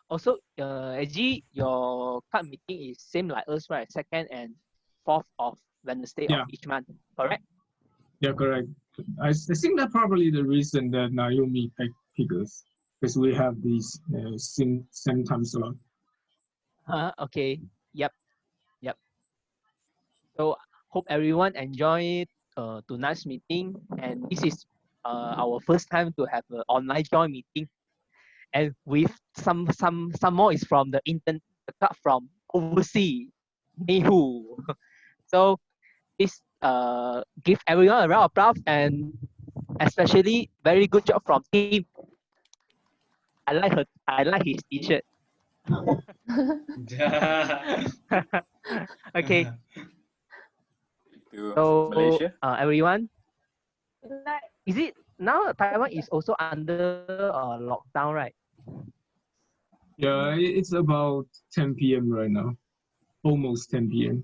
Also, actually, your club meeting is same like us, right? 2nd and 4th of Wednesday of each month, correct? Yeah, correct. I think that's probably the reason that Naomi picked us, because we have these same time slot. Okay. Yep. So hope everyone enjoyed tonight's meeting, and this is our first time to have an online joint meeting, and with some more is from the club from overseas, Neihu. So please give everyone a round of applause, and especially very good job from Tim. I like his t-shirt. Okay. So Malaysia. Everyone, is it now Taiwan is also under lockdown, right? Yeah, it's about 10 p.m. right now, almost 10 p.m.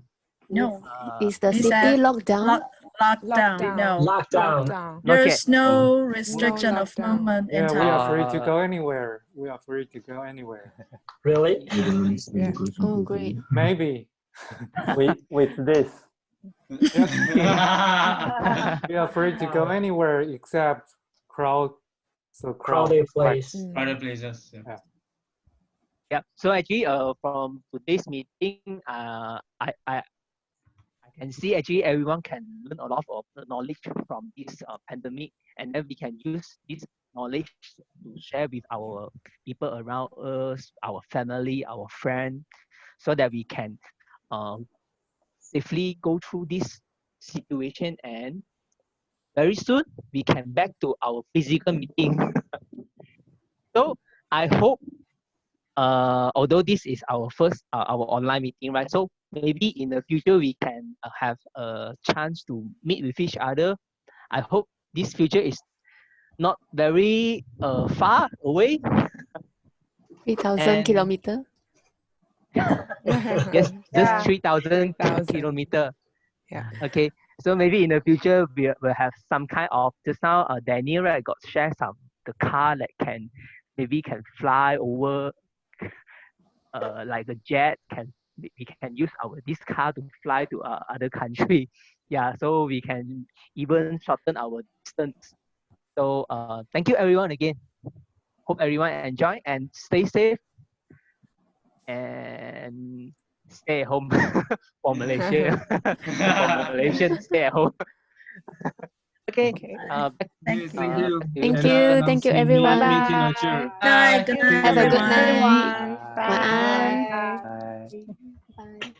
No, Is the city locked down? Lockdown. No. Lockdown. There's no restriction of movement in Yeah, we Taiwan. are free to go anywhere. Really? Yeah. Oh, great. Maybe. with this. We are free to go anywhere except crowded place. Crowded places. Yeah. So actually, from today's meeting, I can see actually everyone can learn a lot of the knowledge from this pandemic, and then we can use this knowledge to share with our people around us, our family, our friends, so that we can safely go through this situation, and very soon we can back to our physical meeting. So I hope, although this is our first our online meeting, right? So maybe in the future we can have a chance to meet with each other. I hope this future is not very far away. 3,000 kilometers. Yes, just 3,000 kilometers. Yeah. Okay, so maybe in the future we'll have some kind of, just now Daniel, right, got share some the car that can fly over, like a jet. We can use this car to fly to other country. Yeah, so we can even shorten our distance. So thank you everyone again. Hope everyone enjoy and stay safe and stay at home for Malaysia. For Malaysians, stay at home. Okay. Okay. Okay. Back Thank to Thank you. you. Thank And you. I'm Thank you, seeing new everyone. meeting adjourned. Good night. Good night, Have a good everyone. night. Bye.晚安. Bye. Bye.